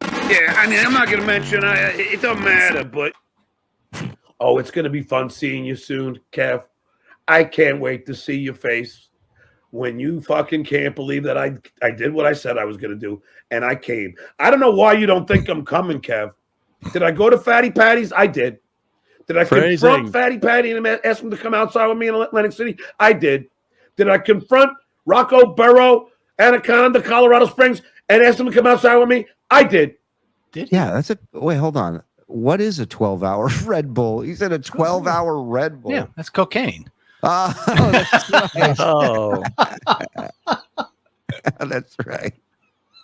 Yeah, I mean, I'm not going to mention, it doesn't matter, but... Oh, it's going to be fun seeing you soon, Kev. I can't wait to see your face when you fucking can't believe that I did what I said I was going to do, and I came. I don't know why you don't think I'm coming, Kev. Did I go to Fatty Patty's? I did. Did I confront Fatty Patty and ask him to come outside with me in Atlantic City? I did. Did I confront Rocco Burrow, Anaconda, Colorado Springs, and ask him to come outside with me? I did. Yeah, wait, hold on. What is a 12-hour Red Bull? He said a 12-hour Red Bull. Yeah, that's cocaine. That's right. Oh, That's right.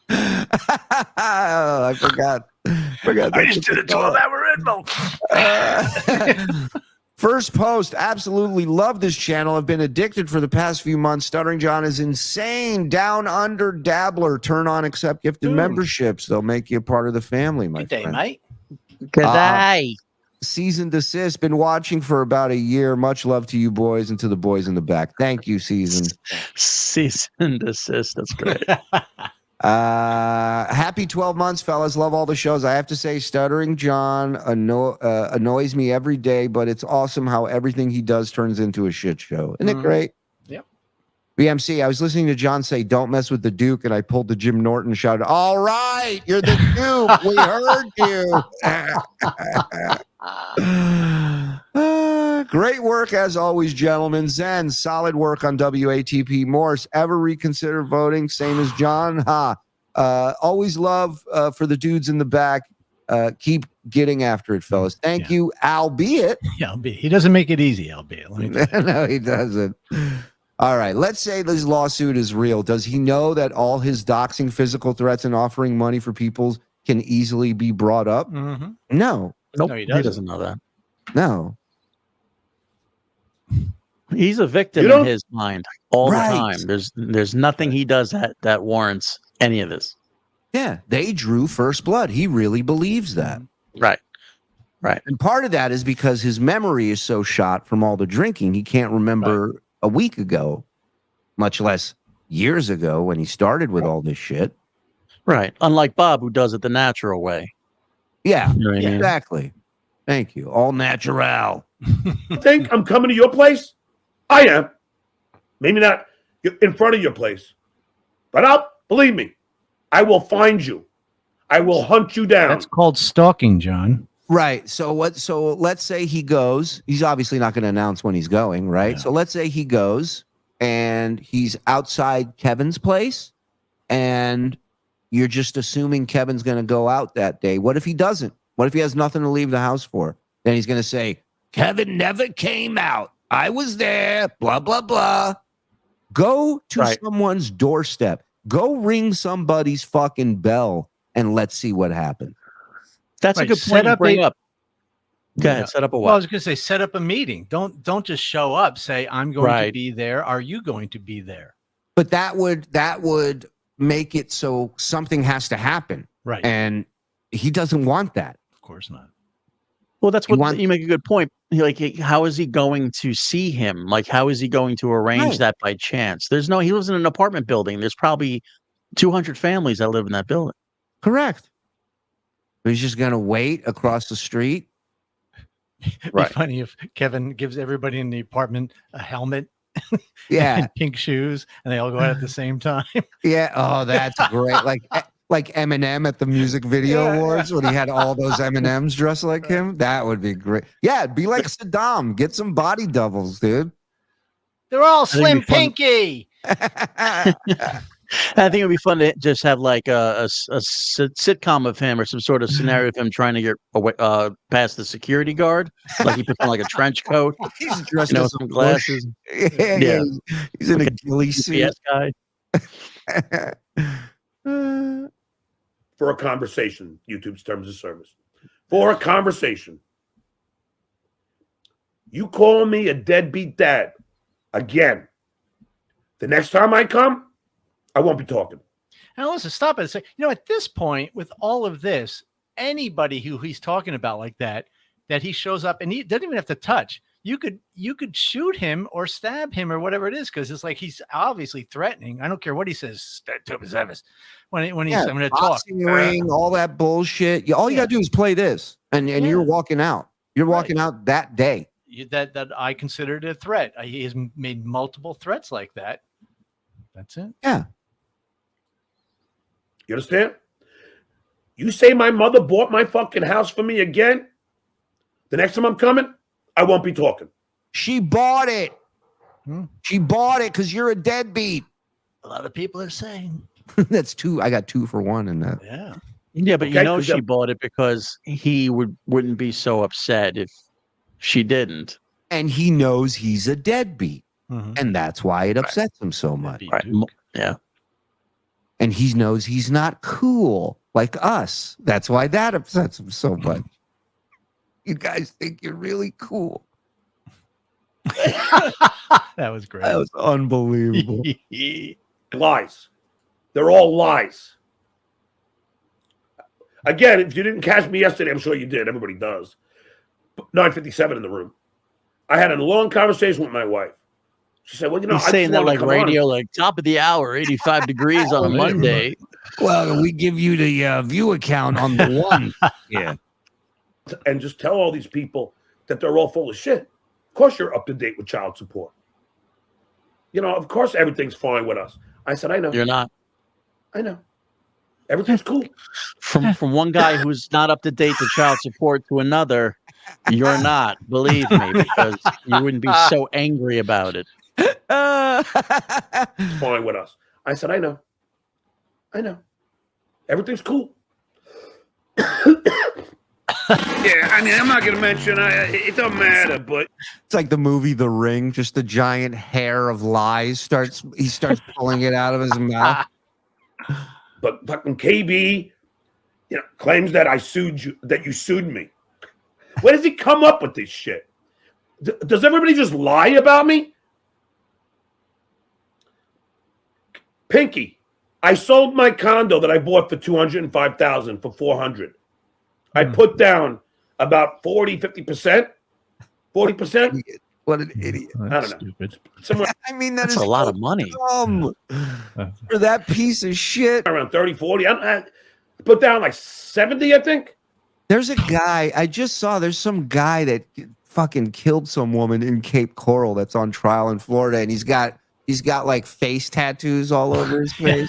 I forgot. I just did a 12-hour Red Bull. First post, absolutely love this channel. I've been addicted for the past few months. Stuttering John is insane. Down under dabbler. Turn on accept gifted memberships. They'll make you a part of the family, my Good day, friend. mate. good day. Season desist. Been watching for about a year. Much love to you boys and to the boys in the back. Thank you, Season. Cease and desist. That's great. Happy 12 months, fellas. Love all the shows. I have to say, Stuttering John annoys me every day, but it's awesome how everything he does turns into a shit show. Isn't it great? Yep. BMC, I was listening to John say, "Don't mess with the Duke," and I pulled the Jim Norton and shouted, "All right, you're the Duke. We heard you." Great work as always, gentlemen. Zen, solid work on WATP. Morse, ever reconsider voting? Same as John. Always love for the dudes in the back. Keep getting after it, fellas. Thank you, albeit. Yeah, albeit. He doesn't make it easy, albeit. Let me tell you. No, he doesn't. All right, let's say this lawsuit is real. Does he know that all his doxing, physical threats, and offering money for people can easily be brought up? Mhm. No. Nope, No, he he doesn't. doesn't know that. No. He's a victim You in don't- his mind all Right. the time. There's nothing he does that warrants any of this. Yeah, they drew first blood. He really believes that. Right. Right. And part of that is because his memory is so shot from all the drinking, he can't remember a week ago, much less years ago when he started with all this shit. Right. Unlike Bob, who does it the natural way. Yeah, You know what I mean? exactly. Thank you. All natural. Think I'm coming to your place? I am. Maybe not in front of your place, but believe me, I will find you. I will hunt you down. That's called stalking, John. Right. So let's say he goes. He's obviously not going to announce when he's going, right? Yeah. So let's say he goes and he's outside Kevin's place and you're just assuming Kevin's going to go out that day. What if he doesn't? What if he has nothing to leave the house for? Then he's going to say, "Kevin never came out. I was there, blah, blah, blah." Go to someone's doorstep. Go ring somebody's fucking bell and let's see what happens. That's a Right, good set point to up bring a- up. Go ahead, set up a Well, I what? was going to say, set up a meeting. Don't just show up. Say, I'm going to Right. be there. Are you going to be there? But that would make it so something has to happen. Right. And he doesn't want that. Of course not. Well, that's You what want- you make a good point. Like, how is he going to see him? Like, how is he going to arrange Right. that by chance? He lives in an apartment building. There's probably 200 families that live in that building. Correct. He's just going to wait across the street. It'd Right. be funny if Kevin gives everybody in the apartment a helmet Yeah. and pink shoes, and they all go out at the same time. Yeah. Oh, that's great. Like Eminem at the music video awards when he had all those M&Ms dressed like him. That would be great. Yeah, it'd be like Saddam. Get some body doubles, dude. They're all think Slim it'd be fun. Pinky. I think it'd be fun to just have like a sitcom of him or some sort of scenario of him trying to get away, past the security guard. Like he puts on like a trench coat, He's dressed you know, as some a bush. glasses. Yeah. Yeah. He's in a Like ghillie suit. UPS guy. For a conversation, YouTube's terms of service. For a conversation. You call me a deadbeat dad again. The next time I come, I won't be talking. Now listen, stop it and say, at this point, with all of this, anybody who he's talking about like that he shows up and he doesn't even have to touch. You could shoot him or stab him or whatever it is, because it's like he's obviously threatening. I don't care what he says. When he's I'm going to talk. Boxing ring, all that bullshit. All you gotta do is play this, and you're walking out. You're walking out that day. That I considered a threat. He has made multiple threats like that. That's it. Yeah. You understand? You say my mother bought my fucking house for me again? The next time I'm coming, I won't be talking. She bought it. She bought it because you're a deadbeat. A lot of people are saying. That's two. I got 2 for 1 in that. Yeah. Yeah, but Okay, she bought it because he wouldn't be so upset if she didn't. and he knows he's a deadbeat. Mhm. And that's why it upsets him so much. Deadbeat Right. Duke. Yeah. And he knows he's not cool like us. That's why that upsets him so much. You guys think you're really cool. That was great. That was unbelievable. Lies. They're all lies. Again, if you didn't catch me yesterday, I'm sure you did. Everybody does. 9:57 in the room. I had a long conversation with my wife. She said, well, you know, He's I saying just that wanna like come radio, on. like top of the hour, 85 degrees on a Monday. Well, we give you the view account on the one. Yeah. And just tell all these people that they're all full of shit. Of course you're up to date with child support. You know, of course everything's fine with us. I said, I know. You're not. I know. Everything's cool. From one guy who's not up to date to child support to another, you're not. Believe me, because you wouldn't be so angry about it. It's fine with us. I said, I know. I know. Everything's cool. Yeah, I mean, I'm not going to mention, it doesn't matter, but It's like the movie The Ring, just a giant hair of lies he starts pulling it out of his mouth. but fucking KB, you know, claims that I sued you, that you sued me. Where does he come up with this shit? Does everybody just lie about me? Pinky, I sold my condo that I bought for $205,000 for $400,000. I put down about 50%. 40%. What an idiot! I don't know. Stupid. Somewhere I mean, That's is a lot so of money. dumb for that piece of shit. around 30, 40. I put down like 70, I think. There's a guy I just saw. There's some guy that fucking killed some woman in Cape Coral that's on trial in Florida, and he's got like face tattoos all over his face.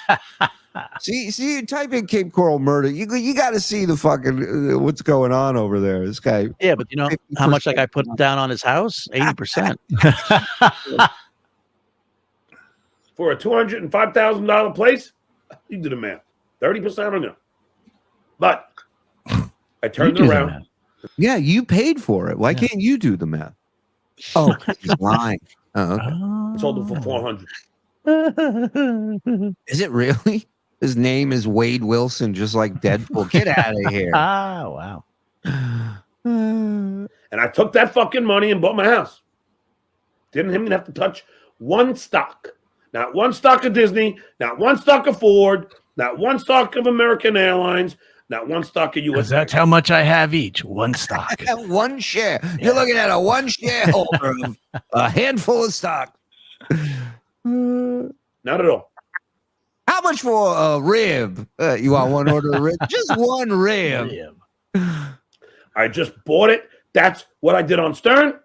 See, type in Cape Coral murder. You got to see the fucking what's going on over there. This guy. Yeah, but you know how much that guy put down on his house? 80%. For a $205,000 place, you do the math. 30%, I don't know. But I turned it around. Yeah, you paid for it. Why can't you do the math? Oh, he's lying. Oh, okay. I sold it for $400,000. Is it really? His name is Wade Wilson, just like Deadpool. Get out of here. Wow. And I took that fucking money and bought my house. Didn't even have to touch one stock. Not one stock of Disney, not one stock of Ford, not one stock of American Airlines, not one stock of US. That's how much I have each. One stock. One share. You're looking at a one shareholder of a handful of stock. Not at all. How much for a rib? You want one order of rib? Just one rib. I just bought it. That's what I did on Stern.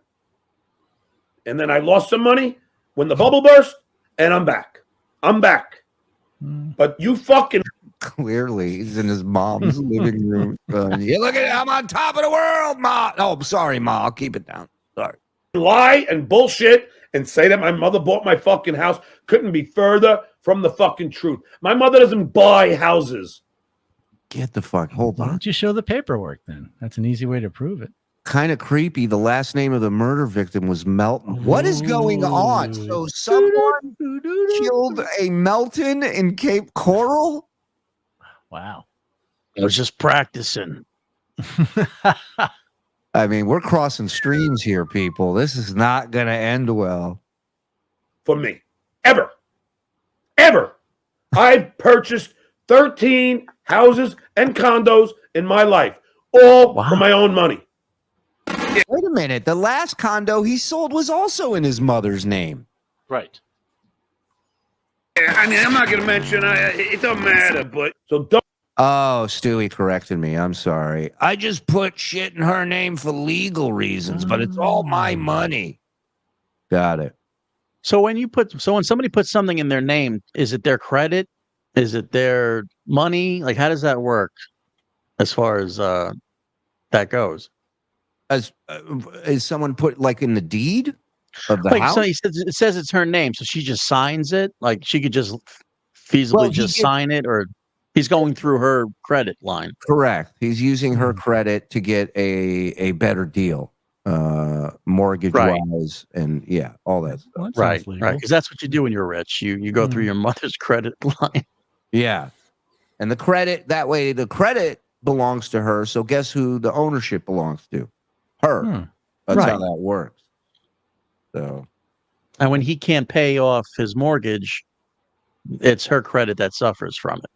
And then I lost some money when the bubble burst, and I'm back. I'm back. But you fucking Clearly, he's in his mom's living room. You're looking at, I'm on top of the world, Ma. Oh, I'm sorry, Ma. I'll keep it down. Sorry. lie and bullshit and say that my mother bought my fucking house couldn't be further from the fucking truth. My mother doesn't buy houses. Get the fuck. Hold Why on. don't you show the paperwork then? That's an easy way to prove it. Kind of creepy. The last name of the murder victim was Melton. What is going on? So someone killed a Melton in Cape Coral? Wow. I was just practicing. I mean, we're crossing streams here, people. This is not going to end well. For me. Ever. I've purchased 13 houses and condos in my life, all for my own money. Wait a minute. The last condo he sold was also in his mother's name. Right. Yeah, I mean, I'm not going to mention, it doesn't matter, but so don't. Oh, Stewie corrected me. I'm sorry. I just put shit in her name for legal reasons, but it's all my money. Got it. So when somebody puts something in their name, is it their credit? Is it their money? Like, how does that work as far as that goes? Is someone put like in the deed of the Like, house? so it says it's her name, so she just signs it. Like, she could just feasibly sign it, or he's going through her credit line. Correct. He's using her credit to get a better deal. mortgage Right. wise, and yeah, all that stuff. Well, that Right, sounds legal. right. Because that's what you do when you're rich. You go through your mother's credit line. Yeah. And the credit, that way, the credit belongs to her. So guess who the ownership belongs to? Her. That's how Right. that works. So, And when he can't pay off his mortgage, it's her credit that suffers from it.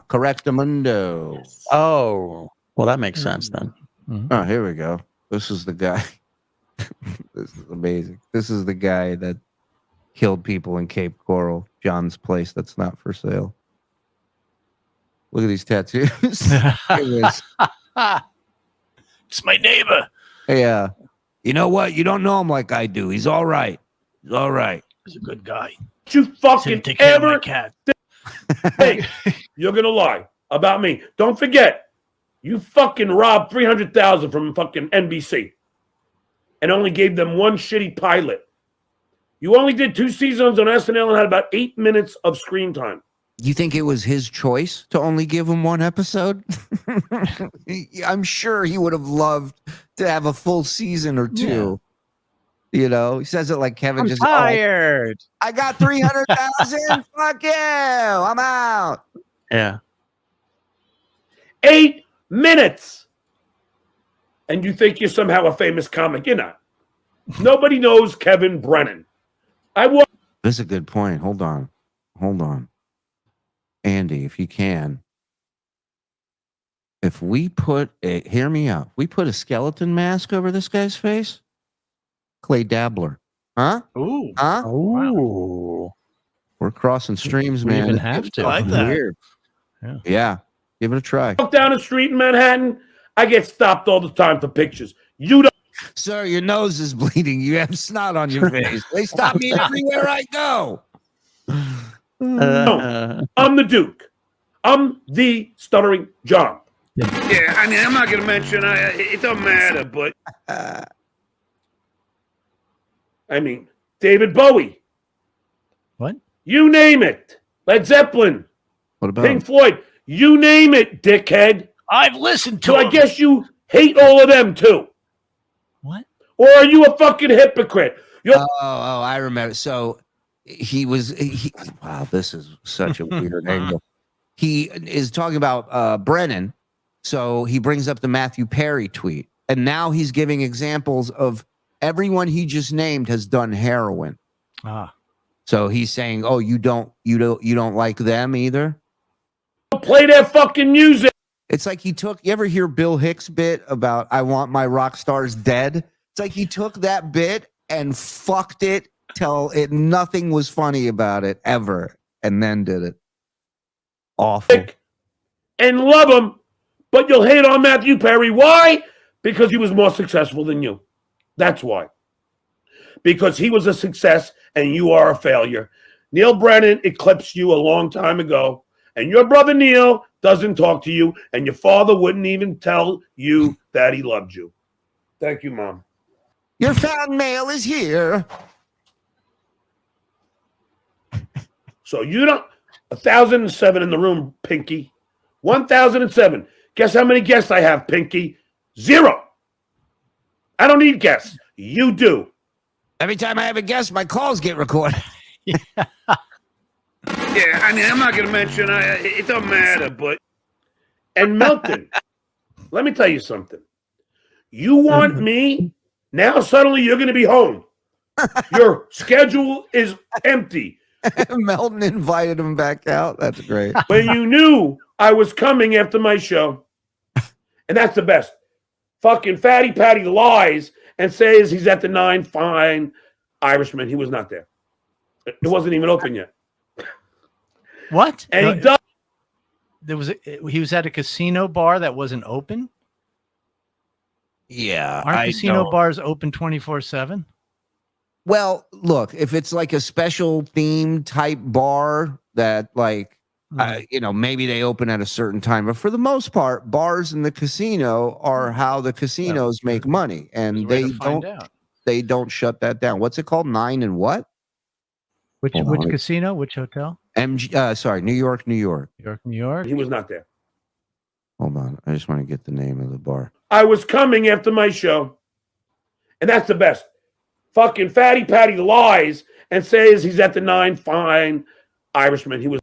correctamundo. Oh, well, that makes sense then. Oh, here we go. This is the guy. This is amazing. This is the guy that killed people in Cape Coral, John's place that's not for sale. Look at these tattoos. It was- It's my neighbor. yeah. You know what? You don't know him like I do. He's all right. He's all right. He's a good guy. You Said fucking he'd take care of my ever cat. think you're gonna lie about me? Don't forget, you fucking robbed $300,000 from fucking NBC, and only gave them one shitty pilot. You only did 2 seasons on SNL and had about 8 minutes of screen time. You think it was his choice to only give him one episode? I'm sure he would have loved to have a full season or two. You know, he says it like Kevin I'm just tired. I got 300,000. Fuck you. I'm out. Yeah. 8 minutes. And you think you're somehow a famous comic. You're not. Nobody knows Kevin Brennan. This is a good point. Hold on. Andy, if you can. If we put hear me out. We put a skeleton mask over this guy's face. Clay Dabbler. Huh? Ooh. Huh? Ooh. We're crossing streams, We man. even have to. I like that. Weird. Yeah. Yeah. Give it a try. Walk down the street in Manhattan, I get stopped all the time for pictures. You don't. Sir, your nose is bleeding. You have snot on your face. They stop me everywhere I go. I'm the Duke. I'm the Stuttering John. Yeah, I mean, I'm not going to mention, it don't matter, but I mean, David Bowie. What? You name it. Led Zeppelin. What about Pink Floyd. You name it, dickhead. I've listened to So I him. guess you hate all of them too. What? Or are you a fucking hypocrite? Oh, I remember. So he was wow, this is such a weird angle. He is talking about Brennan. So he brings up the Matthew Perry tweet. And now he's giving examples of everyone he just named has done heroin. So he's saying, "Oh, you don't like them either?" Play their fucking music. It's like he took. You ever hear Bill Hicks' bit about "I want my rock stars dead"? It's like he took that bit and fucked it till nothing was funny about it ever, and then did it. Awful. And love him, but you'll hate on Matthew Perry. Why? Because he was more successful than you. That's why. Because he was a success and you are a failure. Neil Brennan eclipsed you a long time ago, and your brother Neil doesn't talk to you, and your father wouldn't even tell you that he loved you. Thank you, Mom. Your fan mail is here. So you don't 1,007 in the room, Pinky. 1,007. Guess how many guests I have, Pinky? 0. I don't need guests. You do. Every time I have a guest, my calls get recorded. yeah, I mean, I'm not going to mention, it don't matter, but. And Milton, let me tell you something. You want me? Now suddenly you're going to be home. Your schedule is empty. Melton invited him back out. That's great. When you knew I was coming after my show. And that's the best. Fucking Fatty Patty lies and says he's at the 9 Fine Irishman. He was not there. It wasn't even open yet. What? And he does. He was at a casino bar that wasn't open. Yeah. Aren't casino bars open 24/7? Well, look, if it's like a special theme type bar that maybe they open at a certain time, but for the most part, bars in the casino are how the casinos make money, and they don't shut that down. What's it called? 9 and what? Which casino? Which hotel? New York. New York. He was not there. Hold on. I just want to get the name of the bar. I was coming after my show. And that's the best. Fucking Fatty Patty lies and says he's at the 9 Fine Irishman. He was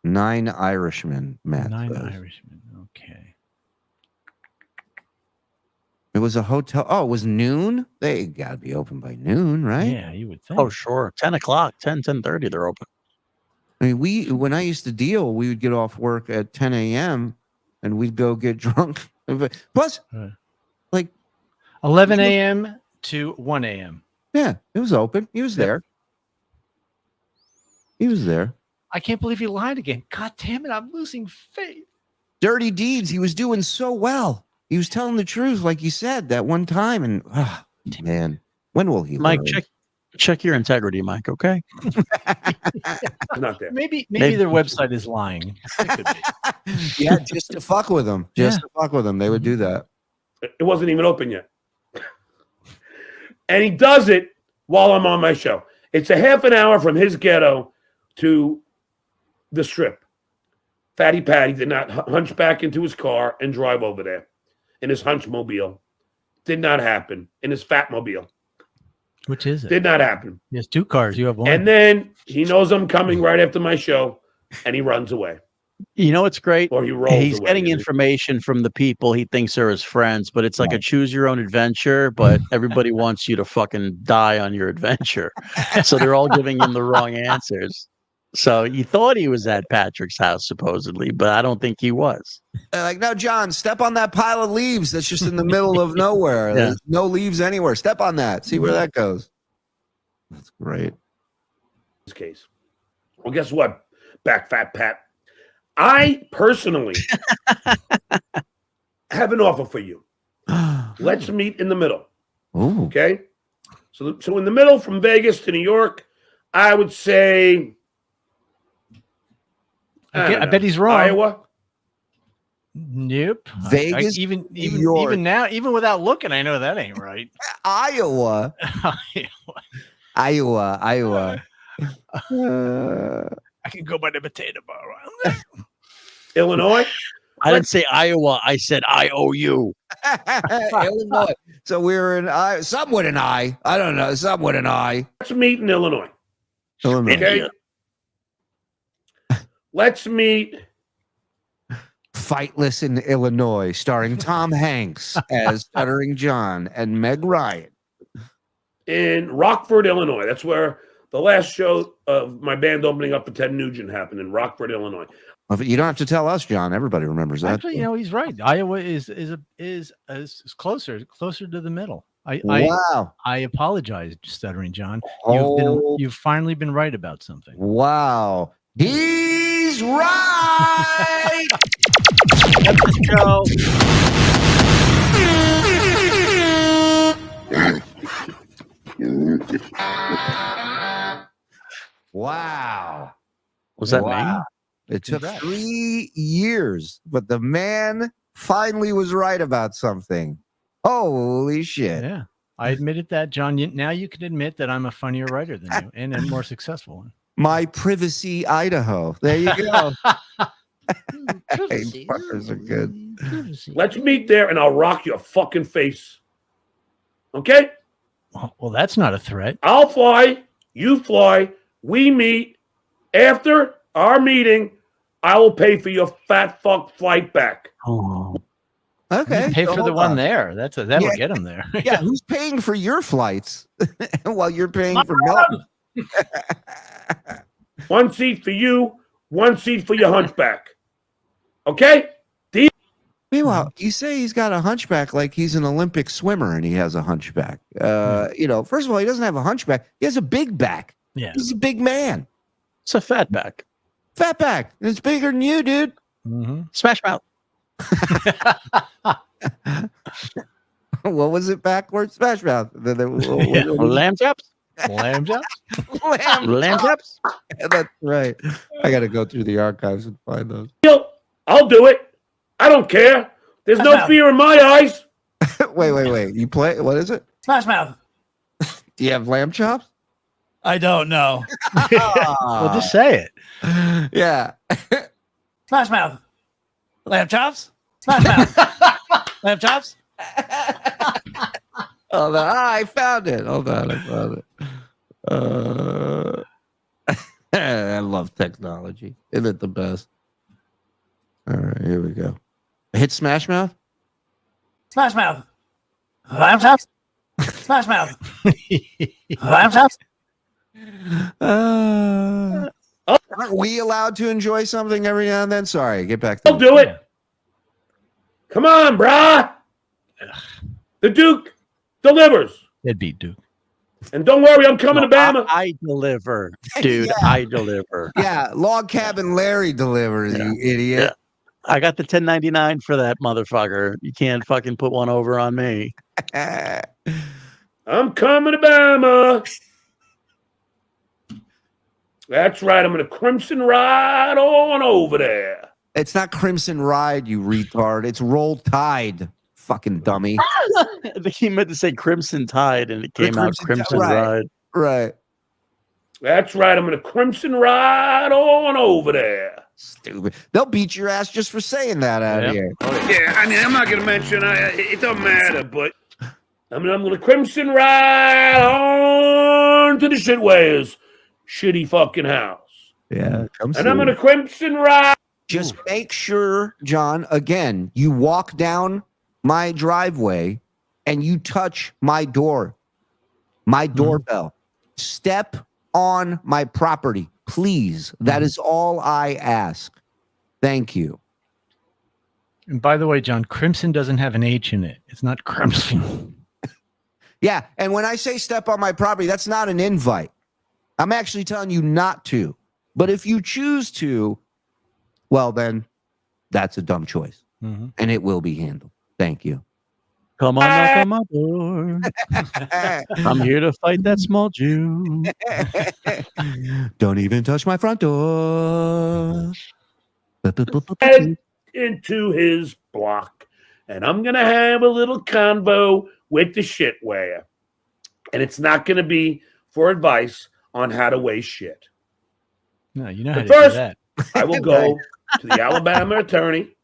9 Irishmen, Matt. 9 says. Irishmen. Okay. It was a hotel. Oh, it was noon? They got to be open by noon, right? Yeah, you would think. Oh, sure. 10 o'clock, 10:30, they're open. I mean, when I used to deal, we would get off work at 10 a.m. and we'd go get drunk. Plus, like 11 a.m. to 1 a.m. Yeah, it was open. He was there. He was there. I can't believe he lied again. God damn it, I'm losing faith. Dirty deeds. He was doing so well. He was telling the truth, like you said, that one time. And man, when will he? Mike, learn? check your integrity, Mike. Okay. not there. Maybe their website is lying. It could be. Yeah, just to fuck with him. Just Yeah. to fuck with him. They would do that. It wasn't even open yet. And he does it while I'm on my show. It's a half an hour from his ghetto to the strip. Fatty Patty did not hunch back into his car and drive over there in his hunch mobile. Did not happen. In his fat mobile. Which is it? Did not happen. He has 2 cars. You have 1. And then he knows I'm coming right after my show and he runs away. You know what's great? Or he rolls He's away. getting information from the people he thinks are his friends, but it's like a choose your own adventure, but everybody wants you to fucking die on your adventure. So they're all giving him the wrong answers. So you thought he was at Patrick's house, supposedly, but I don't think he was. Like, no, John, step on that pile of leaves that's just in the middle of nowhere. Yeah. There's no leaves anywhere. Step on that. See where that goes. That's great. This case. Well, guess what? Back fat Pat. I personally have an offer for you. Let's meet in the middle. Ooh. Okay? So in the middle from Vegas to New York, I would say I bet he's wrong. Iowa. Nope. Vegas, even York. even now, even without looking, I know that ain't right. Iowa. Iowa. I can go by the potato bar. Illinois. I didn't say Iowa. I said IOU. Illinois. So we're in I. Some with an I. I don't know. Some with an I. Let's meet in Illinois. Illinois. Okay. Let's meet. Fightless in Illinois, starring Tom Hanks as Stuttering John and Meg Ryan. In Rockford, Illinois. That's where the last show of my band opening up for Ted Nugent happened, in Rockford, Illinois. You don't have to tell us, John. Everybody remembers that. Actually, he's right. Iowa is closer to the middle. Wow. I apologize, Stuttering John. You've finally been right about something. Wow. He's right. That's the show. Wow. Was that Wow. me? It took Congrats. 3 years, but the man finally was right about something. Holy shit. Yeah, I admitted that, John. Now you can admit that I'm a funnier writer than you and a more successful one. My privacy, Idaho. There you go. Privacy. Fuckers are good. Privacy. Let's meet there and I'll rock your fucking face. Okay? Well, that's not a threat. I'll fly. You fly. We meet. After our meeting, I will pay for your fat fuck flight back. Oh. Okay. Pay so for the hold one on. there. That'll Yeah. get him there. Yeah, who's paying for your flights while you're paying for Melton? One seat for you, one seat for your hunchback. Okay? Meanwhile, you say he's got a hunchback like he's an Olympic swimmer and he has a hunchback. First of all, he doesn't have a hunchback. He has a big back. Yeah. He's a big man. It's a fat back. Fat back. It's bigger than you, dude. Mm-hmm. Smash mouth. What was it backwards? Smash mouth. Lamb chops. Lamb chops? Lamb chops. That's right. I got to go through the archives and find those. I'll do it. I don't care. There's no fear in my eyes. Wait. You play? What is it? Smash Mouth. Do you have lamb chops? I don't know. Well, just say it. Yeah. Smash Mouth. Lamb chops. Smash Mouth. Lamb chops. Hold on. I found it. Hold on. I found it. I love technology. Isn't it the best? All right, here we go. Hit Smash Mouth. Smash Mouth. Smash Mouth. Smash Mouth. Smash Mouth. Aren't we allowed to enjoy something every now and then? Sorry, get back to I'll do it. Come on, brah. The Duke delivers. Deadbeat Duke. And don't worry, I'm coming to Bama. I deliver, dude. I deliver. Yeah, Log Cabin Larry delivers, you idiot. Yeah. I got the 1099 for that motherfucker. You can't fucking put one over on me. I'm coming to Bama. That's right. I'm going to Crimson Ride on over there. It's not Crimson Ride, you retard. It's Roll Tide, fucking dummy. He meant to say Crimson Tide, and it came out Crimson Ride. Right. That's right. I'm going to Crimson Ride on over there. Stupid. They'll beat your ass just for saying that out here. Yeah, I mean, I'm not going to mention, it don't matter, but I'm going to Crimson Ride on to the shitwares. Shitty fucking house. Yeah. I'm going to Crimson Ride. Just make sure, John, again, you walk down my driveway and you touch my door, my doorbell. Step on my property, please. That is all I ask. Thank you. And by the way, John, Crimson doesn't have an H in it. It's not Crimson. Yeah, and when I say step on my property, that's not an invite. I'm actually telling you not to. But if you choose to, well, then that's a dumb choice. And it will be handled. Thank you. Come on, knock on my door. I'm here to fight that small Jew. Don't even touch my front door. Head into his block. And I'm going to have a little convo with the shitware. And it's not going to be for advice on how to weigh shit. No, you know how to First, do that. I will go to the Alabama attorney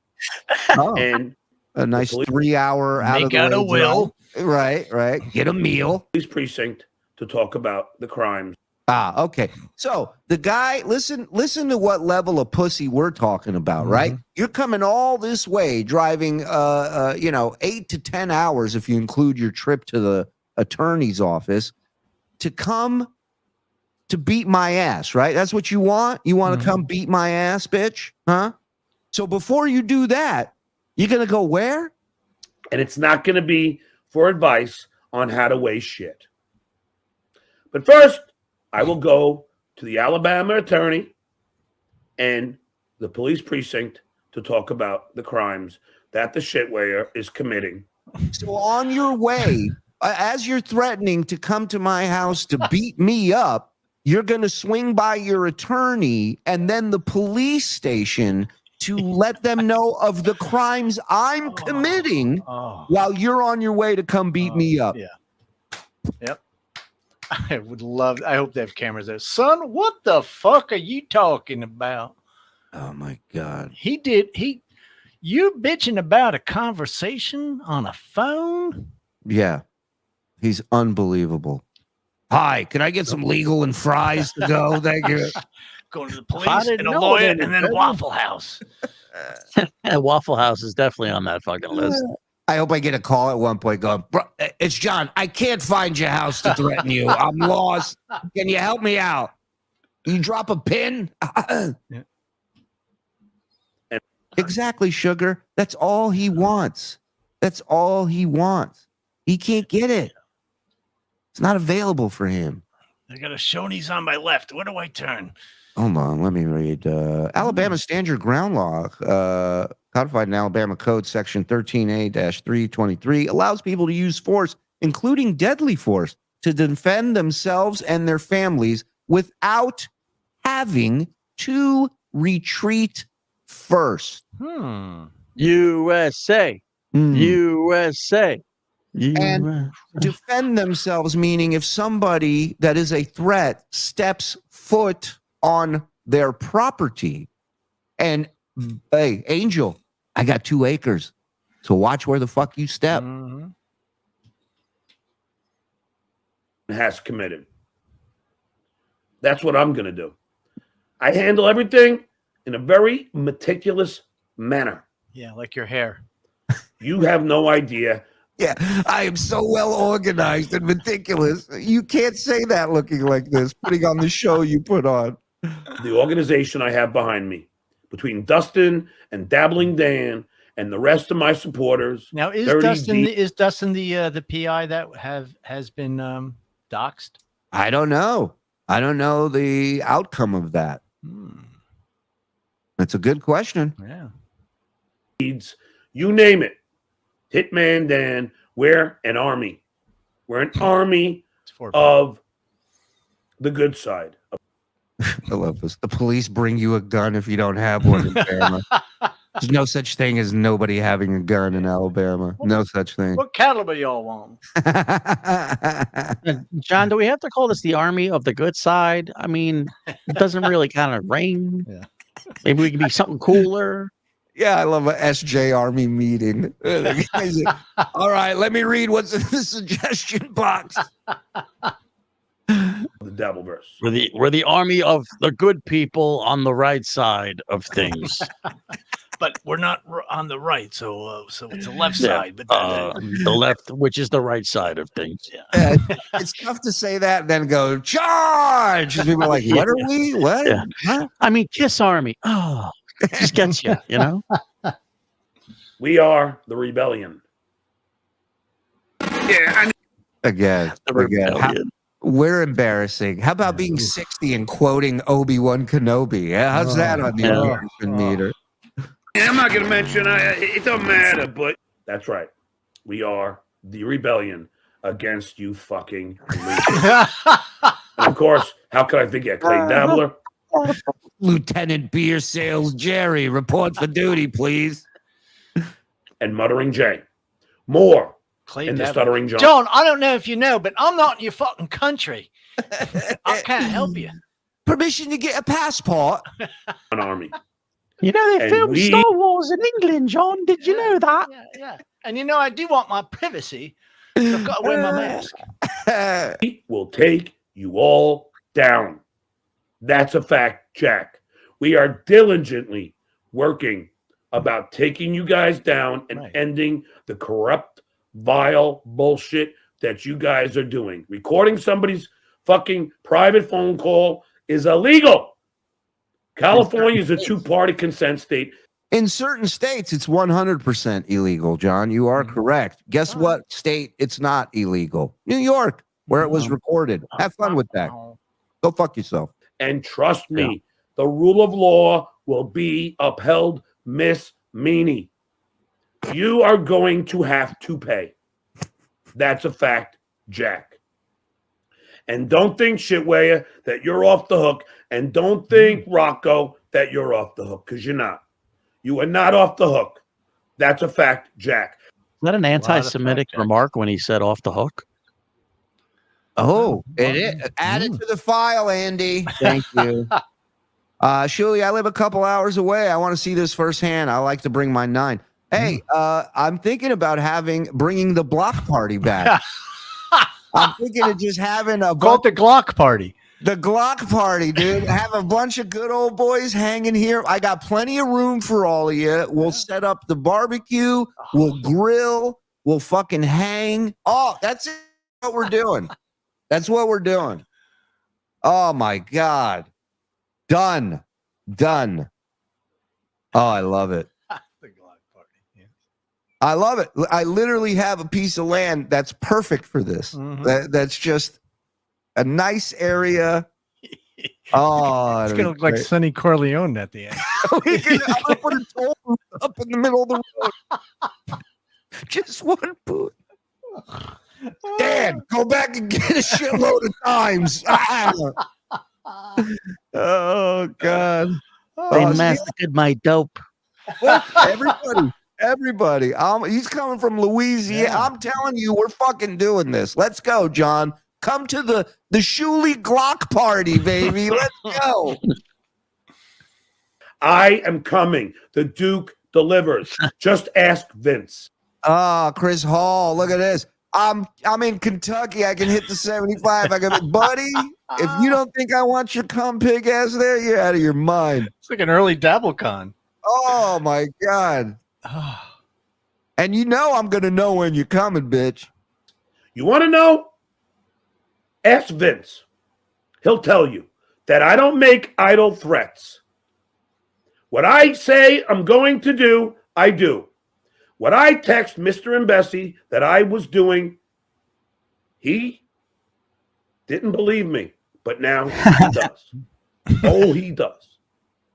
and a nice 3 hour out Make of out the a way will. drive. Right. Get a meal. police precinct to talk about the crimes. Okay. So the guy, listen to what level of pussy we're talking about, right? You're coming all this way, driving 8 to 10 hours if you include your trip to the attorney's office to come to beat my ass, right? That's what you want? You want to come beat my ass, bitch? Huh? So before you do that, you're going to go where? And it's not going to be for advice on how to weigh shit. But first, I will go to the Alabama attorney and the police precinct to talk about the crimes that the shitweigher is committing. So on your way, as you're threatening to come to my house to beat me up, you're going to swing by your attorney and then the police station to let them know of the crimes I'm committing while you're on your way to come beat me up. Yeah. Yep. I hope they have cameras there. Son, what the fuck are you talking about? Oh my God. You bitching about a conversation on a phone? Yeah. He's unbelievable. Hi, can I get some legal and fries to go? Thank you. Going to the police and a lawyer and then a Waffle House. Waffle House is definitely on that fucking list. I hope I get a call at one point going, bro, it's John. I can't find your house to threaten you. I'm lost. Can you help me out? You drop a pin? Exactly, sugar. That's all he wants. That's all he wants. He can't get it. It's not available for him. I got a Shoney's on my left. Where do I turn? Hold on, let me read. Alabama Stand Your Ground Law, codified in Alabama Code Section 13A-323, allows people to use force, including deadly force, to defend themselves and their families without having to retreat first. USA. USA. And defend themselves, meaning if somebody that is a threat steps foot on their property and, hey, Angel, I got 2 acres. So watch where the fuck you step. has committed. That's what I'm going to do. I handle everything in a very meticulous manner. Yeah, like your hair. You have no idea. Yeah, I am so well organized and meticulous. You can't say that looking like this, putting on the show you put on. The organization I have behind me, between Dustin and Dabbling Dan and the rest of my supporters. Now, is 30 Dustin deep. is Dustin the PI that has been doxxed? I don't know. I don't know the outcome of that. That's a good question. Yeah. You name it. Hitman Dan, we're an army. We're an army of the good side. I love this. The police bring you a gun if you don't have one in Alabama. There's no such thing as nobody having a gun in Alabama. No such thing. What caliber y'all want? John, do we have to call this the army of the good side? I mean, it doesn't really kind of ring. Yeah. Maybe we can be something cooler. Yeah, I love a SJ Army meeting. All right, let me read what's in the suggestion box. The Dabbleverse. We're the army of the good people on the right side of things. But we're not on the right, so it's the left side. But the left, which is the right side of things. Yeah, it's tough to say that and then go charge. People are like, "What are we? What?" Yeah. Huh? I mean, Kiss Army. Oh, it just gets you, you know. We are the rebellion. Yeah, Again. Rebellion. We're embarrassing. How about being 60 and quoting Obi-Wan Kenobi? Yeah, how's that on the embarrassment meter? I'm not going to mention it. Don't matter, but That's right. We are the rebellion against you fucking losers. And of course, how could I forget Clay Dabbler? Lieutenant Beer Sales Jerry, report for duty, please. And Muttering Jay. More Clay in the Dabbler. Stuttering John. John, I don't know if you know, but I'm not in your fucking country. I can't help you. Permission to get a passport. An army. You know, they And filmed we- Star Wars in England, John. Did you know that? Yeah. And you know, I do want my privacy. So I've got to wear my mask. We will take you all down. That's a fact, Jack. We are diligently working about taking you guys down and ending the corrupt, vile bullshit that you guys are doing. Recording somebody's fucking private phone call is illegal. California is a two-party consent state. In certain states, it's 100% illegal, John. You are correct. Guess what state it's not illegal? New York, where it was recorded. Have fun with that. Go fuck yourself. And trust me, the rule of law will be upheld, Miss Meaney. You are going to have to pay. That's a fact, Jack. And don't think, Shitwaya, that you're off the hook. And don't think, Rocco, that you're off the hook, because you're not. You are not off the hook. That's a fact, Jack. Is that an anti-Semitic remark when he said off the hook? Oh, it is. Add it to the file, Andy. Thank you. Shuli, I live a couple hours away. I want to see this firsthand. I like to bring my 9. Hey, I'm thinking about bringing the block party back. I'm thinking of just having Call it the Glock party. The Glock party, dude. Have a bunch of good old boys hanging here. I got plenty of room for all of you. We'll set up the barbecue. We'll grill. We'll fucking hang. Oh, that's it. What we're doing. That's what we're doing. Oh my God. Done. Oh, I love it. The Glock party. Yeah. I love it. I literally have a piece of land that's perfect for this. That's just a nice area. Oh, It's going to look like Sonny Corleone at the end. I'm going to put a toll booth up in the middle of the road. Just one booth. Dad, go back and get a shitload of times. Oh, God. They massacred my dope. Everybody. He's coming from Louisiana. Yeah. I'm telling you, we're fucking doing this. Let's go, John. Come to the Shuli Glock party, baby. Let's go. I am coming. The Duke delivers. Just ask Vince. Chris Hall. Look at this. I'm in Kentucky. I can hit the 75. I go, buddy, if you don't think I want your cum pig ass there, you're out of your mind. It's like an early Dabblecon. Oh my God. And you know I'm gonna know when you're coming, bitch. You want to know? Ask Vince. He'll tell you that I don't make idle threats. What I say I'm going to do, I do. What I text Mr. and Bessie that I was doing, he didn't believe me, but now he does. Oh, he does.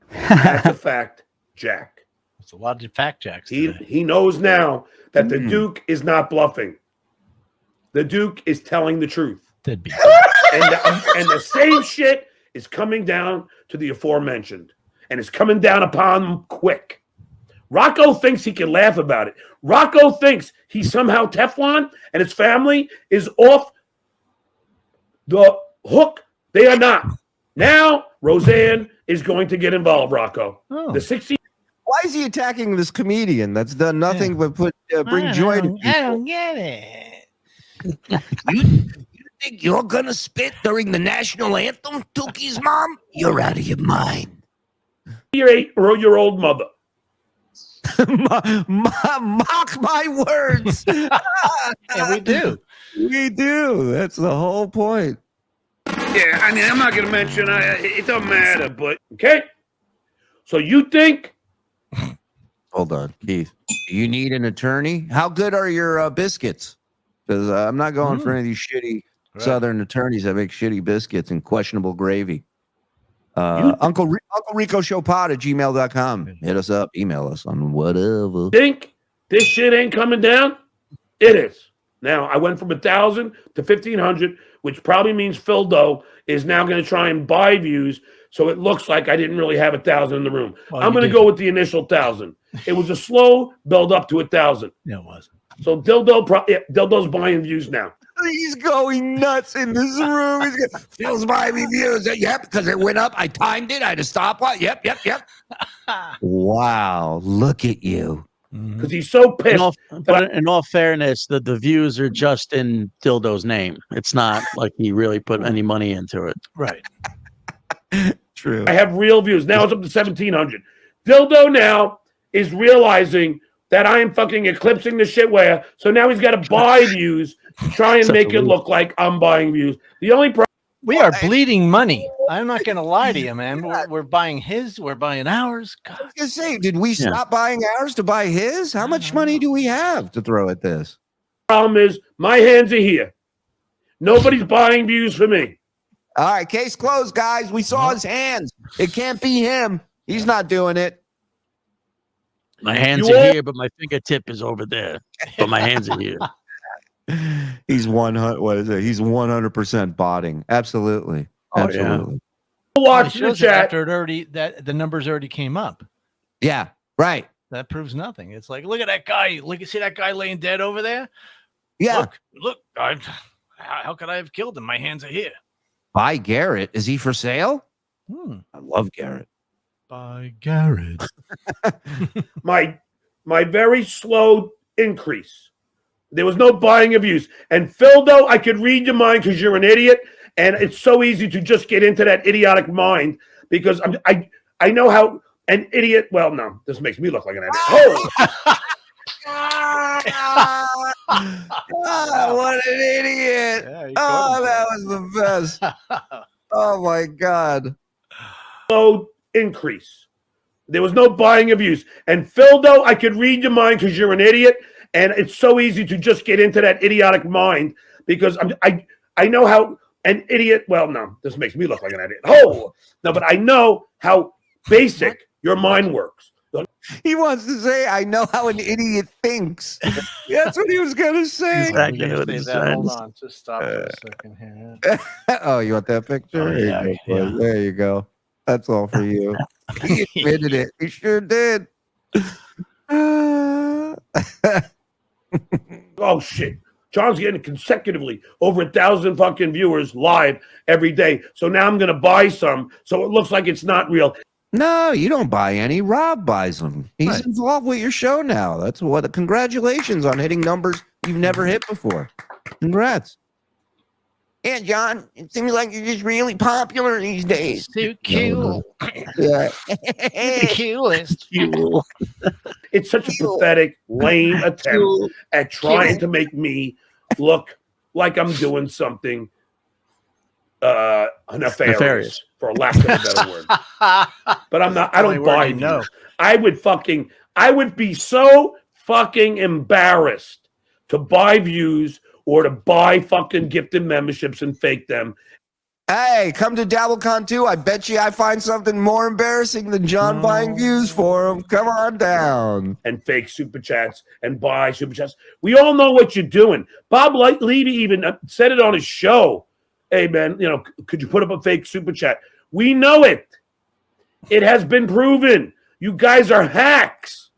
That's a fact, Jack. It's a lot of fact jacks. He knows now that the Duke is not bluffing. The Duke is telling the truth. That'd be and the same shit is coming down to the aforementioned. And it's coming down upon him quick. Rocco thinks he can laugh about it. Rocco thinks he's somehow Teflon and his family is off the hook. They are not. Now, Roseanne is going to get involved, Rocco. Oh. The 60. Why is he attacking this comedian that's done nothing but bring joy to people? I don't get it. You think you're gonna spit during the national anthem, Tookie's mom? You're out of your mind. Your 8-year-old mother. Mock my words. Yeah, we do. We do. That's the whole point. Yeah, I mean, I'm not going to mention it doesn't matter, but okay. So you think? Hold on, Keith. Do you need an attorney? How good are your biscuits? Because I'm not going for any of these shitty Southern attorneys that make shitty biscuits and questionable gravy. Uncle Rico Show pod at gmail.com. Hit us up, email us on whatever. Think this shit ain't coming down? It is. Now I went from 1,000 to 1,500, which probably means Phildo is now going to try and buy views, so it looks like I didn't really have 1,000 in the room. Well, I'm going to go with the initial 1,000. It was a slow build up to 1,000. No, it wasn't. So Dildo's buying views now. He's going nuts in this room. Phil's buying me views. Yep, because it went up. I timed it. I had a stopwatch. Yep. Wow, look at you. Because he's so pissed. But in all fairness, the views are just in Dildo's name. It's not like he really put any money into it. Right. True. I have real views. Now it's up to 1,700. Dildo now is realizing that I am fucking eclipsing the shitware. So now he's got to buy views to try and make it look like I'm buying views. The only problem. We are bleeding money. I'm not going to lie to you, man. We're buying his. We're buying ours. God. I was gonna say, did we stop buying ours to buy his? How much money do we have to throw at this? Problem is, my hands are here. Nobody's buying views for me. All right, case closed, guys. We saw his hands. It can't be him. He's not doing it. My hands are here, but my fingertip is over there. But my hands are here. He's 100. What is it? He's 100% botting. Absolutely. Absolutely. Watch the chat. After it already, that the numbers already came up. Yeah. Right. That proves nothing. It's like, look at that guy. See that guy laying dead over there? Yeah. Look. How could I have killed him? My hands are here. Buy Garrett. Is he for sale? I love Garrett. By Garrett. my very slow increase. There was no buying of views. And Phildo, I could read your mind because you're an idiot. And it's so easy to just get into that idiotic mind because I know how an idiot. Well, no, this makes me look like an idiot. Oh, what an idiot. Yeah, oh, that was the best. Oh, my God. Slow increase. There was no buying of views. And Phildo, I could read your mind because you're an idiot. And it's so easy to just get into that idiotic mind because I know how an idiot. Well, no, this makes me look like an idiot. No, but I know how basic your mind works. He wants to say, I know how an idiot thinks. That's what he was going to say. Exactly what he said. Hold on. Just stop for a second here. Oh, you want that picture? There you go. That's all for you. He admitted it. He sure did. Oh, shit. John's getting consecutively over 1,000 fucking viewers live every day. So now I'm going to buy some so it looks like it's not real. No, you don't buy any. Rob buys them. He's Right. involved with your show now. That's what. Congratulations on hitting numbers you've never hit before. Congrats. Yeah, John, it seems like you're just really popular these days. So cool. Yeah. The coolest. Cool. It's such a pathetic, lame attempt at trying to make me look like I'm doing something nefarious, for lack of a better word. But I'm not. I don't buy views. I would be so fucking embarrassed to buy views or to buy fucking gifted memberships and fake them. Hey, come to Dabblecon too. I bet you I find something more embarrassing than John buying views for him. Come on down. And fake super chats and buy super chats. We all know what you're doing. Bob Levy even said it on his show. Hey, man, could you put up a fake super chat? We know it. It has been proven. You guys are hacks.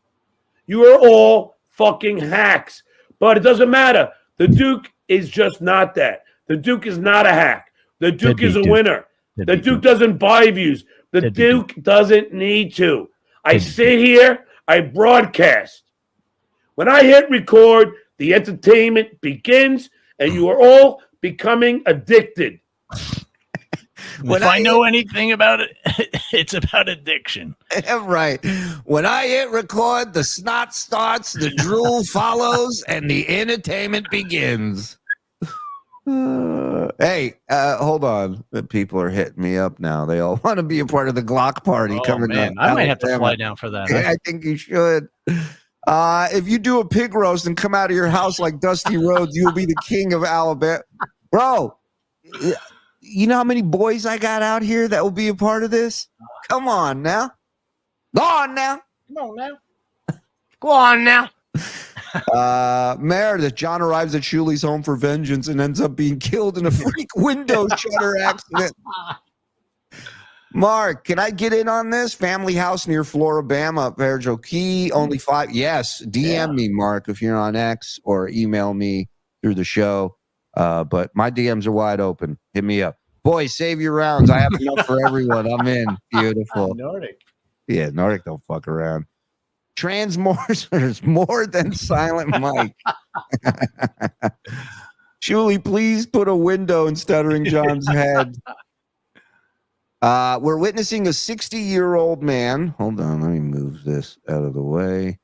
You are all fucking hacks. But it doesn't matter. The Duke is just not that. The Duke is not a hack. The Duke is a winner. The Duke doesn't buy views. The Duke doesn't need to. I sit here. I broadcast. When I hit record, the entertainment begins, and you are all becoming addicted. If I know anything about it, it's about addiction. Right. When I hit record, the snot starts, the drool follows, and the entertainment begins. Hey, hold on. The people are hitting me up now. They all want to be a part of the Glock party coming up. I might have to fly down for that. I think you should. If you do a pig roast and come out of your house like Dusty Rhodes, you'll be the king of Alabama. Bro, you know how many boys I got out here that will be a part of this? Come on now. Go on now. Come on now. Go on now. Meredith, John arrives at Shuli's home for vengeance and ends up being killed in a freak window shutter accident. Mark, can I get in on this? Family house near Floribama, Verjo Key, only 5. Yes, DM me, Mark, if you're on X, or email me through the show. But my DMs are wide open. Hit me up. Boys, save your rounds. I have enough for everyone. I'm in. Beautiful. Nordic. Yeah, Nordic don't fuck around. Transmorphers more than Silent Mike. Shuli, please put a window in Stuttering John's head. We're witnessing a 60-year-old man. Hold on, let me move this out of the way.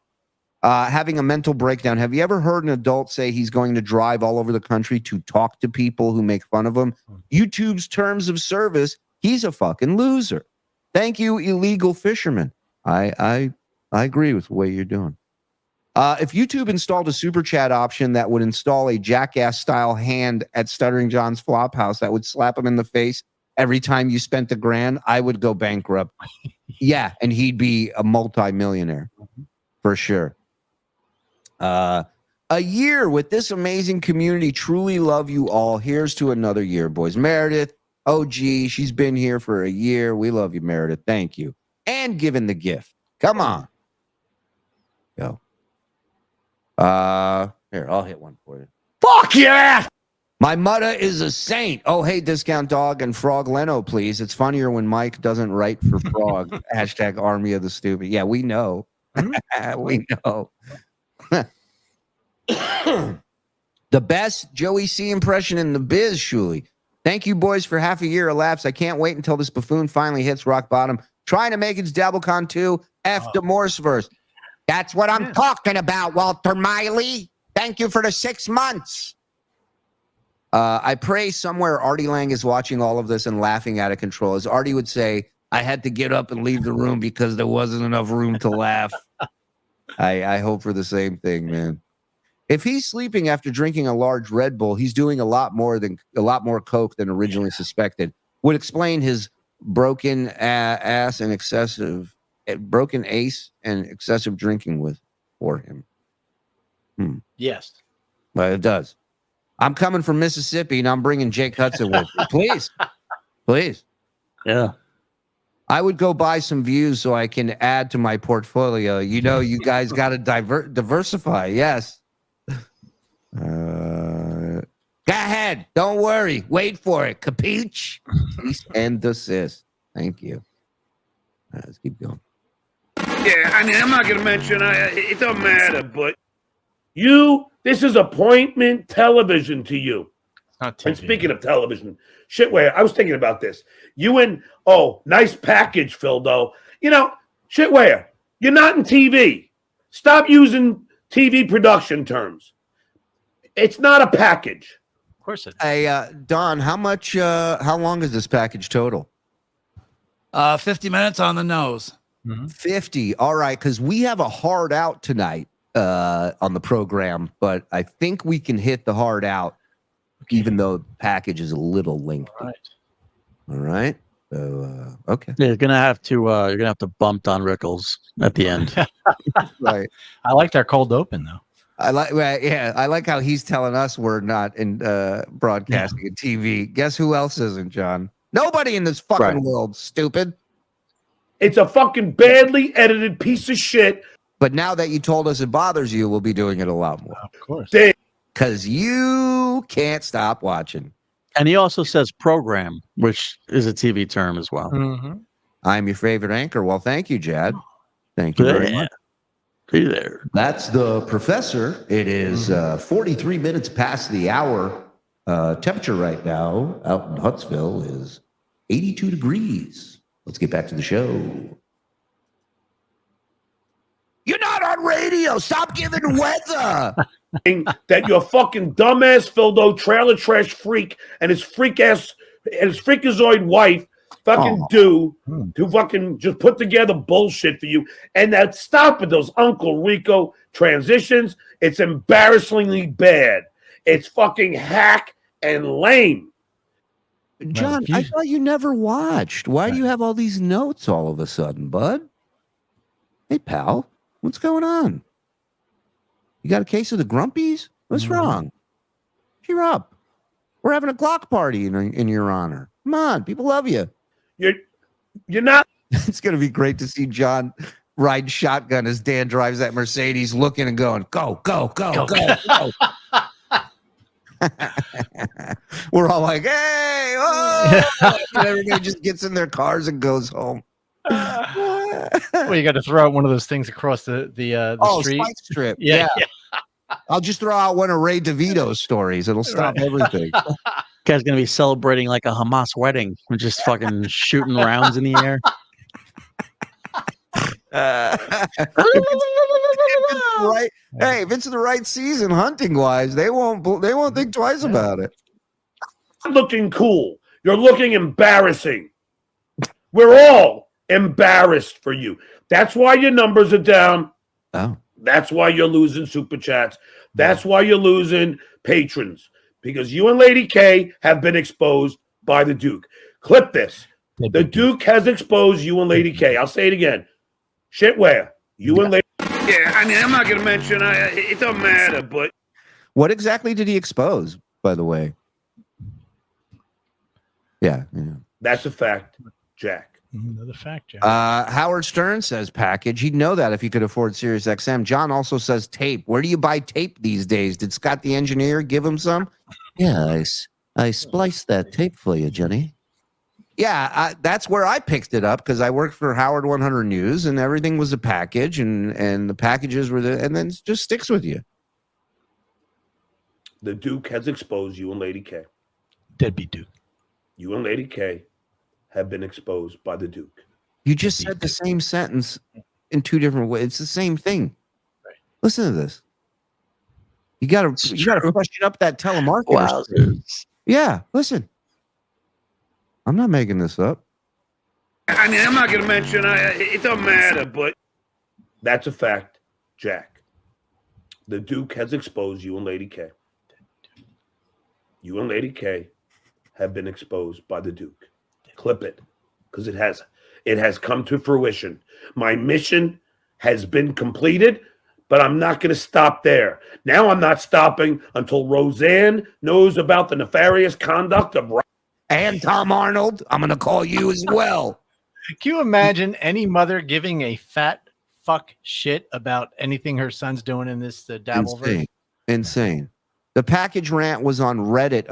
Having a mental breakdown. Have you ever heard an adult say he's going to drive all over the country to talk to people who make fun of him? YouTube's terms of service, he's a fucking loser. Thank you, illegal fisherman. I agree with the way you're doing. If YouTube installed a super chat option that would install a jackass-style hand at Stuttering John's flop house that would slap him in the face every time you spent $1,000, I would go bankrupt. Yeah, and he'd be a multi-millionaire for sure. A year with this amazing community. Truly love you all. Here's to another year, boys. Meredith, OG, she's been here for a year. We love you, Meredith. Thank you. And giving the gift. Come on. Go. Here, I'll hit one for you. Fuck yeah! My mother is a saint. Oh, hey, Discount Dog and Frog Leno, please. It's funnier when Mike doesn't write for Frog. Hashtag Army of the Stupid. Yeah, we know. We know. The best Joey C impression in the biz, Shuli. Thank you, boys, for half a year elapsed. I can't wait until this buffoon finally hits rock bottom. Trying to make it to Dabblecon 2. The Morse verse. That's what I'm talking about, Walter Miley. Thank you for the 6 months. I pray somewhere Artie Lang is watching all of this and laughing out of control. As Artie would say, I had to get up and leave the room because there wasn't enough room to laugh. I hope for the same thing, man. If he's sleeping after drinking a large Red Bull, he's doing a lot more coke than originally suspected. Would explain his broken ace and excessive drinking for him. Yes. Well, it does. I'm coming from Mississippi and I'm bringing Jake Hudson with me. Please. Please. Yeah. I would go buy some views so I can add to my portfolio. You know, you guys got to diversify. Yes. Go ahead. Don't worry. Wait for it. Capiche? Cease and desist. Thank you. Let's keep going. Yeah, I mean, I'm not going to mention, it doesn't matter, but This is appointment television to you. Not And TV. speaking of television, shitware, I was thinking about this. Nice package, Phil, though. Shitware, you're not in TV. Stop using TV production terms. It's not a package. Of course it is. Hey, Don, how long is this package total? 50 minutes on the nose. 50. All right, because we have a hard out tonight on the program, but I think we can hit the hard out, even though the package is a little lengthy. All right. So, okay. Yeah, you're gonna have to bump Don Rickles at the end. Right. I liked our cold open though. I like how he's telling us we're not in broadcasting and TV. Guess who else isn't, John? Nobody in this fucking world, stupid. It's a fucking badly edited piece of shit. But now that you told us it bothers you, we'll be doing it a lot more. Of course. Because you can't stop watching. And he also says program, which is a TV term as well. I'm your favorite anchor. Well, thank you, Jad. Thank you very much. Be there. That's the professor. It is 43 minutes past the hour. Temperature right now out in Huntsville is 82 degrees. Let's get back to the show. You're not on radio. Stop giving weather. That your fucking dumbass Phildo trailer trash freak and his freakazoid wife fucking to fucking just put together bullshit for you. And that stop with those Uncle Rico transitions. It's embarrassingly bad. It's fucking hack and lame. John, I thought you never watched. Why do you have all these notes all of a sudden, bud? Hey, pal, what's going on? You got a case of the grumpies? What's wrong? Cheer up. We're having a clock party in your honor. Come on, people love you. You're not. It's going to be great to see John ride shotgun as Dan drives that Mercedes, looking and going, go, go, go, go, go. We're all like, hey, oh! And everybody just gets in their cars and goes home. Well, you got to throw out one of those things across the street. Spike strip. Yeah. I'll just throw out one of Ray DeVito's stories. It'll stop everything. Guy's gonna be celebrating like a Hamas wedding. We're just fucking shooting rounds in the air. Right. Hey, if it's the right season hunting wise, they won't think twice about it. Looking cool. You're looking embarrassing. We're all embarrassed for you. That's why your numbers are down. Oh. That's why you're losing super chats. That's why you're losing patrons. Because you and Lady K have been exposed by the Duke. Clip this. The Duke has exposed you and Lady K. I'll say it again. Shitware. You and Lady. Yeah, I mean, I'm not going to mention. It don't matter. But what exactly did he expose? By the way. Yeah. That's a fact, Jack. Another fact, Jack. Howard Stern says package. He'd know that if he could afford Sirius XM. John also says tape. Where do you buy tape these days? Did Scott the engineer give him some? Yeah, I spliced that tape for you, Jenny. Yeah, that's where I picked it up because I worked for Howard 100 News and everything was a package and the packages were and then it just sticks with you. The Duke has exposed you and Lady K. Deadbeat Duke. You and Lady K have been exposed by the Duke. You just said the same sentence in two different ways. It's the same thing. Right. Listen to this. You gotta freshen up that telemarketer. Wow. Yeah, listen. I'm not making this up. I mean, I'm not going to mention. It don't matter, but that's a fact, Jack. The Duke has exposed you and Lady K. You and Lady K have been exposed by the Duke. Clip it, because it has come to fruition. My mission has been completed, but I'm not going to stop there. Now I'm not stopping until Roseanne knows about the nefarious conduct of and Tom Arnold. I'm going to call you as well. Can you imagine any mother giving a fat fuck shit about anything her son's doing in this Dabbleverse? Insane. The package rant was on Reddit.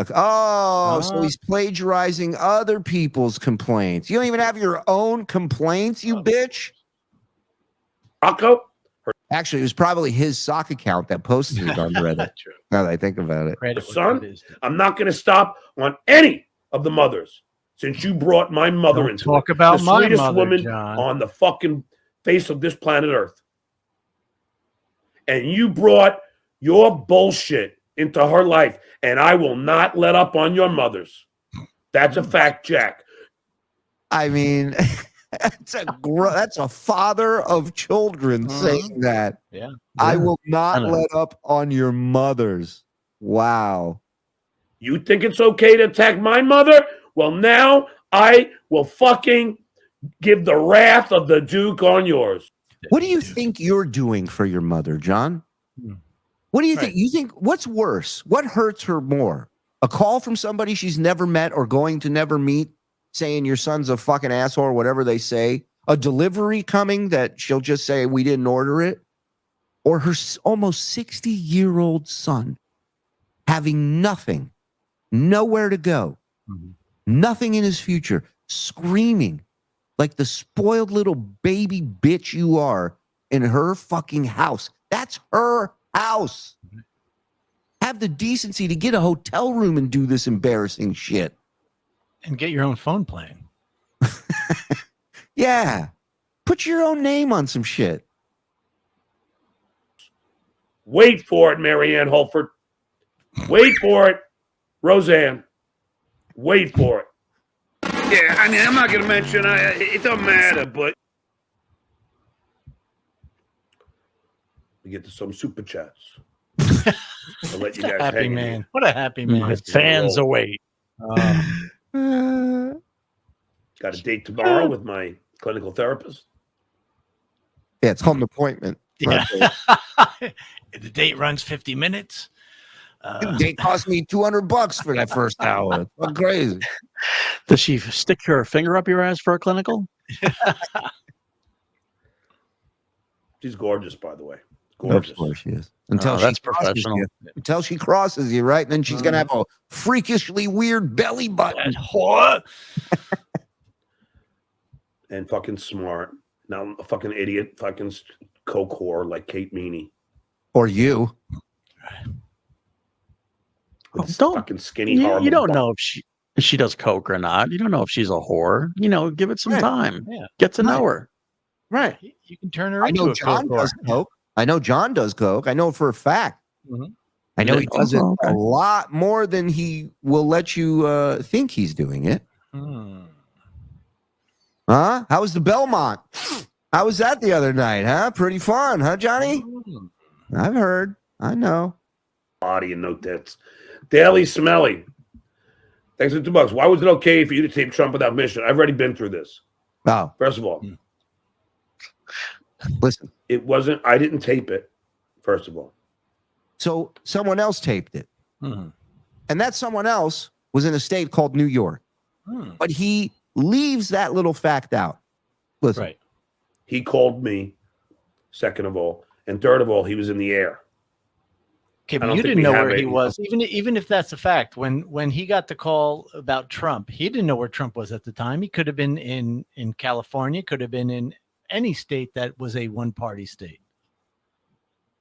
So he's plagiarizing other people's complaints. You don't even have your own complaints, you bitch. Rocco, Actually, it was probably his sock account that posted it on Reddit. Now that I think about it. Her son, I'm not going to stop on any of the mothers since you brought my mother Don't into talk it. about the my sweetest mother, woman John. on the fucking face of this planet Earth. And you brought your bullshit into her life, and I will not let up on your mothers. That's a fact, Jack. I mean, that's a father of children saying that. Yeah. I will not let up on your mothers. Wow. You think it's okay to attack my mother? Well, now I will fucking give the wrath of the Duke on yours. What do you think you're doing for your mother, John? What do you think? You think what's worse? What hurts her more? A call from somebody she's never met or going to never meet saying your son's a fucking asshole or whatever they say? A delivery coming that she'll just say we didn't order it? Or her almost 60-year-old son having nothing, nowhere to go, nothing in his future, screaming like the spoiled little baby bitch you are in her fucking house. That's her house. Have the decency to get a hotel room and do this embarrassing shit. And get your own phone playing. Yeah. Put your own name on some shit. Wait for it, Marianne Holford. Wait for it, Roseanne. Wait for it. Yeah, I mean, I'm not going to mention, it doesn't matter, but. We get to some super chats. I'll let you What a guys happy hang in man. here. What a happy man. The fans await. Got a date tomorrow with my clinical therapist. Yeah, it's home appointment. Yeah. The date runs 50 minutes. The date cost me $200 for that first hour. That's crazy. Does she stick her finger up your ass for a clinical? She's gorgeous, by the way. Gorgeous. Of course she is. That's professional. Until she crosses you, right? And then she's going to have a freakishly weird belly button. And fucking smart. Now a fucking idiot, fucking coke whore like Kate Meaney. Or you. With this fucking skinny, horrible You don't butt. know if she does coke or not. You don't know if she's a whore. Give it some time. Yeah. Get to know her. Right. You can turn her I into know a John coke does whore. coke. I know John does coke. I know for a fact. I know he does it a lot more than he will let you think he's doing it. Huh? How was the Belmont? How was that the other night, huh? Pretty fun, huh, Johnny? I've heard. I know. Body and no tits. Daily Smelly. Thanks for $2. Why was it okay for you to tape Trump without permission? I've already been through this. Oh. First of all, listen. It wasn't, I didn't tape it, first of all. So someone else taped it. And that someone else was in a state called New York. But he leaves that little fact out. Listen. Right. He called me, second of all. And third of all, he was in the air. Okay, I but don't you think didn't we know have where he it. was. Even if that's a fact, when he got the call about Trump, he didn't know where Trump was at the time. He could have been in California, could have been in any state that was a one-party state.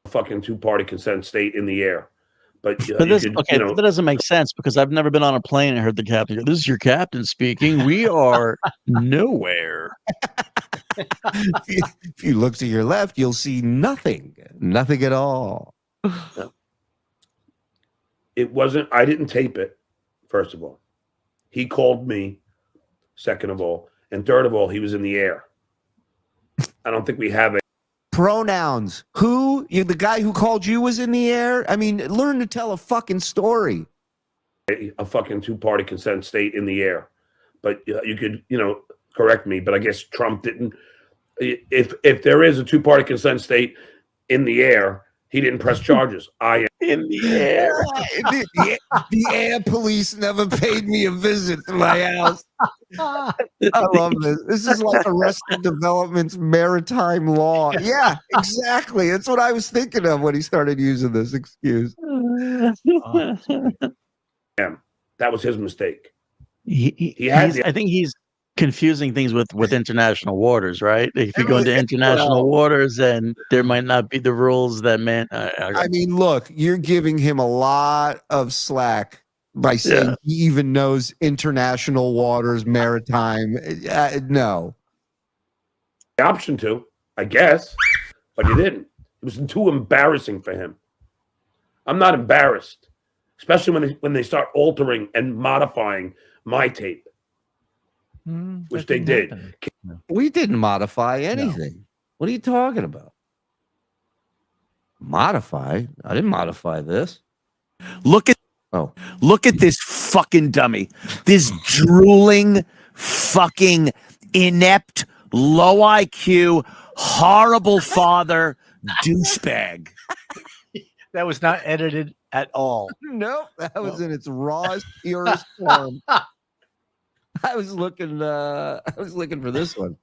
Fucking two-party consent state in the air. But, But that doesn't make sense because I've never been on a plane and heard the captain go, "This is your captain speaking. We are nowhere." If you look to your left, you'll see nothing. Nothing at all. It wasn't, I didn't tape it, first of all. He called me, second of all. And third of all, he was in the air. I don't think we have it. Pronouns. Who? The guy who called you was in the air? I mean, learn to tell a fucking story. A fucking two-party consent state in the air. But you could, correct me, but I guess Trump didn't. If there is a two-party consent state in the air, he didn't press charges. I am in the air. The air police never paid me a visit to my house. I love this. This is like Arrested Development's maritime law. Yeah, exactly. That's what I was thinking of when he started using this excuse. That was his mistake. I think he's confusing things with international waters, right? If you go into international waters, then there might not be the rules that I mean, look, you're giving him a lot of slack by saying he even knows international waters, maritime. No. The option to, I guess, but he didn't. It was too embarrassing for him. I'm not embarrassed, especially when they start altering and modifying my tape, which they did. We didn't modify anything. No. What are you talking about? Modify? I didn't modify this. Look at this fucking dummy. This drooling, fucking inept, low IQ, horrible father douchebag. That was not edited at all. Nope, that was in its rawest, purest form. I was looking for this one.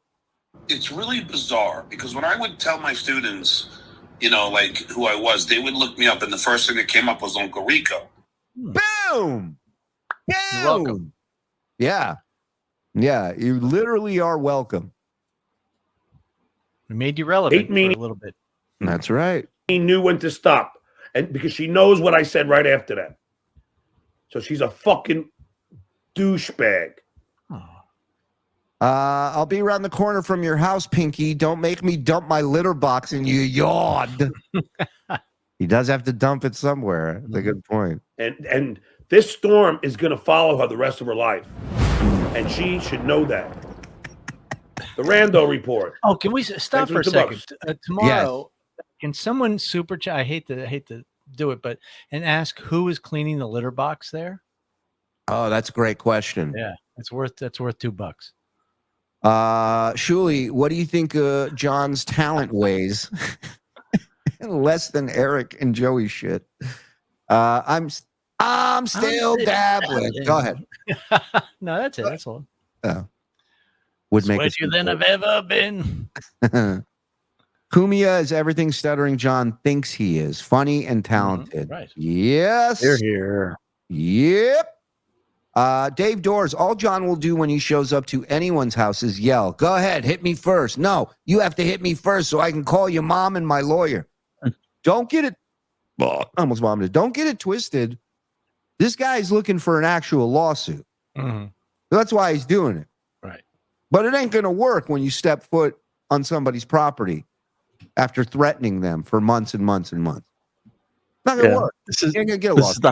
It's really bizarre because when I would tell my students, like who I was, they would look me up, and the first thing that came up was Uncle Rico. Boom! You're welcome. Yeah. Yeah, you literally are welcome. We made you relevant for a little bit. That's right. He knew when to stop, and because she knows what I said right after that. So she's a fucking douchebag. I'll be around the corner from your house, Pinky. Don't make me dump my litter box in your yard. He does have to dump it somewhere. That's a good point. And this storm is going to follow her the rest of her life. And she should know that. The Rando report. Oh, can we stop for a second? Tomorrow, can someone super chat? I hate to do it, and ask who is cleaning the litter box there? Oh, that's a great question. Yeah, that's worth $2. Shuli, what do you think John's talent weighs? Less than Eric and Joey shit. I'm still dabbling. Go ahead. No, that's it. That's all. Oh. Would make Sweatier than I've ever been. Cumia is everything Stuttering John thinks he is. Funny and talented. Right. Yes. They're here. Yep. Dave Doors, all John will do when he shows up to anyone's house is yell, "Go ahead, hit me first." No, you have to hit me first so I can call your mom and my lawyer. Don't get it. I almost vomited. Don't get it twisted. This guy's looking for an actual lawsuit. That's why he's doing it. Right. But it ain't going to work when you step foot on somebody's property after threatening them for months and months and months. Not going to work. You're going to get a lawsuit.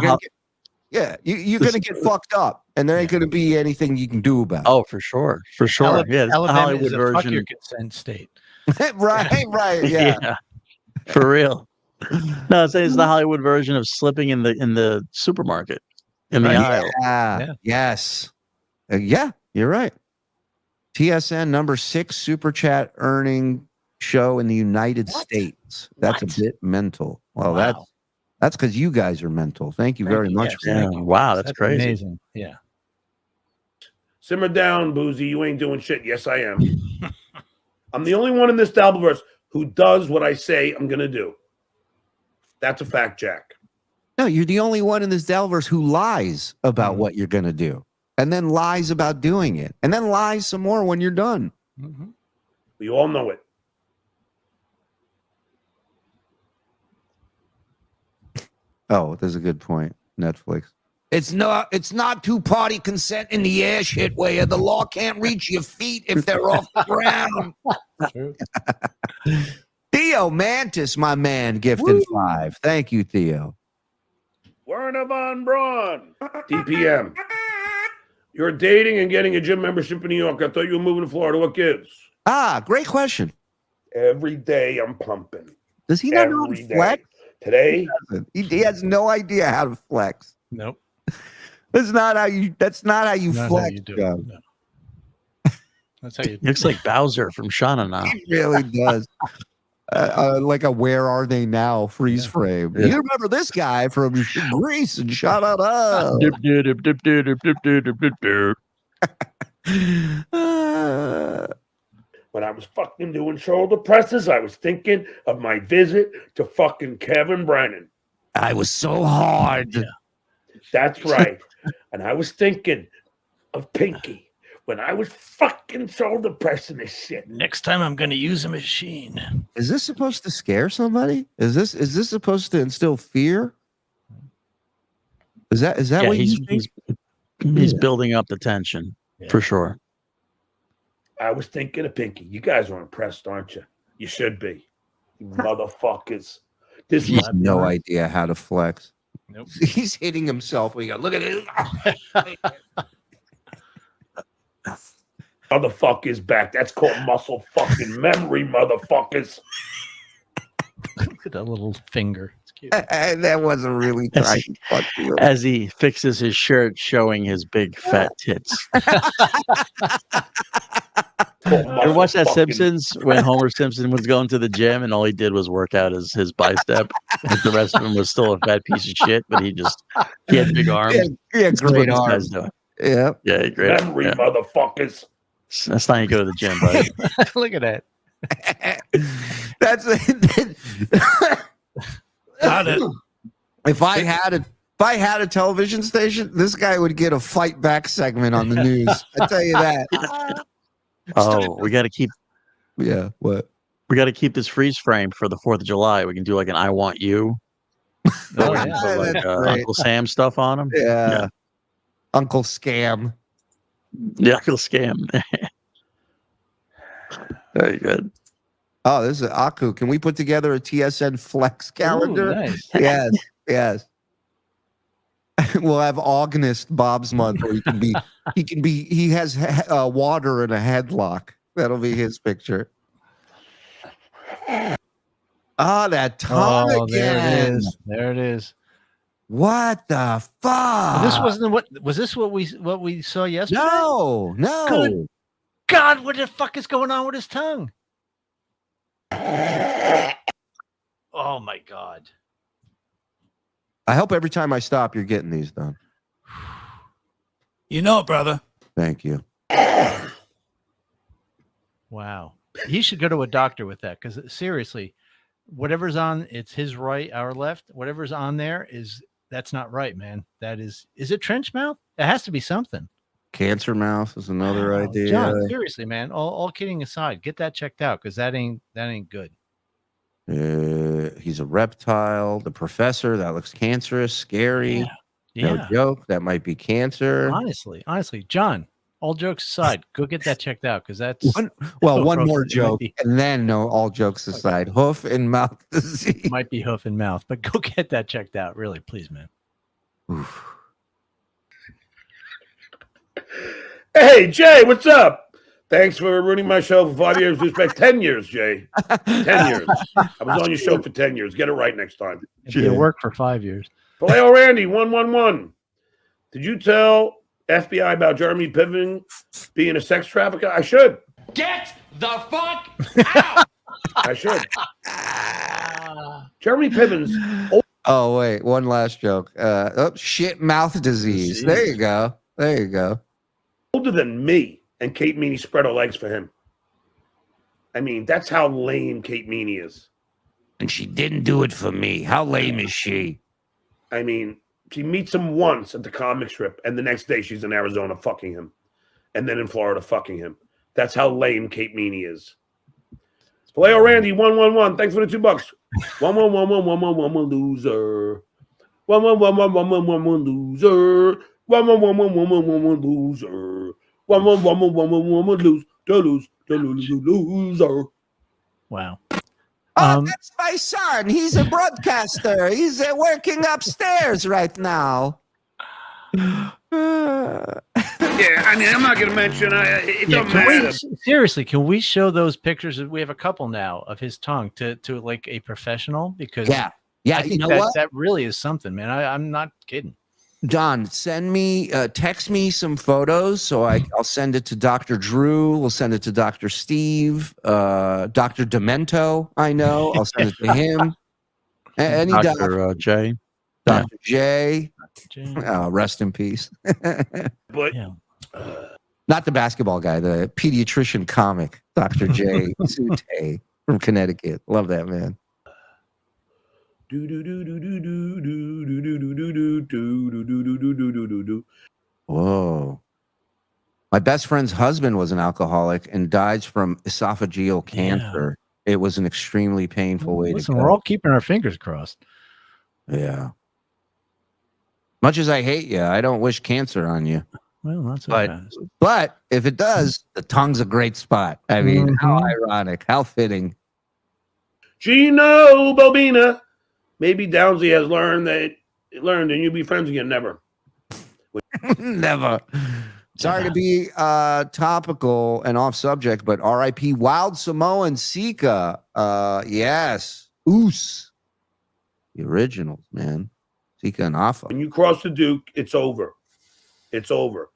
You're going to get fucked up, and there ain't going to be anything you can do about it. Oh, for sure. For sure. Yeah, it's the Hollywood is a version. fuck your consent state. right. Yeah. For real. No, it's the Hollywood version of slipping in the supermarket in the aisle. Yeah. Yes. Yeah, you're right. TSN number 6 super chat earning show in the United States. That's a bit mental. Well, that's because you guys are mental. Thank you very much. Wow, that's crazy. Amazing. Yeah. Simmer down, Boozy. You ain't doing shit. Yes, I am. I'm the only one in this Dabbleverse who does what I say I'm going to do. That's a fact, Jack. No, you're the only one in this Dabbleverse who lies about what you're going to do, and then lies about doing it, and then lies some more when you're done. We all know it. Oh, there's a good point. Netflix. It's not two-party consent in the air shit where the law can't reach your feet if they're off the ground. Theo Mantis, my man, gifted 5. Thank you, Theo. Werner von Braun. DPM. You're dating and getting a gym membership in New York. I thought you were moving to Florida. What gives? Great question. Every day I'm pumping. Does he not know how to flex? Today? He has no idea how to flex. Nope. That's not how you flex. How you do it. No. That's how you do it. Looks like Bowser from Shauna now. He really does. Like a "Where Are They Now" freeze frame. You remember this guy from Greece and shout out. When I was fucking doing shoulder presses, I was thinking of my visit to fucking Kevin Brennan. I was so hard. That's right. And I was thinking of Pinky when I was fucking so depressed in this shit. Next time I'm going to use a machine. Is this supposed to scare somebody? Is this supposed to instill fear? Is that what you think? He's building up the tension for sure. I was thinking of Pinky. You guys are impressed, aren't you? You should be. You motherfuckers. This He has no idea how to flex. Nope. He's hitting himself. We go, look at it. Motherfuckers back. That's called muscle fucking memory, motherfuckers. Look at that little finger. It's cute. That wasn't really tight. As he fixes his shirt, showing his big fat tits. You watch that Simpsons when Homer Simpson was going to the gym and all he did was work out his bicep. Like the rest of him was still a fat piece of shit, but he had big arms. Yeah, great arms. Yeah, great. Memory, motherfuckers. That's not how you go to the gym, buddy. Look at that. That's Got it. If I had a television station, this guy would get a fight back segment on the news. I tell you that. Oh, we got to keep. Yeah, what? We got to keep this freeze frame for the 4th of July. We can do like an "I want you," Oh, yeah. put like Uncle Sam stuff on him. Yeah. Uncle Scam. The Uncle Scam. Very good. Oh, this is Aku. Can we put together a TSN Flex calendar? Ooh, nice. Yes. We'll have August Bob's month where he has water in a headlock. That'll be his picture. Oh, that tongue again. There it is. What the fuck? This wasn't was this what we saw yesterday? No. Good God, what the fuck is going on with his tongue? Oh my God. I hope every time I stop, you're getting these done. You know it, brother. Thank you. Wow. He should go to a doctor with that because seriously, whatever's on, it's his right, our left. Whatever's on there that's not right, man. Is it trench mouth? It has to be something. Cancer mouth is another idea. John, seriously, man. All kidding aside, get that checked out because that ain't good. He's a reptile. The professor, that looks cancerous, scary. Yeah. No joke. That might be cancer. Honestly, John, all jokes aside, go get that checked out because that's one more joke. And then all jokes aside, hoof and mouth disease. Might be hoof and mouth, but go get that checked out. Really, please, man. Oof. Hey, Jay, what's up? Thanks for ruining my show for 5 years. Respect 10 years, Jay. 10 years. I was on your show for 10 years. Get it right next time. It worked for 5 years. Paleo Randy, 111. Did you tell FBI about Jeremy Piven being a sex trafficker? I should. Get the fuck out! I should. Jeremy Piven's. Oh, wait. One last joke. Shit mouth disease. There you go. Older than me, and Kate Meaney spread her legs for him. I mean, that's how lame Kate Meaney is. And she didn't do it for me. How lame is she? I mean, she meets him once at the comic strip, and the next day she's in Arizona fucking him, and then in Florida fucking him. That's how lame Kate Meaney is. Paleo Randy 111. Thanks for the $2. 111 loser. 111 loser. 111 loser. 111 loser. Wow. That's my son. He's a broadcaster. He's working upstairs right now. Yeah, I mean, I'm not going to mention it. Don't matter. Seriously, can we show those pictures? We have a couple now of his tongue to like a professional because yeah. I think that really is something, man. I'm not kidding. John, text me some photos so I'll send it to Dr. Drew. We'll send it to Dr. Steve, Dr. Demento. I know. I'll send it to him. Any Dr. J. Dr. J. Rest in peace. But not the basketball guy, the pediatrician comic, Dr. J. Sute from Connecticut. Love that man. Whoa. My best friend's husband was an alcoholic and died from esophageal cancer. It was an extremely painful way to go. We're all keeping our fingers crossed. Yeah. Much as I hate you, I don't wish cancer on you. Well, that's but if it does, the tongue's a great spot. I mean, how ironic, how fitting. Gino Bobina. Maybe Downsy has learned and you'll be friends again. Never. Never. Sorry to be topical and off subject, but R.I.P. Wild Samoan Sika. Yes. Oos. The originals, man. Sika and Afa. When you cross the Duke, it's over. It's over.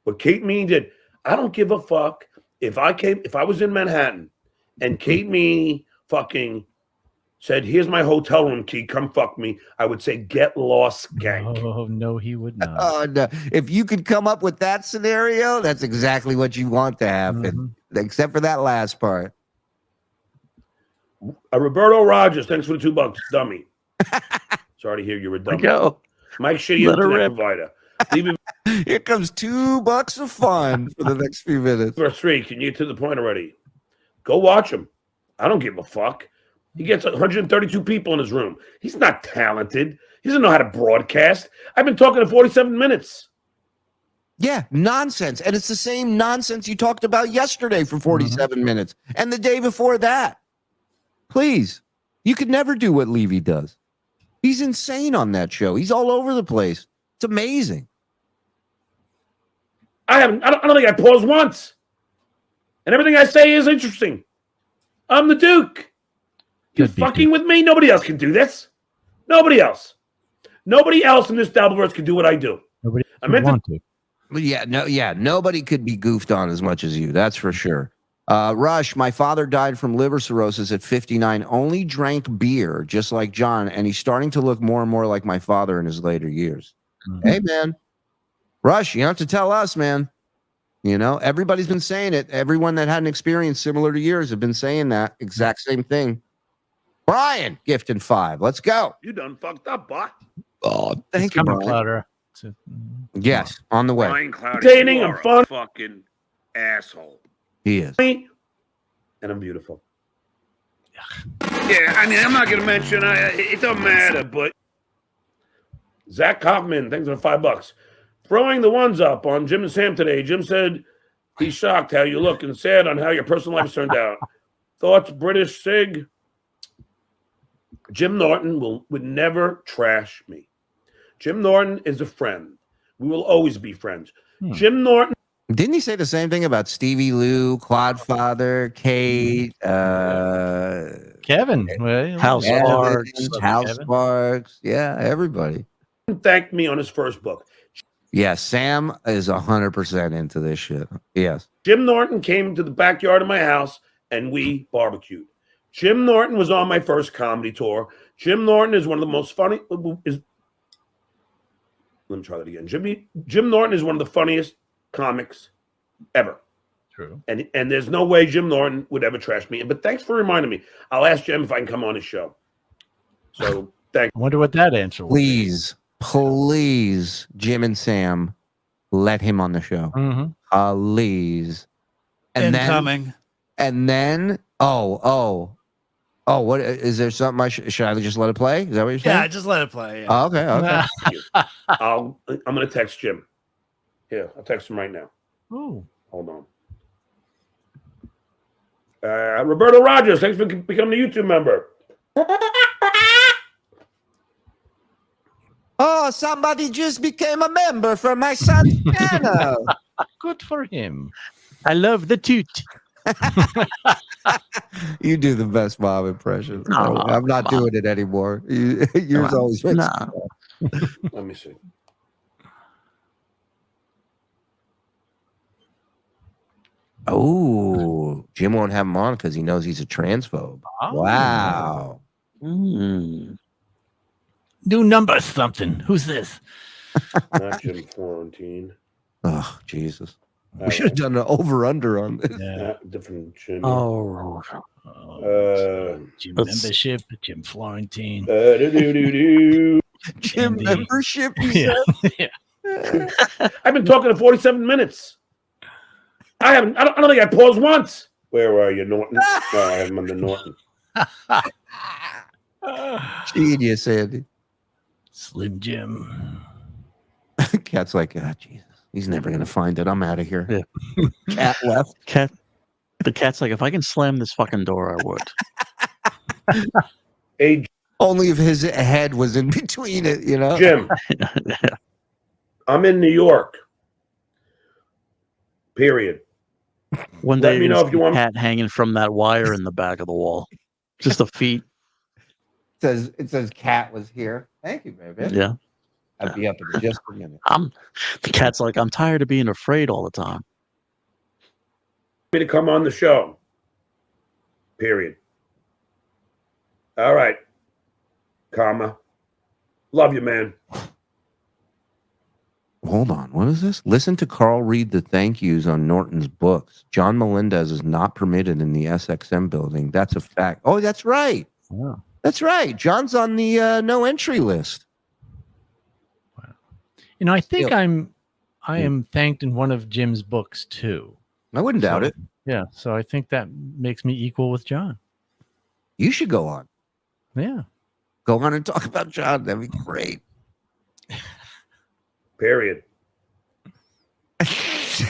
What Kate Meaney did, I don't give a fuck if I was in Manhattan and Kate Meaney fucking said, "Here's my hotel room key, come fuck me," I would say, "Get lost, gank." Oh, no, he would not. Oh, no. If you could come up with that scenario, that's exactly what you want to happen, except for that last part. Roberto Rogers, thanks for the $2, dummy. Sorry to hear you were dummy. Go. Mike, shitty internet provider. Here comes $2 of fun for the next few minutes. Verse 3, can you get to the point already? Go watch him. I don't give a fuck. He gets 132 people in his room. He's not talented. He doesn't know how to broadcast. I've been talking to 47 minutes. Yeah, nonsense. And it's the same nonsense you talked about yesterday for 47 minutes and the day before that. Please, you could never do what Levy does. He's insane on that show. He's all over the place. It's amazing. I don't think I paused once. And everything I say is interesting. I'm the Duke. You fucking with me? Nobody else can do this. Nobody else. Nobody else in this Dabbleverse can do what I do. Nobody want to. Nobody could be goofed on as much as you. That's for sure. Rush, my father died from liver cirrhosis at 59, only drank beer, just like John, and he's starting to look more and more like my father in his later years. Hey, man. Rush, you have to tell us, man. You know, everybody's been saying it. Everyone that had an experience similar to yours have been saying that exact same thing. Brian, gifting 5. Let's go. You done fucked up, bot. Oh, thank you, Brian. Yes, on the way. Brian Cloudy, entertaining and fun. Fucking asshole. He is. And I'm beautiful. Yeah, I mean, I'm not going to mention, it don't matter, but Zach Kaufman, thanks for $5. Throwing the ones up on Jim and Sam today. Jim said he's shocked how you look and sad on how your personal life turned out. Thoughts, British Sig? Jim Norton would never trash me. Jim Norton is a friend. We will always be friends. Jim Norton. Didn't he say the same thing about Stevie Lou, Clodfather, Kate, Kevin, House Sparks? Yeah, everybody. Thanked me on his first book. Yeah, Sam is 100% into this shit. Yes. Jim Norton came to the backyard of my house and we barbecued. Jim Norton was on my first comedy tour. Jim Norton is one of the most funny. Let me try that again. Jim Norton is one of the funniest comics ever. True. And there's no way Jim Norton would ever trash me. But thanks for reminding me. I'll ask Jim if I can come on his show. So thank you. I wonder what that answer was. Please, Jim and Sam, let him on the show. Please. And then, what is there something should I just let it play? Is that what you're saying? Yeah, just let it play. Yeah. Oh, okay. I'm going to text Jim. Here, I'll text him right now. Oh, hold on. Roberto Rogers, thanks for becoming a YouTube member. Oh, somebody just became a member for my son's channel. Good for him. I love the toot. You do the best Bob impression. I'm not doing it anymore. Yours always makes Let me see. Oh, Jim won't have him on because he knows he's a transphobe. Oh. Wow. New number something. Who's this? Not Jim Florentine. Oh, Jesus. We should have done an over-under on this. Yeah. Different Jim. Jim membership, Jim Florentine. Jim membership, yeah. I've been talking to 47 minutes. I don't think I paused once. Where are you, Norton? No, I have him under Norton. Genius, Andy. Slim Jim. Cat's like, oh, Jesus. He's never going to find it. I'm out of here. Yeah. Cat left. The cat's like, if I can slam this fucking door, I would. Only if his head was in between it, you know? Jim, I'm in New York. Period. One Let day, me know if you want. Cat hanging from that wire in the back of the wall, just the feet. It says cat was here. Thank you, baby. Yeah, I'll be up in just a minute. The cat's like, I'm tired of being afraid all the time. Me to come on the show. Period. All right. Karma. Love you, man. Hold on. What is this? Listen to Karl read the thank yous on Norton's books. John Melendez is not permitted in the SXM building. That's a fact. Oh, that's right. Yeah. That's right. John's on the no entry list. You know, I think I am thanked in one of Jim's books too. I wouldn't doubt it. Yeah, so I think that makes me equal with John. You should go on. Yeah. Go on and talk about John. That'd be great. Period. It's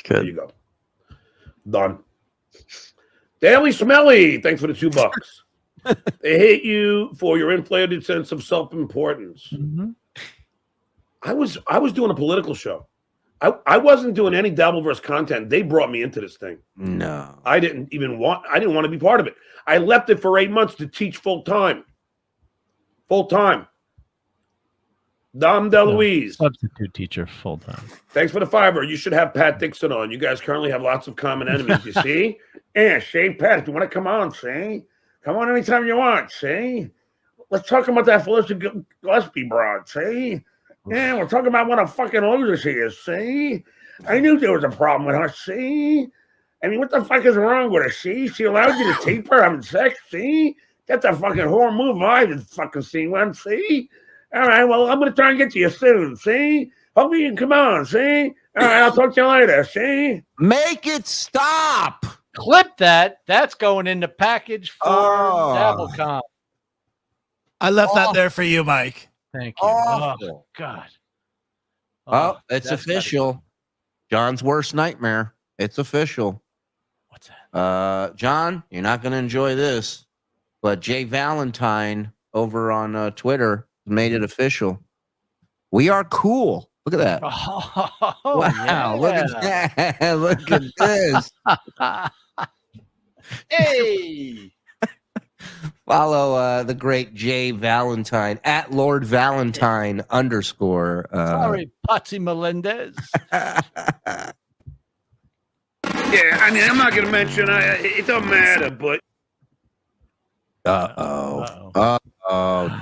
good. There you go. Done. Daily Smelly, thanks for the $2. They hate you for your inflated sense of self-importance. Mm-hmm. I was doing a political show. I wasn't doing any Dabbleverse content. They brought me into this thing. No. I didn't want to be part of it. I left it for 8 months to teach full time. Full time. Dom DeLuise. Substitute teacher full time. Thanks for the $5. You should have Pat Dixon on. You guys currently have lots of common enemies. You see? Yeah, see, Pat, if you want to come on, see? Come on anytime you want, see? Let's talk about that Felicity Gillespie broad, see? Yeah, we're talking about what a fucking loser she is, see? I knew there was a problem with her, see? I mean, what the fuck is wrong with her, see? She allowed you to tape her having sex, see? That's a fucking horror move I haven't fucking seen one, see? All right, well, I'm going to try and get to you soon, see? Hope you can come on, see? All right, I'll talk to you later, see? Make it stop! Clip that. That's going in the package for Dabblecon. I left that there for you, Mike. Thank you. Awful. Oh, God. Oh, it's official. John's worst nightmare. It's official. What's that? John, you're not going to enjoy this, but Jay Valentine over on Twitter made it official. We are cool. Look at that. Oh, wow. Yeah. Look at that. Look at this. Hey. Follow the great Jay Valentine at Lord Valentine _ Sorry, Patsy Melendez. Yeah, I mean, I'm not going to mention, it don't matter, but. Uh-oh,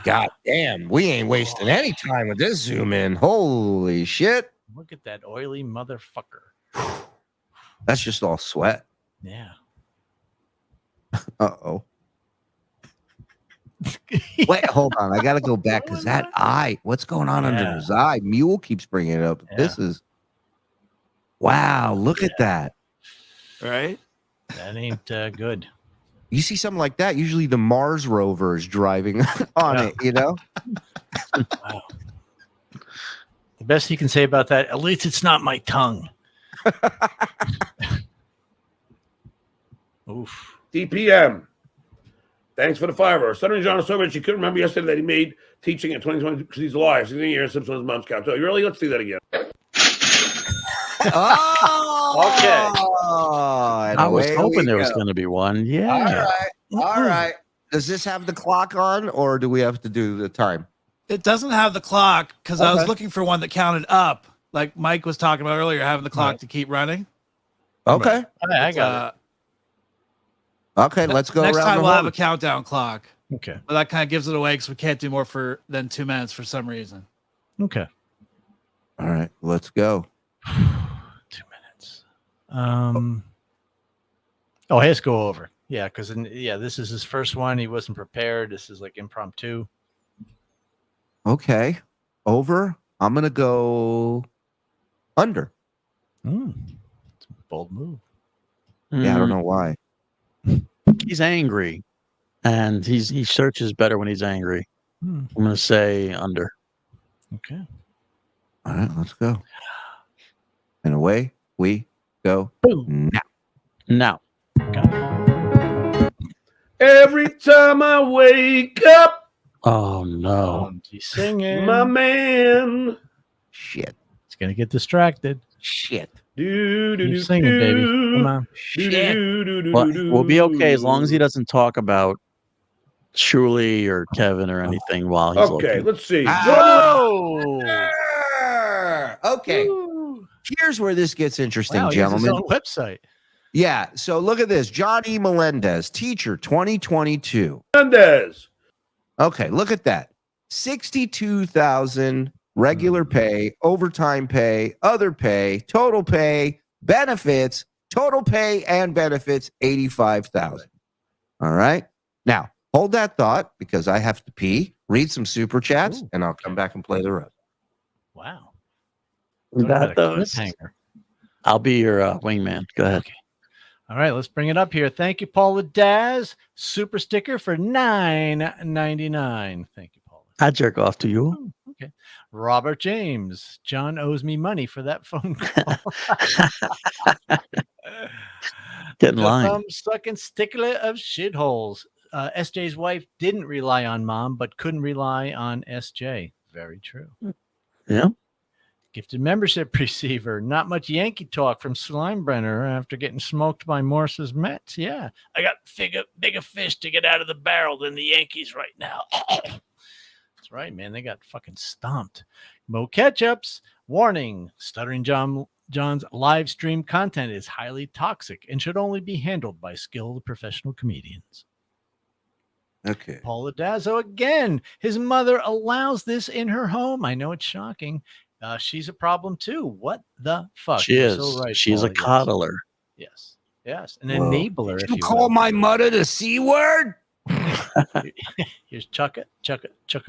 god damn. We ain't wasting any time with this zoom in. Holy shit. Look at that oily motherfucker. That's just all sweat. Yeah. Uh-oh. Wait, hold on. I got to go back because that eye, what's going on under his eye? Mule keeps bringing it up. This is, wow, look at that. Right? That ain't good. You see something like that, usually the Mars rover is driving on it, you know? Wow. The best you can say about that, at least it's not my tongue. Oof. DPM. Thanks for the $5. Stuttering John is so rich, you couldn't remember yesterday that he made teaching in 2020 because he's alive. 16 years, sips on his mom's couch. So really, let's do that again. Oh, okay. I was hoping there was going to be one. Yeah. All right. Does this have the clock on, or do we have to do the time? It doesn't have the clock because I was looking for one that counted up, like Mike was talking about earlier, having the clock to keep running. Okay. I got it. Okay, let's go Next around time the we'll have horn. a countdown clock. Okay. But that kind of gives it away because we can't do more than 2 minutes for some reason. Okay. All right, let's go. 2 minutes. Oh, let's go over. Yeah, because this is his first one. He wasn't prepared. This is like impromptu. Okay. Over. I'm going to go under. Bold move. Yeah, I don't know why. He's angry, and he searches better when he's angry. I'm going to say under. Okay. All right, let's go. And away we go. Boom. Now. Every time I wake up. Oh, no. He's singing. My man. Shit. He's going to get distracted. Shit. Keep singing, baby. Come on. Well, we'll be okay as long as he doesn't talk about Shuli or Kevin or anything while he's Okay, looking. let's see. Okay. Here's where this gets interesting, Wow, he has his gentlemen. own website. Yeah. So look at this. John E. Melendez, teacher 2022. Melendez. Okay, look at that. 62,000 regular pay, overtime pay, other pay, total pay, benefits, total pay and benefits 85,000. All right. Now, hold that thought because I have to pee, read some super chats, and I'll come back and play the rest. Wow. We got those. Cliffhanger. I'll be your wingman. Go ahead. Okay. All right, let's bring it up here. Thank you, Paula Daz. Super sticker for $9.99. Thank you, Paula. I jerk off to you. Okay. Robert James. John owes me money for that phone call. Get in line. Thumb-sucking stickler of shitholes. SJ's wife didn't rely on mom, but couldn't rely on SJ. Very true. Yeah. Gifted membership receiver. Not much Yankee talk from Slimebrenner after getting smoked by Morse's Mets. Yeah. I got bigger fish to get out of the barrel than the Yankees right now. That's right, man. They got fucking stomped. Mo Ketchups. Warning. Stuttering John's live stream content is highly toxic and should only be handled by skilled professional comedians. Okay. Paula Dazzo again. His mother allows this in her home. I know it's shocking. She's a problem too. What the fuck? She You're is. so right, She's a Paula. coddler. Yes. Yes. An enabler. If You you call will. my mother the C word? Here's Chucka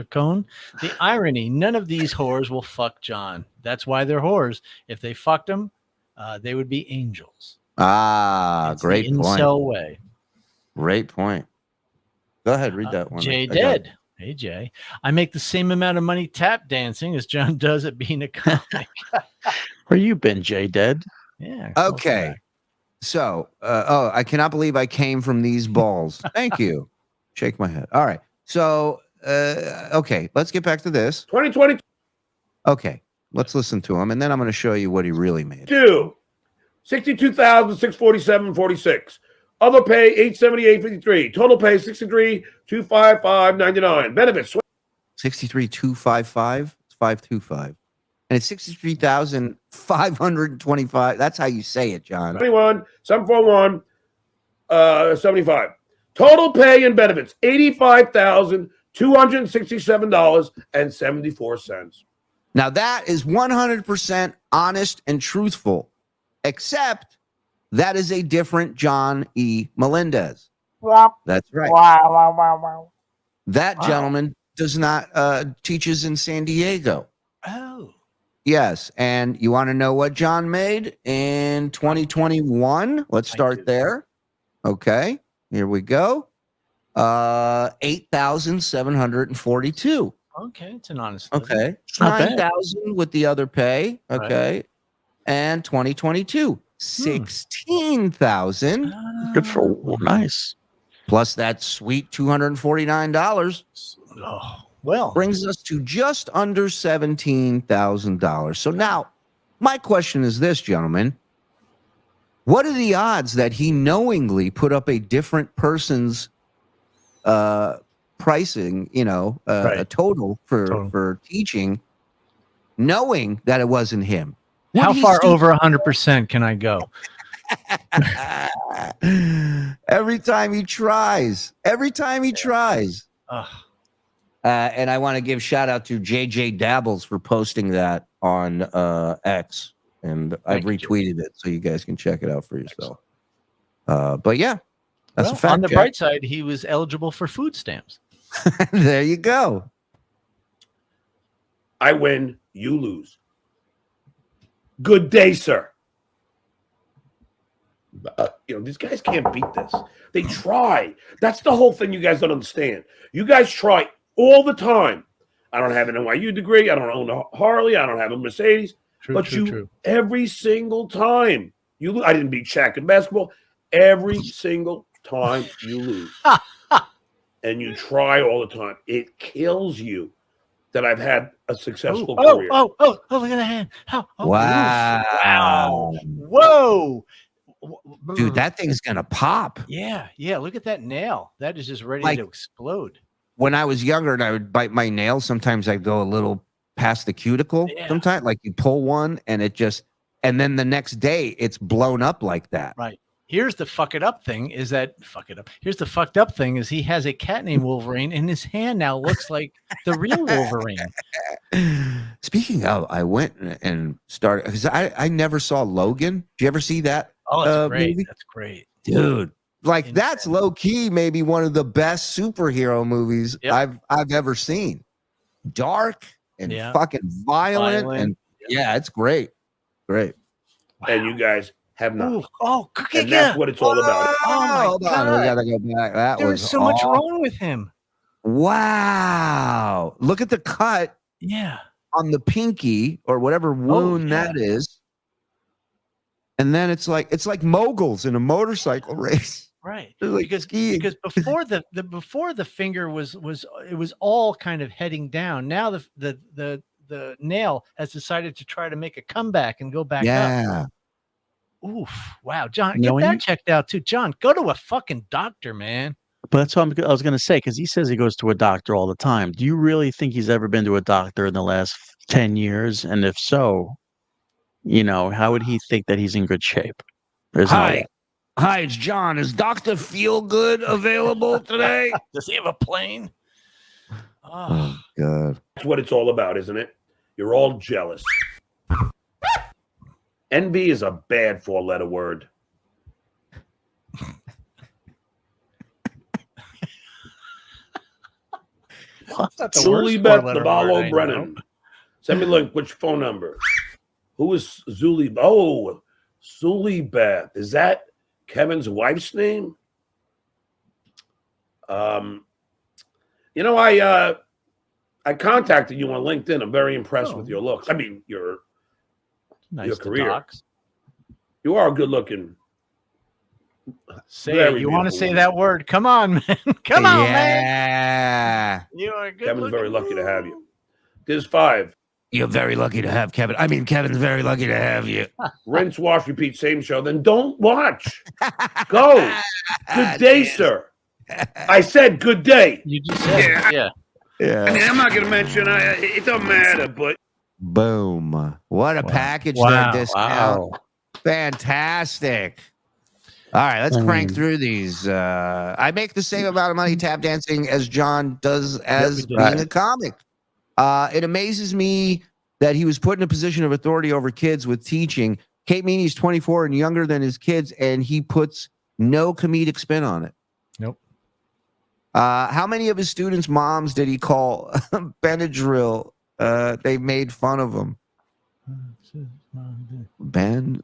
Cone. The irony, none of these whores will fuck John. That's why they're whores. If they fucked him, they would be angels. Ah, It's great the point. incel way. Great point. Go ahead, read that one. Jay I got Dead. it. Hey, Jay. I make the same amount of money tap dancing as John does at being a comic. Where you been, Jay Dead? Yeah. Okay. So, I cannot believe I came from these balls. Thank you. Shake my head. All right. So, okay, let's get back to this. 2022. Okay, let's listen to him, and then I'm going to show you what he really made. 62,647.46. Other pay 878.53. Total pay 63,255.99. Benefits 63,255. It's 525, and it's 63,525. That's how you say it, John. 21,741. 75. Total pay and benefits $85,267.74. Now that is 100% honest and truthful, except that is a different John E. Melendez. That's right. Wow. That gentleman does not teaches in San Diego. Oh. Yes, and you want to know what John made in 2021? Let's start there. Okay, here we go. 8,742. Okay, it's an honest. Okay, It's not bad. 9,000 with the other pay. Okay, and 2022, 16,000. Good for nice. Plus that sweet $249. Oh, well, brings us to just under $17,000. So now, my question is this, gentlemen. What are the odds that he knowingly put up a different person's pricing, a total for teaching, knowing that it wasn't him? How far over 100% can I go? Every time he tries. And I want to give shout out to JJ Dabbles for posting that on X. And I've retweeted it so you guys can check it out for yourself. But yeah, that's a fact. On the Jack. bright side, he was eligible for food stamps. There you go. I win, you lose. Good day, sir. These guys can't beat this. They try. That's the whole thing you guys don't understand. You guys try all the time. I don't have an NYU degree. I don't own a Harley. I don't have a Mercedes. True. Every single time you lose. I didn't beat Shaq in basketball. Every single time you lose. And you try all the time. It kills you that I've had a successful career. Oh, look at the hand. Wow. Whoa. Dude, that thing's going to pop. Yeah. Look at that nail. That is just ready to explode. When I was younger and I would bite my nails, sometimes I'd go a little past the cuticle. Yeah. Sometimes, like you pull one and and then the next day it's blown up like that. Right. Here's the fucked up thing is he has a cat named Wolverine and his hand now looks like the real Wolverine. Speaking of, I went and started because I never saw Logan. Did you ever see that? Oh, that's great. Movie? That's great. Dude. Like that's low key, maybe one of the best superhero movies I've ever seen. Dark and fucking violent. And it's great. Great. Wow. And you guys have not. Cookie. And that's what it's all about. Oh my God. We gotta go back. There was so much wrong with him. Wow. Look at the cut. Yeah. On the pinky or whatever wound that is. And then it's like moguls in a motorcycle race. Right. Like because before before the finger was all kind of heading down. Now the nail has decided to try to make a comeback and go back up. Oof. Wow. John, get that checked out too. John, go to a fucking doctor, man. But that's what I was going to say, because he says he goes to a doctor all the time. Do you really think he's ever been to a doctor in the last 10 years? And if so, how would he think that he's in good shape? Hi, it's John. Is Dr. Feelgood available today? Does he have a plane? Oh, God. That's what it's all about, isn't it? You're all jealous. Envy is a bad four-letter word. Shuli Network, Brennan. Send me a link. Which phone number? Who is Zuli? Oh, Zuli Beth. Is that Kevin's wife's name? I contacted you on LinkedIn. I'm very impressed with your looks. I mean, your career. Docs. You are good looking. You want to say that word? Come on, man. Come on, man. You are good. Kevin's very lucky to have you. There's 5. You're very lucky to have Kevin. I mean, Kevin's very lucky to have you. Rinse, wash, repeat, same show. Then don't watch. Go. Good day, sir. I said good day. You just said yeah. Yeah. I mean, I'm not going to mention it. Don't matter, but boom! What a package that this out. Fantastic. All right, let's crank through these. I make the same amount of money tap dancing as John does as being a comic. It amazes me that he was put in a position of authority over kids with teaching. Kate Meaney's 24 and younger than his kids, and he puts no comedic spin on it. Nope. How many of his students' moms did he call Benadryl? They made fun of him. Ben?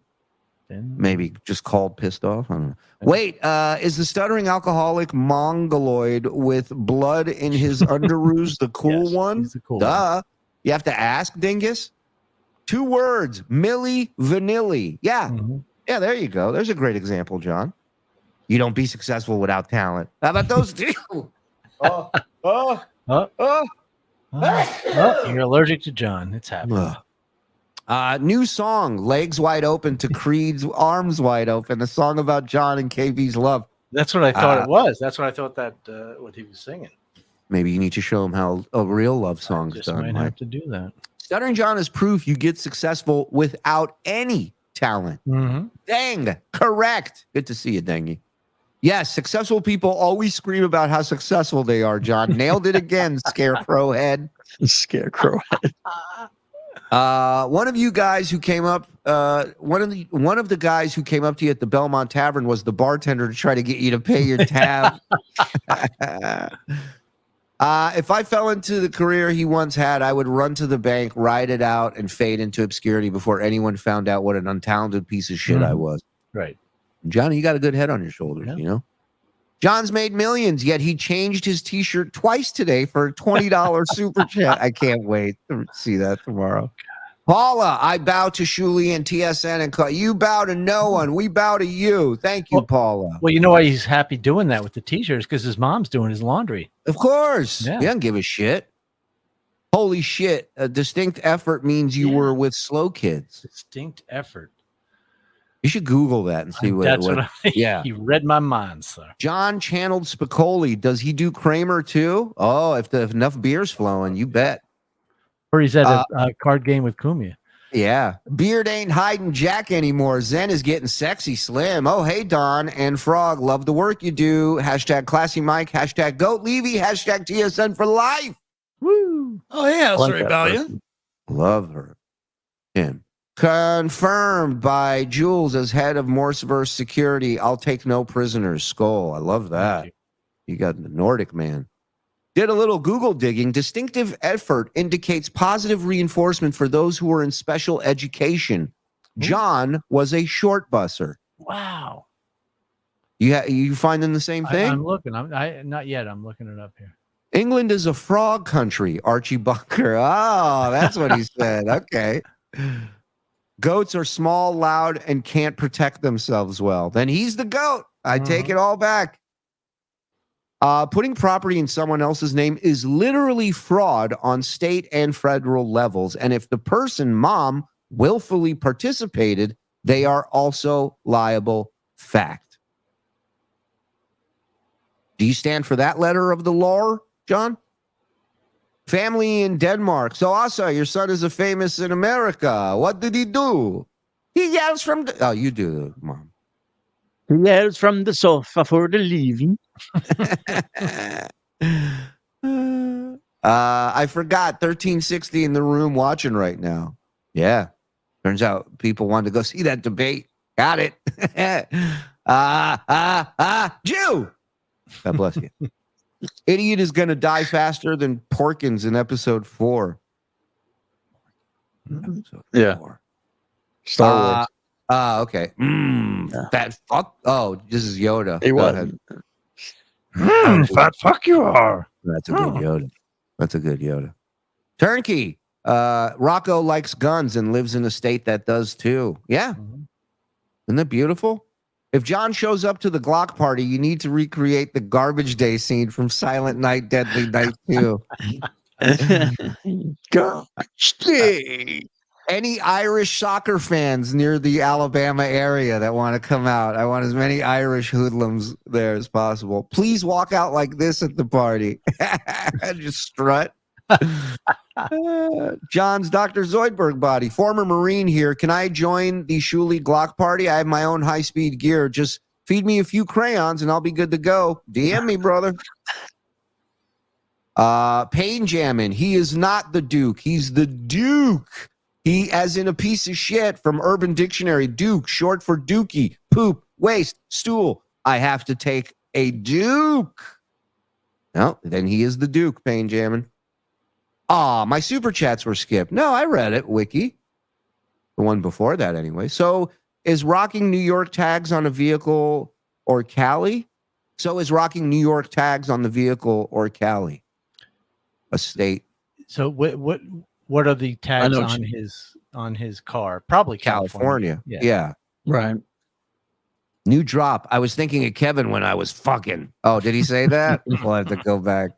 Maybe just called pissed off. I don't know. Wait, is the stuttering alcoholic mongoloid with blood in his underoos the cool one? He's the cool Duh. You have to ask, dingus. 2 words. Milli Vanilli. Yeah. Yeah, there you go. There's a great example, John. You don't be successful without talent. How about those 2? You're allergic to John. It's happening. New song, Legs Wide Open to Creed's Arms Wide Open, a song about John and KB's love. That's what I thought it was. That's what I thought that what he was singing. Maybe you need to show him how a real love song is done. Might have to do that. Stuttering John is proof you get successful without any talent. Dang, correct. Good to see you, Dangy. Yes, successful people always scream about how successful they are, John. Nailed it again, Scarecrow Head. Scarecrow Head. One of you guys who came up, one of the guys who came up to you at the Belmont Tavern was the bartender to try to get you to pay your tab. If I fell into the career he once had, I would run to the bank, ride it out, and fade into obscurity before anyone found out what an untalented piece of shit I was. Right. Johnny, you got a good head on your shoulders, you know? John's made millions, yet he changed his T-shirt twice today for a $20 super chat. I can't wait to see that tomorrow. Paula, I bow to Shuli and TSN and call you bow to no one. We bow to you. Thank you, Paula. Well, you know why he's happy doing that with the T-shirts? Because his mom's doing his laundry. Of course. Yeah. He doesn't give a shit. Holy shit. A distinct effort means you were with slow kids. Distinct effort. You should Google that and see what. Yeah. You read my mind, sir. John channeled Spicoli. Does he do Kramer too? Oh, if enough beer's flowing, you bet. Or he's at a card game with Cumia. Yeah. Beard ain't hiding Jack anymore. Zen is getting sexy slim. Oh, hey, Don and Frog. Love the work you do. Hashtag Classy Mike. Hashtag Goat Levy. Hashtag TSN for life. Woo. Oh, yeah. Like Sorry, Rebellion. Love her. Him. Confirmed by Jules as head of Morseverse Security. I'll take no prisoners. Skull. I love that. You got the Nordic man. Did a little Google digging. Distinctive effort indicates positive reinforcement for those who are in special education. John was a short busser. Wow. You finding the same thing? I'm looking. Not yet. I'm looking it up here. England is a frog country. Archie Bunker. Oh, that's what he said. Okay. Goats are small, loud, and can't protect themselves well. Then he's the goat. I take it all back. Putting property in someone else's name is literally fraud on state and federal levels. And if the person, mom, willfully participated, they are also liable. Fact. Do you stand for that letter of the law, John? Family in Denmark. So, Asa, your son is a famous in America. What did he do? He yells from the... Oh, you do, Mom. He yells from the sofa for the living. I forgot 1360 in the room watching right now. Yeah. Turns out people wanted to go see that debate. Got it. Jew. God bless you. Idiot is going to die faster than Porkins in episode 4. Yeah. Star Wars. Okay. Fat fuck. Oh, this is Yoda. He was. Fat fuck you are. That's a good Yoda. That's a good Yoda. Turnkey. Rocco likes guns and lives in a state that does too. Yeah. Isn't that beautiful? If John shows up to the Glock party, you need to recreate the garbage day scene from Silent Night, Deadly Night 2. Garbage day. Any Irish soccer fans near the Alabama area that want to come out, I want as many Irish hoodlums there as possible. Please walk out like this at the party. Just strut. John's Dr. Zoidberg body. Former Marine here. Can I join the Shuli Glock party? I have my own high-speed gear. Just feed me a few crayons and I'll be good to go. DM me, brother. Pain Jammin'. He is not the Duke. He's the Duke. He, as in a piece of shit from Urban Dictionary. Duke, short for dookie, poop, waste, stool. I have to take a Duke. No, then he is the Duke, Pain Jammin'. My super chats were skipped. No, I read it, Wiki. The one before that, anyway. So is rocking New York tags on a vehicle or Cali? So is rocking New York tags on the vehicle or Cali? A state. So what are the tags on his car? Probably California. Yeah. Right. New drop. I was thinking of Kevin when I was fucking. Oh, did he say that? We'll have to go back.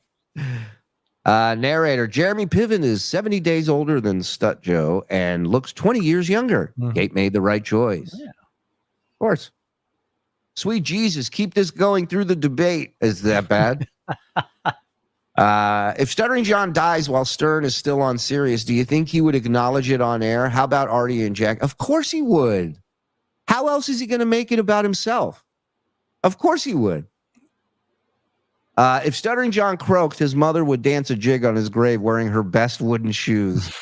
Narrator Jeremy Piven is 70 days older than Stut Joe and looks 20 years younger. Kate made the right choice. Yeah. Of course. Sweet Jesus, keep this going through the debate. Is that bad? If Stuttering John dies while Stern is still on Sirius, do you think he would acknowledge it on air? How about Artie and Jack? Of course he would. How else is he going to make it about himself? Of course he would. If Stuttering John croaked, his mother would dance a jig on his grave wearing her best wooden shoes.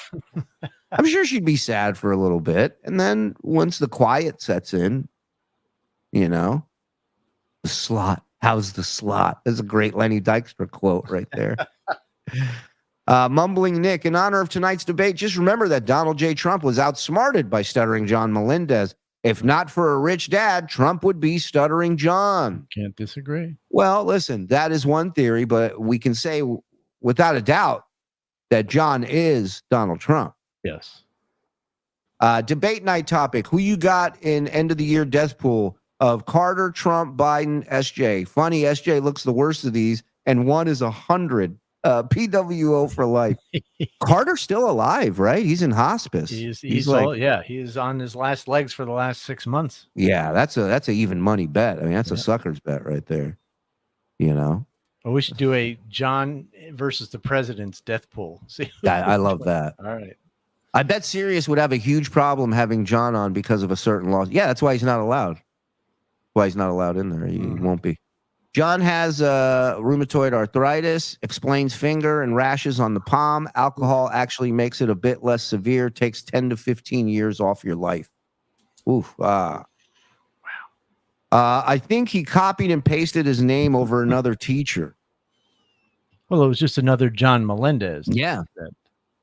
I'm sure she'd be sad for a little bit. And then once the quiet sets in, you know, the slot How's the slot? That's a great Lenny Dykstra quote right there. Mumbling Nick, in honor of tonight's debate, just remember that Donald J. Trump was outsmarted by Stuttering John Melendez. If not for a rich dad, Trump would be Stuttering John. Can't disagree. Well, listen, that is one theory, but we can say without a doubt that John is Donald Trump. Yes. Debate night topic. Who you got in end of the year death pool of Carter, Trump, Biden, SJ? Funny, SJ looks the worst of these, and one is 100. PWO for life. Carter's still alive, right? He's in hospice. He's like, he's on his last legs for the last 6 months. Yeah, that's a even money bet. I mean, that's a sucker's bet right there. You know. Well, we should do a John versus the president's death pool. See, I love that. All right. I bet Sirius would have a huge problem having John on because of a certain law. Yeah, that's why he's not allowed. Why he's not allowed in there. He won't be. John has rheumatoid arthritis, explains finger and rashes on the palm. Alcohol actually makes it a bit less severe, takes 10 to 15 years off your life. Oof. Wow. I think he copied and pasted his name over another teacher. Well, it was just another John Melendez. Yeah.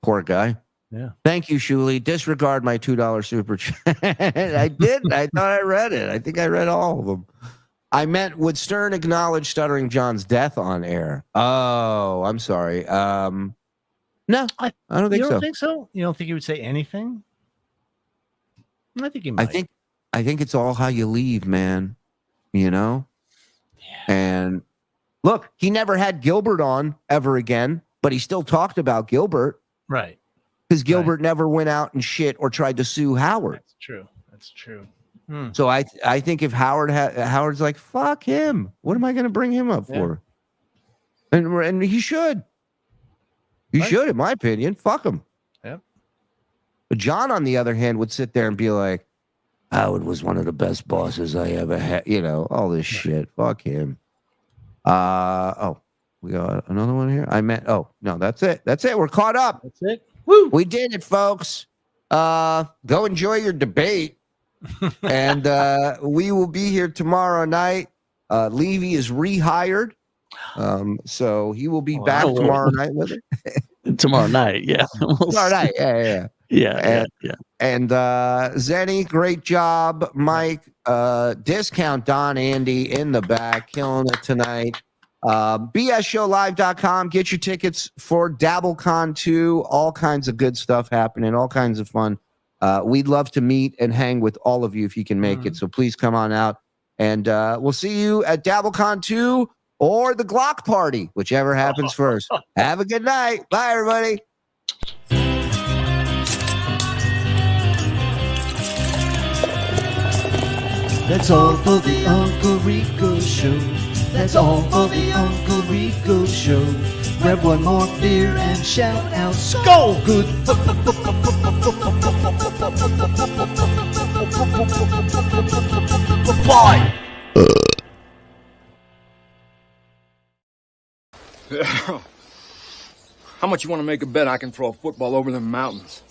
Poor guy. Yeah. Thank you, Shuli. Disregard my $2 super chat. I didn't. I thought I read it. I think I read all of them. I meant, would Stern acknowledge Stuttering John's death on air? Oh, I'm sorry. No, I don't think so. You don't think so? You don't think he would say anything? I think he might. I think it's all how you leave, man. You know? Yeah. And look, he never had Gilbert on ever again, but he still talked about Gilbert. Right. Because Gilbert never went out and shit or tried to sue Howard. That's true. That's true. So I think if Howard's like, fuck him, what am I going to bring him up for? And he should. He should, in my opinion. Fuck him. Yep. But John, on the other hand, would sit there and be like, Howard was one of the best bosses I ever had. You know, all this shit. Fuck him. We got another one here. No, that's it. That's it. We're caught up. That's it. Woo! We did it, folks. Go enjoy your debate. And we will be here tomorrow night. Levy is rehired. So he will be back tomorrow night with it. Tomorrow night, yeah. Tomorrow night, yeah. And Zenny, great job. Mike, discount Don Andy in the back, killing it tonight. BSShowLive.com. Get your tickets for Dabblecon 2. All kinds of good stuff happening, all kinds of fun. We'd love to meet and hang with all of you if you can make it. So please come on out. And we'll see you at Dabblecon 2 or the Glock party, whichever happens first. Have a good night. Bye, everybody. That's all for the Uncle Rico Show. That's all for the Uncle Rico Show. Grab one more beer and shout out, Skull Good. Bye. How much you want to make a bet I can throw a football over the mountains?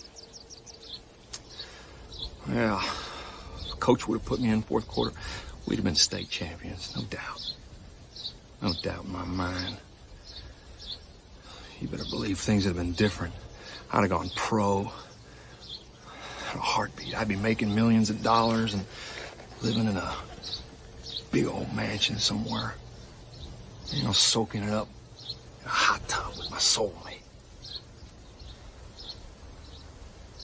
Yeah, if Coach would have put me in fourth quarter, we'd have been state champions, no doubt. No doubt in my mind. You better believe things would have been different. I'd have gone pro. In a heartbeat. I'd be making millions of dollars and living in a big old mansion somewhere. You know, soaking it up in a hot tub with my soulmate.